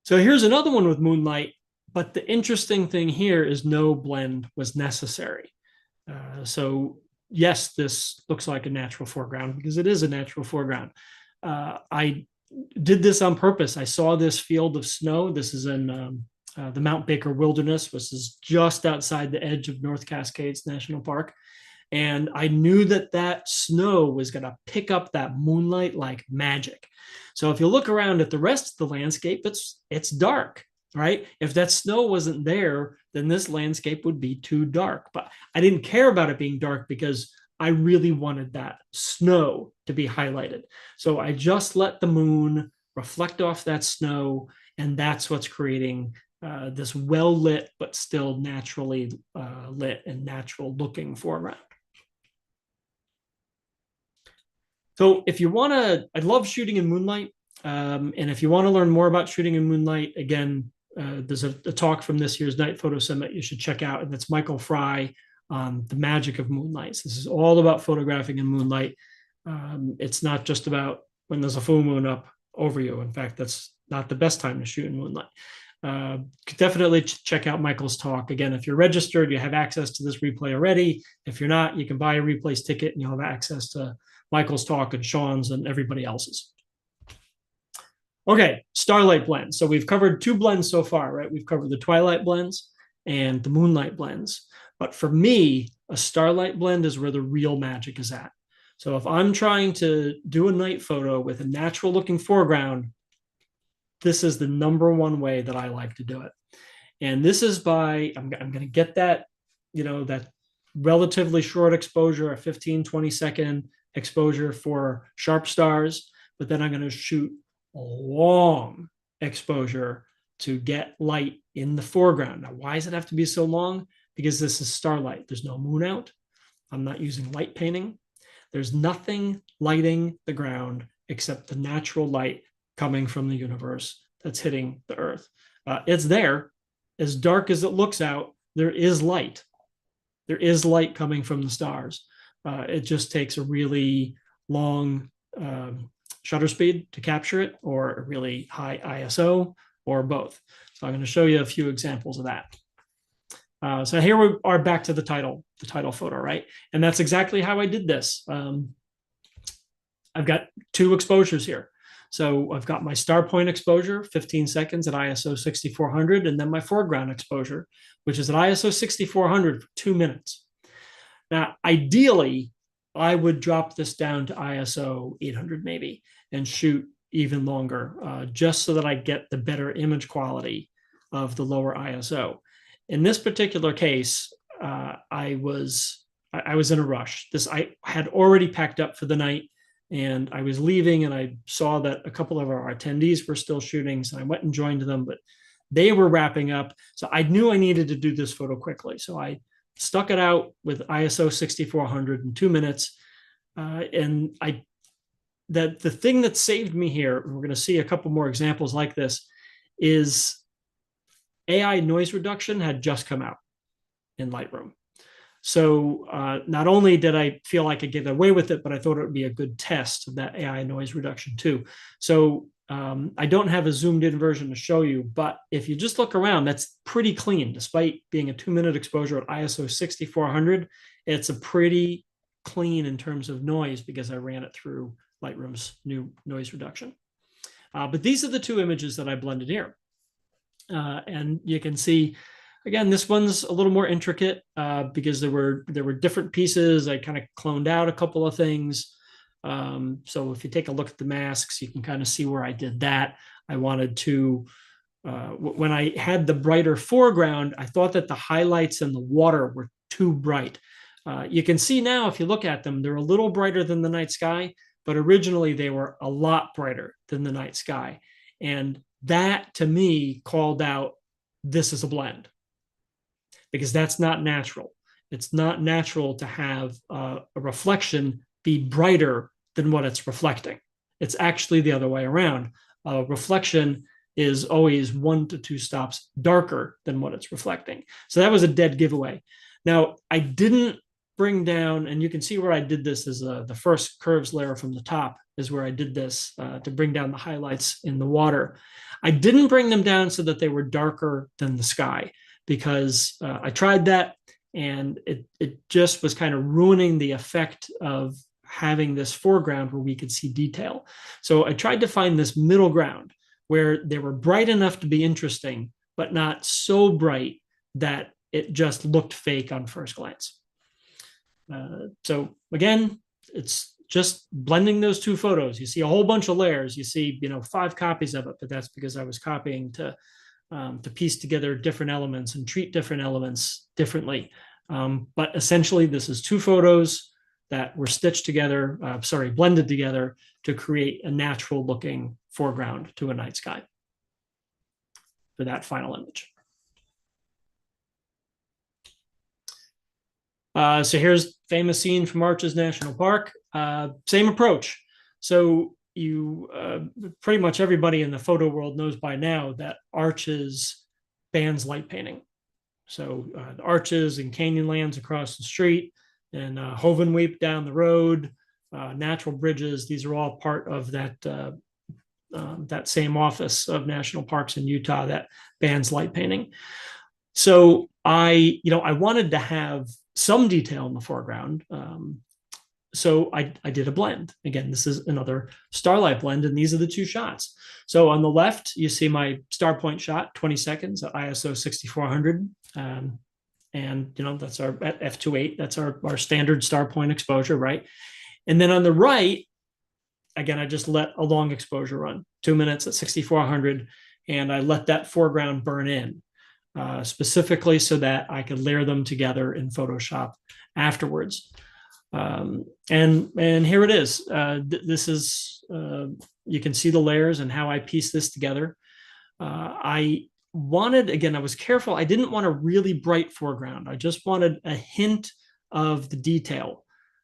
So here's another one with moonlight, but the interesting thing here is no blend was necessary. So yes, this looks like a natural foreground because it is a natural foreground. I did this on purpose. I saw this field of snow. This is in the Mount Baker Wilderness, which is just outside the edge of North Cascades National Park. And I knew that snow was going to pick up that moonlight like magic. So if you look around at the rest of the landscape, it's dark, right? If that snow wasn't there, then this landscape would be too dark. But I didn't care about it being dark because I really wanted that snow to be highlighted. So I just let the moon reflect off that snow, and that's what's creating this well-lit, but still naturally lit and natural looking foreground. So if you want to, I love shooting in moonlight. And if you want to learn more about shooting in moonlight, again, there's a talk from this year's Night Photo Summit you should check out, and that's Michael Fry on the magic of moonlight. So this is all about photographing in moonlight. It's not just about when there's a full moon up over you. In fact, that's not the best time to shoot in moonlight. Definitely check out Michael's talk. Again, if you're registered, you have access to this replay already. If you're not, you can buy a replays ticket and you'll have access to Michael's talk and Sean's and everybody else's. Okay, starlight blends. So we've covered 2 blends so far, right? We've covered the twilight blends and the moonlight blends. But for me, a starlight blend is where the real magic is at. So if I'm trying to do a night photo with a natural looking foreground, this is the #1 way that I like to do it. And this is by, I'm going to get that, that relatively short exposure, a 15, 20 second exposure for sharp stars, but then I'm going to shoot a long exposure to get light in the foreground. Now, why does it have to be so long? Because this is starlight. There's no moon out. I'm not using light painting. There's nothing lighting the ground except the natural light coming from the universe that's hitting the earth. It's there. As dark as it looks out, there is light. There is light coming from the stars. It just takes a really long shutter speed to capture it, or a really high ISO, or both. So I'm going to show you a few examples of that. So here we are back to the title photo, right? And that's exactly how I did this. I've got two exposures here. So I've got my star point exposure, 15 seconds at ISO 6400, and then my foreground exposure, which is at ISO 6400 for 2 minutes. Now, ideally, I would drop this down to ISO 800 maybe and shoot even longer, just so that I get the better image quality of the lower ISO. In this particular case, I was in a rush. I had already packed up for the night, and I was leaving, and I saw that a couple of our attendees were still shooting, so I went and joined them, but they were wrapping up. So I knew I needed to do this photo quickly. So I stuck it out with ISO 6400 in 2 minutes. And the thing that saved me here, and we're going to see a couple more examples like this, is AI noise reduction had just come out in Lightroom. So not only did I feel like I could get away with it, but I thought it would be a good test of that AI noise reduction too. So I don't have a zoomed in version to show you, but if you just look around, that's pretty clean. Despite being a 2 minute exposure at ISO 6400, it's a pretty clean in terms of noise because I ran it through Lightroom's new noise reduction. But these are the two images that I blended here. And you can see, again, this one's a little more intricate because there were different pieces. I kind of cloned out a couple of things. So if you take a look at the masks, you can kind of see where I did that. I wanted to, when I had the brighter foreground, I thought that the highlights in the water were too bright. You can see now, if you look at them, they're a little brighter than the night sky, but originally they were a lot brighter than the night sky. And that, to me, called out, this is a blend, because that's not natural. It's not natural to have a reflection be brighter than what it's reflecting. It's actually the other way around. Reflection is always 1 to 2 stops darker than what it's reflecting. So that was a dead giveaway. Now, I didn't bring down, and you can see where I did this is the first curves layer from the top is where I did this to bring down the highlights in the water. I didn't bring them down so that they were darker than the sky, because I tried that and it just was kind of ruining the effect of having this foreground where we could see detail. So I tried to find this middle ground where they were bright enough to be interesting, but not so bright that it just looked fake on first glance. So again, it's just blending those two photos. You see a whole bunch of layers. You see, 5 copies of it, but that's because I was copying to piece together different elements and treat different elements differently. But essentially, this is 2 photos that were stitched together, blended together to create a natural looking foreground to a night sky for that final image. So here's famous scene from Arches National Park. Same approach. So you pretty much everybody in the photo world knows by now that Arches bans light painting. So the arches and canyonlands across the street, and Hovenweep down the road, natural bridges, these are all part of that that same office of national parks in Utah that bans light painting. So I wanted to have some detail in the foreground. So I did a blend. Again, this is another starlight blend, and these are the 2 shots. So on the left, you see my star point shot, 20 seconds at ISO 6400. And that's our at f2.8, that's our standard star point exposure, right? And then on the right, again, I just let a long exposure run, 2 minutes at 6400, and I let that foreground burn in, specifically so that I could layer them together in Photoshop afterwards. And here it is. This is, you can see the layers and how I piece this together. I wanted, again, I was careful. I didn't want a really bright foreground. I just wanted a hint of the detail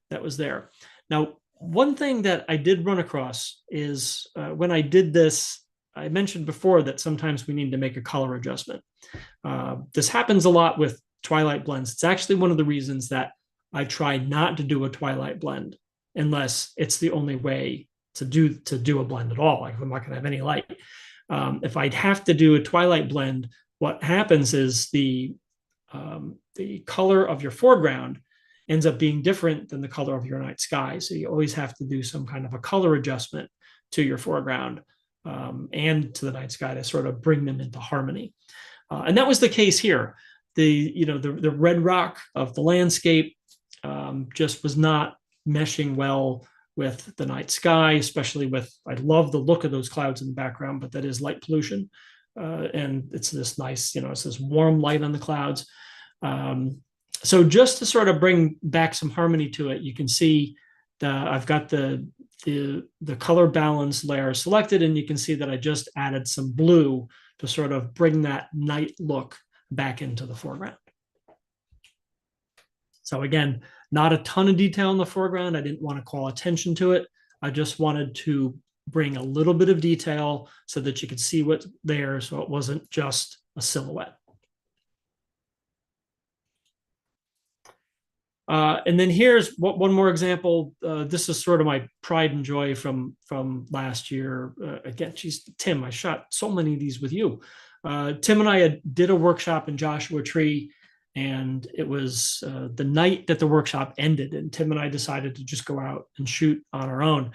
that was there. Now, one thing that I did run across is when I did this, I mentioned before that sometimes we need to make a color adjustment. This happens a lot with twilight blends. It's actually one of the reasons that I try not to do a twilight blend unless it's the only way to do a blend at all. Like I'm not going to have any light. If I'd have to do a twilight blend, what happens is the color of your foreground ends up being different than the color of your night sky. So you always have to do some kind of a color adjustment to your foreground and to the night sky to sort of bring them into harmony. And that was the case here. The red rock of the landscape just was not meshing well with the night sky, especially with, I love the look of those clouds in the background, but that is light pollution. And it's this nice, it's this warm light on the clouds. So just to sort of bring back some harmony to it, you can see I've got the color balance layer selected, and you can see that I just added some blue to sort of bring that night look back into the foreground. So again, not a ton of detail in the foreground. I didn't want to call attention to it. I just wanted to bring a little bit of detail so that you could see what's there, so it wasn't just a silhouette. And then here's one more example. This is sort of my pride and joy from last year. Again, geez, Tim, I shot so many of these with you. Tim and I did a workshop in Joshua Tree, and it was the night that the workshop ended, and Tim and I decided to just go out and shoot on our own.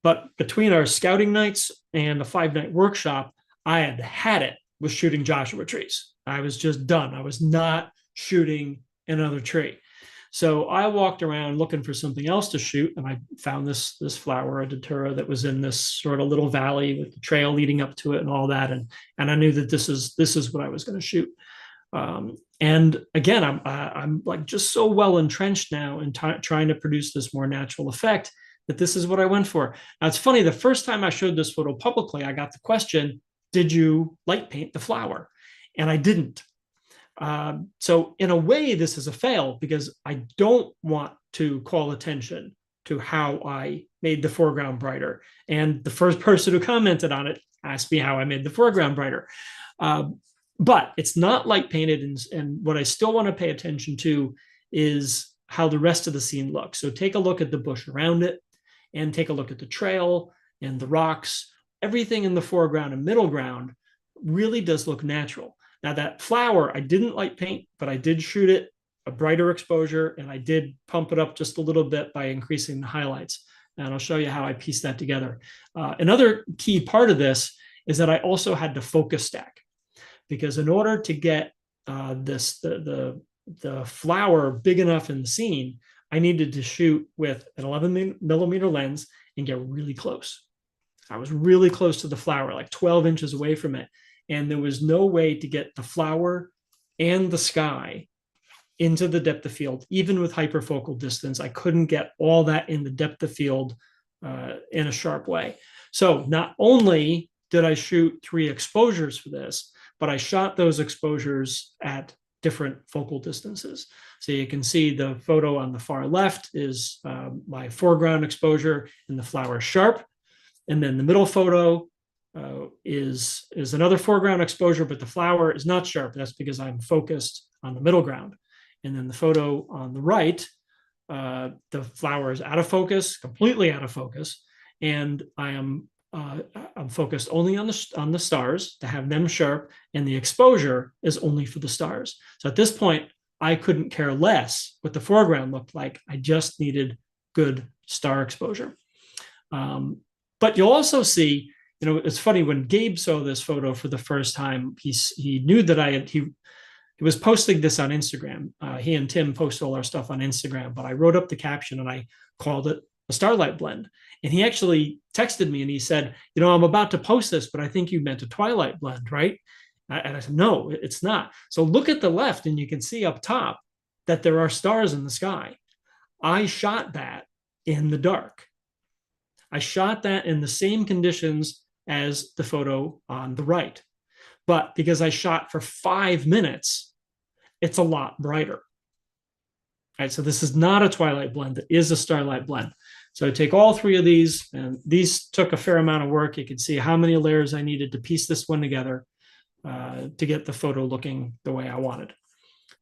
But between our scouting nights and the 5-night workshop, I had it with shooting Joshua trees. I was just done. I was not shooting another tree. So I walked around looking for something else to shoot, and I found this flower, a datura, that was in this sort of little valley with the trail leading up to it and all that. And I knew that this is what I was going to shoot. And again, I'm like just so well entrenched now in trying to produce this more natural effect that this is what I went for. Now it's funny, the first time I showed this photo publicly, I got the question, did you light paint the flower? And I didn't. So in a way, this is a fail because I don't want to call attention to how I made the foreground brighter. And the first person who commented on it asked me how I made the foreground brighter. But it's not light painted. And what I still want to pay attention to is how the rest of the scene looks. So take a look at the bush around it and take a look at the trail and the rocks. Everything in the foreground and middle ground really does look natural. Now that flower, I didn't light paint, but I did shoot it a brighter exposure, and I did pump it up just a little bit by increasing the highlights. And I'll show you how I pieced that together. Another key part of this is that I also had to focus stack, because in order to get the flower big enough in the scene, I needed to shoot with an 11mm lens and get really close. I was really close to the flower, like 12 inches away from it. And there was no way to get the flower and the sky into the depth of field, even with hyperfocal distance. I couldn't get all that in the depth of field in a sharp way. So not only did I shoot 3 exposures for this, but I shot those exposures at different focal distances. So you can see the photo on the far left is my foreground exposure and the flower sharp. And then the middle photo is another foreground exposure, but the flower is not sharp. That's because I'm focused on the middle ground. And then the photo on the right, the flower is out of focus, completely out of focus. And I'm focused only on the stars to have them sharp, and the exposure is only for the stars. So at this point, I couldn't care less what the foreground looked like. I just needed good star exposure. But you'll also see, it's funny, when Gabe saw this photo for the first time, he knew that he was posting this on Instagram. He and Tim post all our stuff on Instagram, but I wrote up the caption and I called it a starlight blend. And he actually texted me and he said, I'm about to post this, but I think you meant a twilight blend, right? And I said, no, it's not. So look at the left and you can see up top that there are stars in the sky. I shot that in the dark. I shot that in the same conditions as the photo on the right. But because I shot for 5 minutes, it's a lot brighter. Right, so this is not a twilight blend, it is a starlight blend. So I take all three of these, and these took a fair amount of work. You can see how many layers I needed to piece this one together to get the photo looking the way I wanted.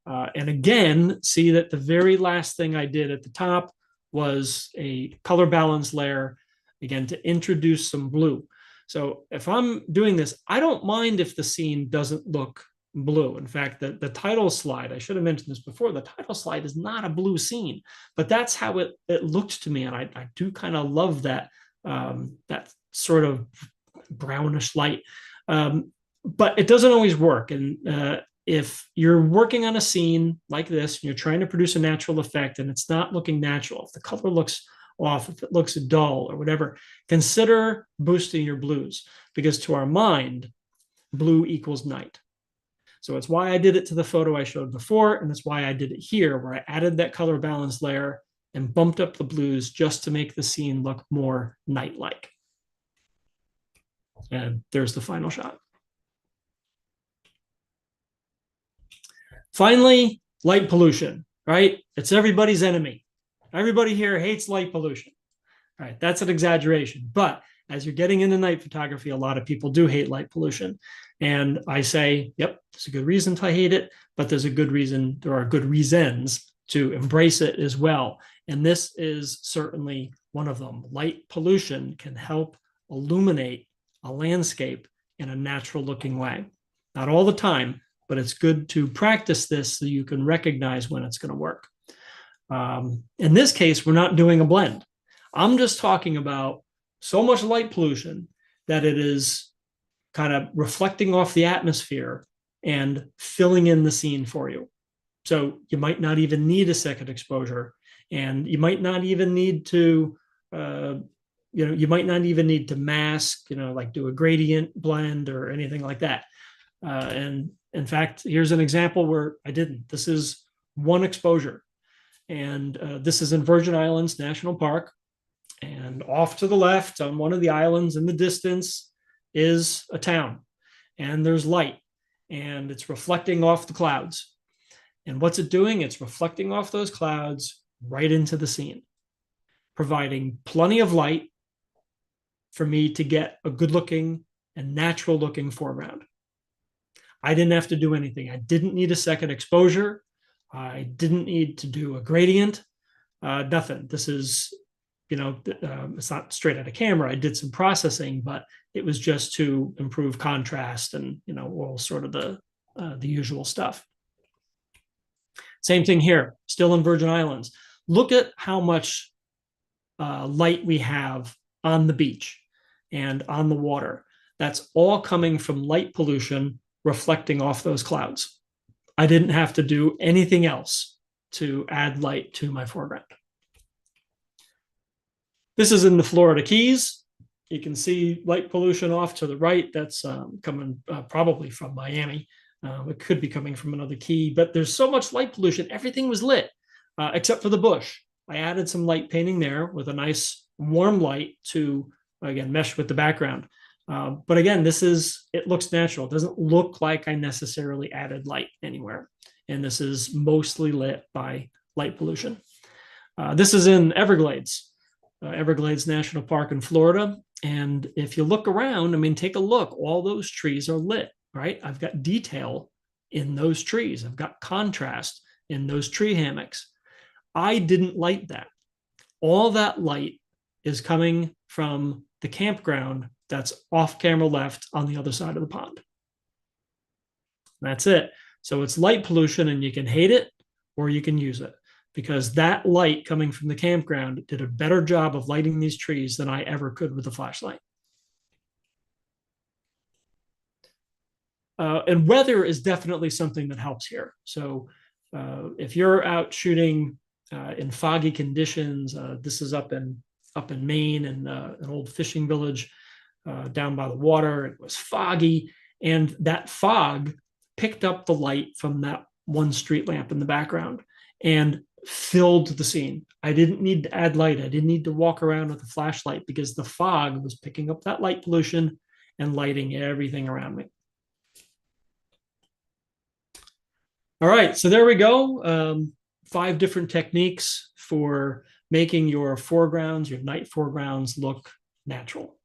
And again, see that the very last thing I did at the top was a color balance layer, again, to introduce some blue. So if I'm doing this, I don't mind if the scene doesn't look blue. In fact, the title slide, I should have mentioned this before, the title slide is not a blue scene, but that's how it looked to me. And I do kind of love that, that sort of brownish light. But it doesn't always work. And if you're working on a scene like this, and you're trying to produce a natural effect and it's not looking natural, if the color looks off, if it looks dull or whatever, consider boosting your blues, because to our mind, blue equals night. So it's why I did it to the photo I showed before, and it's why I did it here, where I added that color balance layer and bumped up the blues just to make the scene look more night-like. And there's the final shot. Finally, light pollution, right? It's everybody's enemy. Everybody here hates light pollution. All right, that's an exaggeration, but as you're getting into night photography, a lot of people do hate light pollution. And I say, yep, there's a good reason to hate it, but there's a good reason, there are good reasons to embrace it as well. And this is certainly one of them. Light pollution can help illuminate a landscape in a natural looking way. Not all the time, but it's good to practice this so you can recognize when it's going to work. In this case, we're not doing a blend. I'm just talking about so much light pollution that it is kind of reflecting off the atmosphere and filling in the scene for you. So you might not even need a second exposure, and you might not even need to, you might not even need to mask, like do a gradient blend or anything like that. And in fact, here's an example where I didn't. This is one exposure, and this is in Virgin Islands National Park. And off to the left on one of the islands in the distance is a town, and there's light, and it's reflecting off the clouds. And what's it doing? It's reflecting off those clouds right into the scene, providing plenty of light for me to get a good looking and natural looking foreground. I didn't have to do anything. I didn't need a second exposure. I didn't need to do a gradient, nothing. This is, it's not straight out of camera. I did some processing, but it was just to improve contrast and, all sort of the usual stuff. Same thing here, still in Virgin Islands. Look at how much light we have on the beach and on the water. That's all coming from light pollution reflecting off those clouds. I didn't have to do anything else to add light to my foreground. This is in the Florida Keys. You can see light pollution off to the right. That's coming probably from Miami. It could be coming from another key, but there's so much light pollution. Everything was lit except for the bush. I added some light painting there with a nice warm light to, again, mesh with the background. But again, it looks natural. It doesn't look like I necessarily added light anywhere. And this is mostly lit by light pollution. This is in Everglades. Everglades National Park in Florida. And if you look around, take a look, all those trees are lit, right? I've got detail in those trees. I've got contrast in those tree hammocks. I didn't light that. All that light is coming from the campground that's off camera left on the other side of the pond. That's it. So it's light pollution, and you can hate it or you can use it, because that light coming from the campground did a better job of lighting these trees than I ever could with a flashlight. And weather is definitely something that helps here. So if you're out shooting in foggy conditions, this is up in Maine, in an old fishing village down by the water. It was foggy, and that fog picked up the light from that one street lamp in the background. And filled the scene. I didn't need to add light. I didn't need to walk around with a flashlight because the fog was picking up that light pollution and lighting everything around me. All right, so there we go. 5 different techniques for making your foregrounds, your night foregrounds look natural.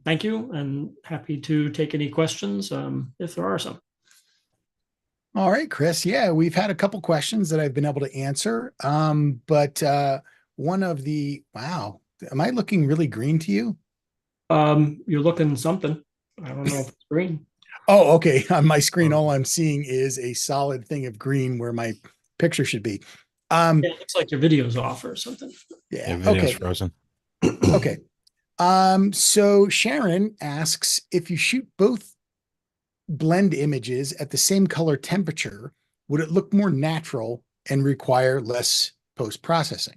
Thank you, and happy to take any questions if there are some. All right, Chris. Yeah, we've had a couple questions that I've been able to answer. But one of the, wow, am I looking really green to you? You're looking something. I don't know if it's green. Oh, okay. On my screen, all I'm seeing is a solid thing of green where my picture should be. It looks like your video's off or something. Yeah. Video's Okay. frozen. Okay. So Sharon asks, if you shoot both blend images at the same color temperature, would it look more natural and require less post-processing?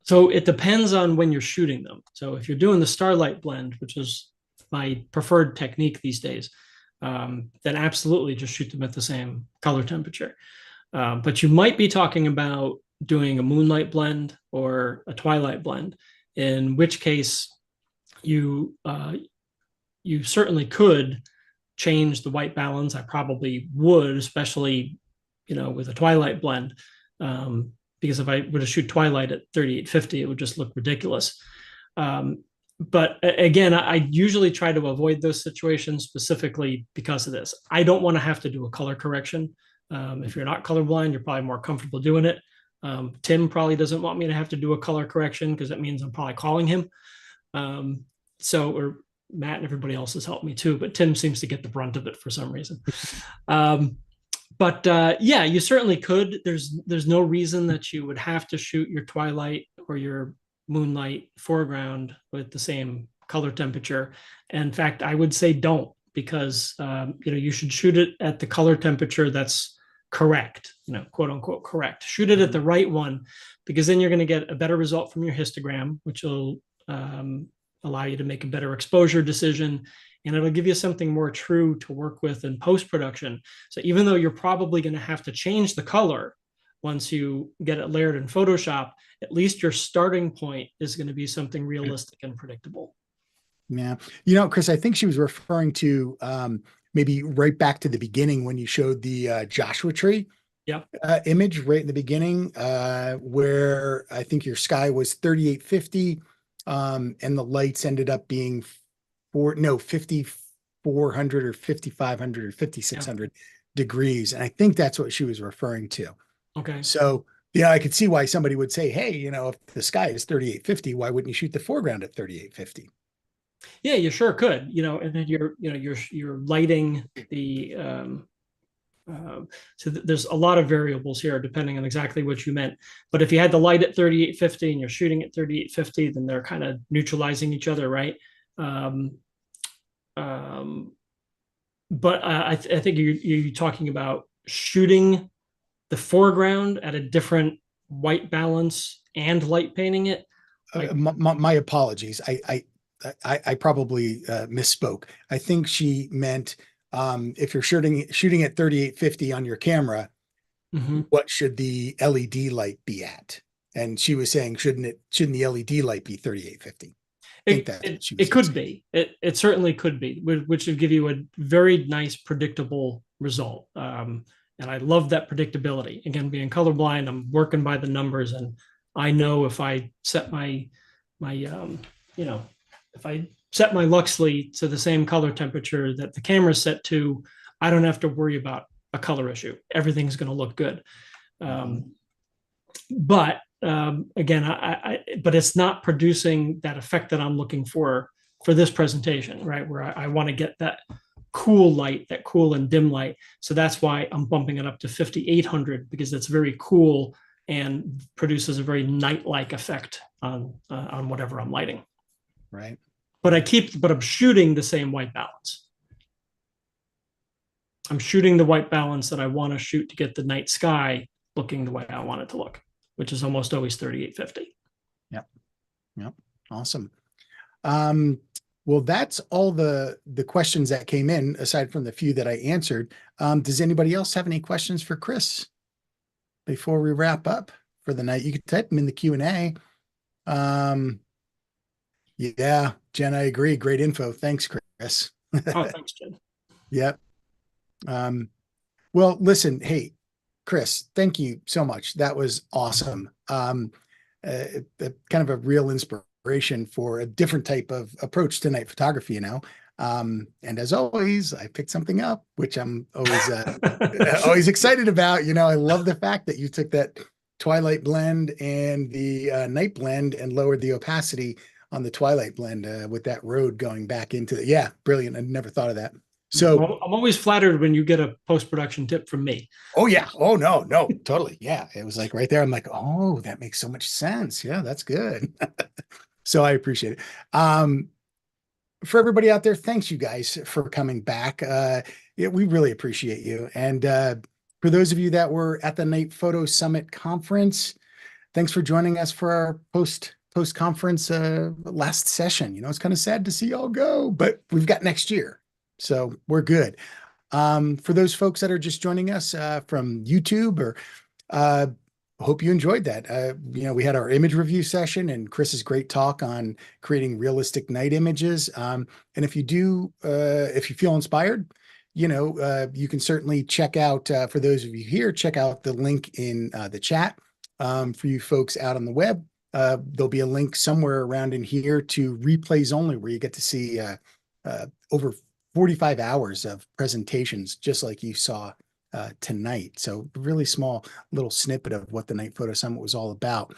So it depends on when you're shooting them. So if you're doing the starlight blend, which is my preferred technique these days, then absolutely just shoot them at the same color temperature. But you might be talking about doing a moonlight blend or a twilight blend, in which case you certainly could change the white balance. I probably would, especially with a twilight blend, because if I were to shoot twilight at 3850, it would just look ridiculous. But again, I usually try to avoid those situations specifically because of this. I don't want to have to do a color correction. If you're not colorblind, you're probably more comfortable doing it. Tim probably doesn't want me to have to do a color correction because that means I'm probably calling him. Or Matt and everybody else has helped me too, but Tim seems to get the brunt of it for some reason. Yeah, you certainly could. There's no reason that you would have to shoot your twilight or your moonlight foreground with the same color temperature. In fact, I would say don't, because you should shoot it at the color temperature that's correct, quote unquote correct. Shoot it at the right one, because then you're going to get a better result from your histogram, which will allow you to make a better exposure decision, and it'll give you something more true to work with in post-production. So even though you're probably going to have to change the color once you get it layered in Photoshop, at least your starting point is going to be something realistic and predictable. Yeah. Chris, I think she was referring to maybe right back to the beginning when you showed the Joshua tree image right in the beginning, where I think your sky was 3850 and the lights ended up being 5400 or 5500 or 5600 degrees. And I think that's what she was referring to. Okay. So, I could see why somebody would say, hey, if the sky is 3850, why wouldn't you shoot the foreground at 3850? Yeah, you sure could, and then you're lighting the, so there's a lot of variables here depending on exactly what you meant. But if you had the light at 3850 and you're shooting at 3850, then they're kind of neutralizing each other, right? But I think you're talking about shooting the foreground at a different white balance and light painting it. My apologies. I probably misspoke. I think she meant if you're shooting at 3850 on your camera, what should the LED light be at? And she was saying, shouldn't the LED light be 3850? It could be. It certainly could be, which would give you a very nice predictable result. And I love that predictability. Again, being colorblind, I'm working by the numbers, and I know if I set my if I set my Luxley to the same color temperature that the camera's set to, I don't have to worry about a color issue. Everything's going to look good. But again, but it's not producing that effect that I'm looking for this presentation, right? Where I want to get that cool light, that cool and dim light. So that's why I'm bumping it up to 5800, because it's very cool and produces a very night-like effect on whatever I'm lighting. Right. But I'm shooting the same white balance. I'm shooting the white balance that I want to shoot to get the night sky looking the way I want it to look, which is almost always 3850. Yep. Awesome. Well, that's all the questions that came in, aside from the few that I answered. Does anybody else have any questions for Chris? before we wrap up for the night? You can type them in the Q&A. Yeah, Jen, I agree. Great info. Thanks, Chris. Oh, thanks, Jen. Yep. Well, listen, hey, Chris, thank you so much. That was awesome. Kind of a real inspiration for a different type of approach to night photography, and as always, I picked something up, which I'm always always excited about. I love the fact that you took that twilight blend and the night blend and lowered the opacity on the twilight blend with that road going back into the, yeah, brilliant. I never thought of that. So I'm always flattered when you get a post-production tip from me. oh yeah. Oh no, totally. Yeah. It was like right there. I'm like, oh, that makes so much sense. Yeah, that's good. So I appreciate it. For everybody out there, thanks you guys for coming back. Yeah, we really appreciate you. And for those of you that were at the Night Photo Summit conference, thanks for joining us for our post conference last session. It's kind of sad to see y'all go, but we've got next year. So we're good. For those folks that are just joining us from YouTube, or hope you enjoyed that. We had our image review session and Chris's great talk on creating realistic night images. And if you feel inspired, you can certainly check out, for those of you here, check out the link in the chat. For you folks out on the web, there'll be a link somewhere around in here to replays only, where you get to see over 45 hours of presentations, just like you saw tonight. So really small little snippet of what the Night Photo Summit was all about.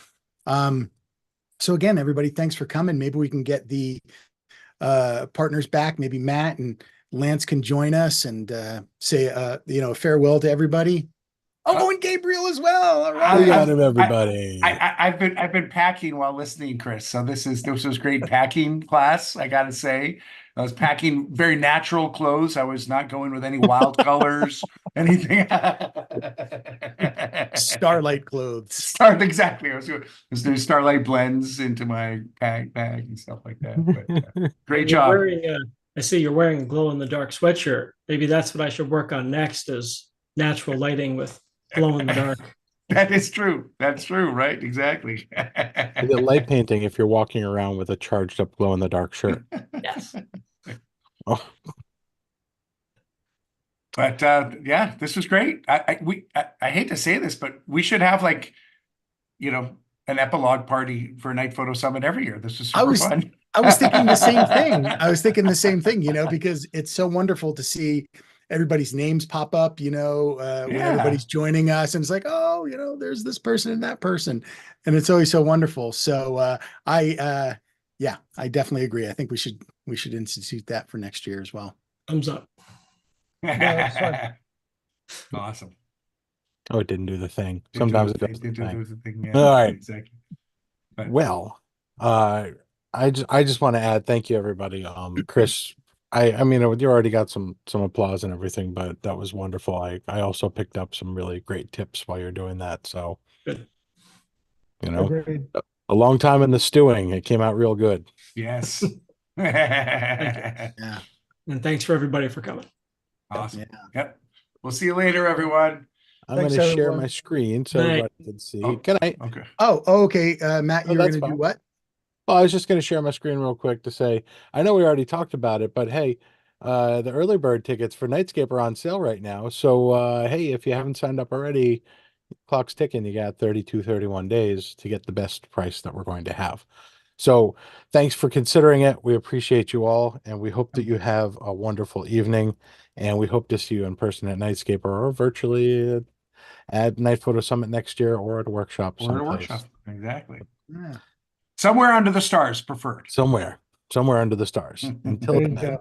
So again, everybody, thanks for coming. Maybe we can get the partners back. Maybe Matt and Lance can join us and say, a farewell to everybody. Oh, and Gabriel as well. All right. We got him, everybody. I've been packing while listening, Chris. So this was great packing class, I gotta say. I was packing very natural clothes. I was not going with any wild colors, anything. Starlight clothes. Exactly. I was doing starlight blends into my bag and stuff like that. But, great job. I see you're wearing a glow-in-the-dark sweatshirt. Maybe that's what I should work on next, is natural lighting with glow-in-the-dark. That is true. That's true, right? Exactly. You get light painting if you're walking around with a charged up glow in the dark shirt. Yes. Oh. But yeah, this was great. I hate to say this, but we should have an epilogue party for Night Photo Summit every year. This is super fun. I was thinking the same thing. Because it's so wonderful to see everybody's names pop up, when everybody's joining us, and it's like, oh, there's this person and that person, and it's always so wonderful. So I definitely agree. I think we should institute that for next year as well. Thumbs up. Awesome. Oh, it didn't do the thing. Sometimes it does the thing. Yeah, all right. Exactly. Well, I just want to add, thank you, everybody. Chris, I mean, you already got some applause and everything, but that was wonderful. I also picked up some really great tips while you're doing that. So, good. A long time in the stewing, it came out real good. Yes. Yeah. And thanks for everybody for coming. Awesome. Yeah. Yep. We'll see you later, everyone. I'm going to share my screen so everybody can see. Good night. Okay. Oh, okay. Matt, you were going to do what? Well, I was just going to share my screen real quick to say, I know we already talked about it, but hey, the early bird tickets for Nightscaper are on sale right now. So, hey, if you haven't signed up already, clock's ticking. You got 31 days to get the best price that we're going to have. So thanks for considering it. We appreciate you all, and we hope that you have a wonderful evening, and we hope to see you in person at Nightscaper or virtually at Night Photo Summit next year, or at a workshop someplace. Exactly. Yeah. Somewhere under the stars, preferred. Somewhere under the stars. Until then.